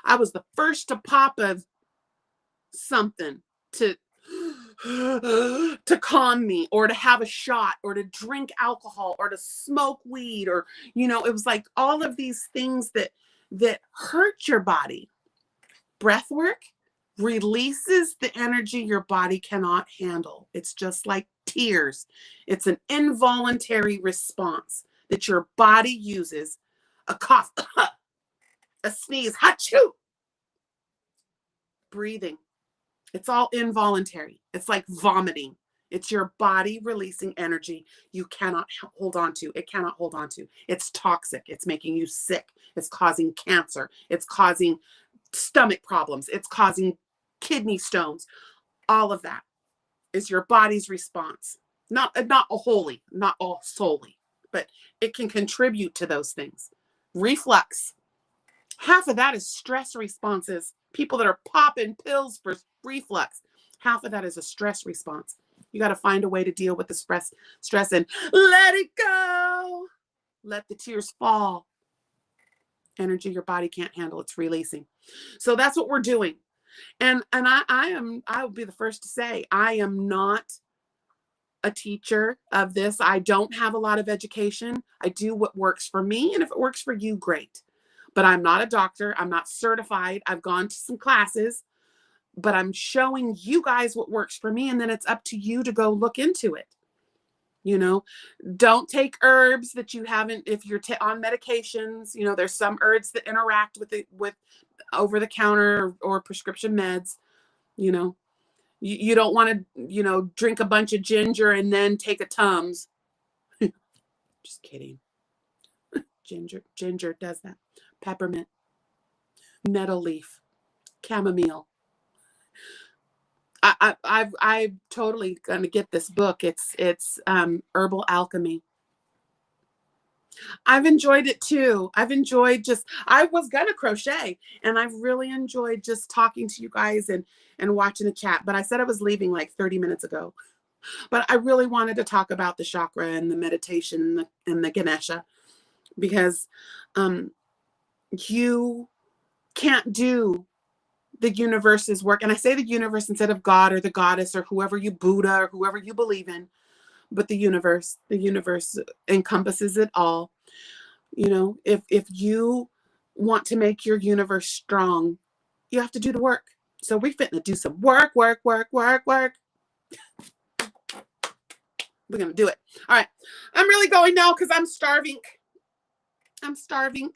I was the first to pop of something to calm me, or to have a shot, or to drink alcohol, or to smoke weed, or it was like all of these things that hurt your body. Breath work releases the energy your body cannot handle. It's just like tears. It's an involuntary response that your body uses. A cough, a sneeze, achoo. Breathing. It's all involuntary. It's like vomiting. It's your body releasing energy you cannot hold on to. It cannot hold on to. It's toxic. It's making you sick. It's causing cancer. It's causing stomach problems. It's causing kidney stones. All of that is your body's response. Not wholly, not all solely, but it can contribute to those things. Reflux. Half of that is stress responses. People that are popping pills for reflux. Half of that is a stress response. You got to find a way to deal with the stress and let it go. Let the tears fall. Energy your body can't handle, it's releasing. So that's what we're doing. And I will be the first to say, I am not a teacher of this. I don't have a lot of education. I do what works for me. And if it works for you, great. But I'm not a doctor. I'm not certified. I've gone to some classes, but I'm showing you guys what works for me. And then it's up to you to go look into it. Don't take herbs that you haven't, if you're on medications, there's some herbs that interact with over the counter or prescription meds. You don't want to, drink a bunch of ginger and then take a Tums. Just kidding. Ginger does that. Peppermint, nettle leaf, chamomile. I'm totally gonna get this book. It's Herbal Alchemy. I've enjoyed it too. I was gonna crochet, and I've really enjoyed just talking to you guys and watching the chat. But I said I was leaving like 30 minutes ago. But I really wanted to talk about the chakra and the meditation and the Ganesha, because you can't do the universe's work. And I say the universe instead of God or the goddess or whoever Buddha or whoever you believe in, but the universe encompasses it all. If you want to make your universe strong, you have to do the work. So we're finna do some work. We're gonna do it. All right. I'm really going now because I'm starving. I'm starving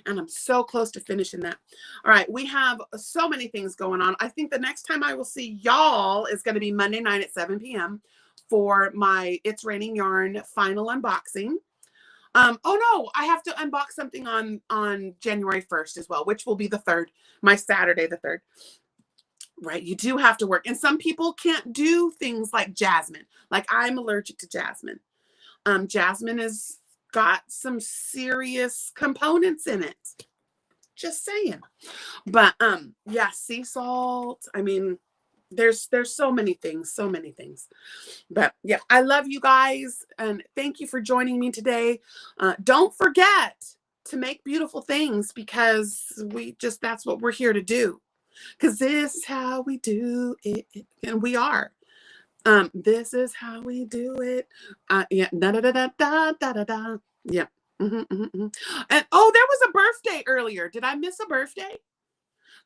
and I'm so close to finishing that. All right. We have so many things going on. I think the next time I will see y'all is going to be Monday night at 7 p.m. for my It's Raining Yarn final unboxing. Oh no, I have to unbox something on January 1st as well, which will be the 3rd, my Saturday, the 3rd. Right. You do have to work. And some people can't do things like jasmine. Like I'm allergic to jasmine. Jasmine has got some serious components in it. Just saying. But yeah, sea salt. I mean, there's so many things, But yeah, I love you guys and thank you for joining me today. Don't forget to make beautiful things because that's what we're here to do. Because this is how we do it. And we are. This is how we do it. Yeah. Da, da, da, da, da, da, da, da. Yeah. And there was a birthday earlier. Did I miss a birthday?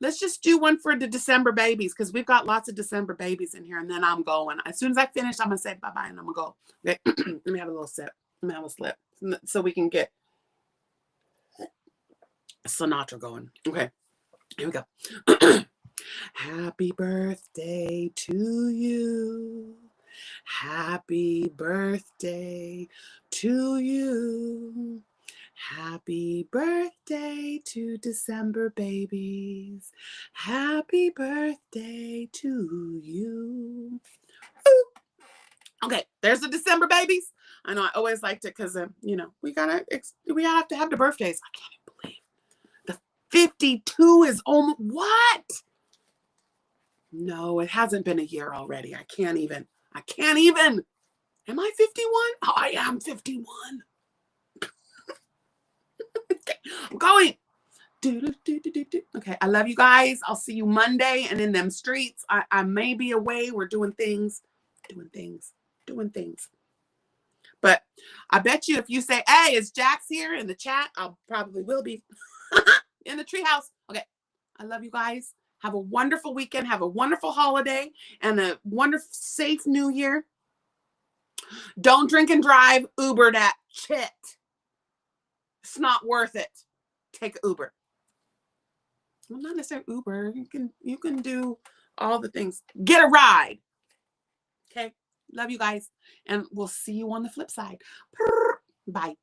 Let's just do one for the December babies because we've got lots of December babies in here. And then I'm going. As soon as I finish, I'm going to say bye-bye and I'm going to go. Okay. Let me have a little sip. Let me have a slip so we can get Sinatra going. Okay. Here we go. Happy birthday to you. Happy birthday to you. Happy birthday to December babies. Happy birthday to you. Ooh. Okay, there's the December babies. I know I always liked it because, we have to have the birthdays. I can't even believe the 52 is almost, what? No, it hasn't been a year already. I can't even. Am I 51? Oh, I am 51. Okay, I'm going. Okay, I love you guys. I'll see you Monday and in them streets. I may be away. We're doing things. But I bet you if you say, hey, is Jax here in the chat? I probably will be in the treehouse. Okay, I love you guys. Have a wonderful weekend. Have a wonderful holiday and a wonderful, safe new year. Don't drink and drive. Uber that shit. It's not worth it. Take Uber. Well, not necessarily Uber. You can do all the things. Get a ride. Okay. Love you guys. And we'll see you on the flip side. Bye.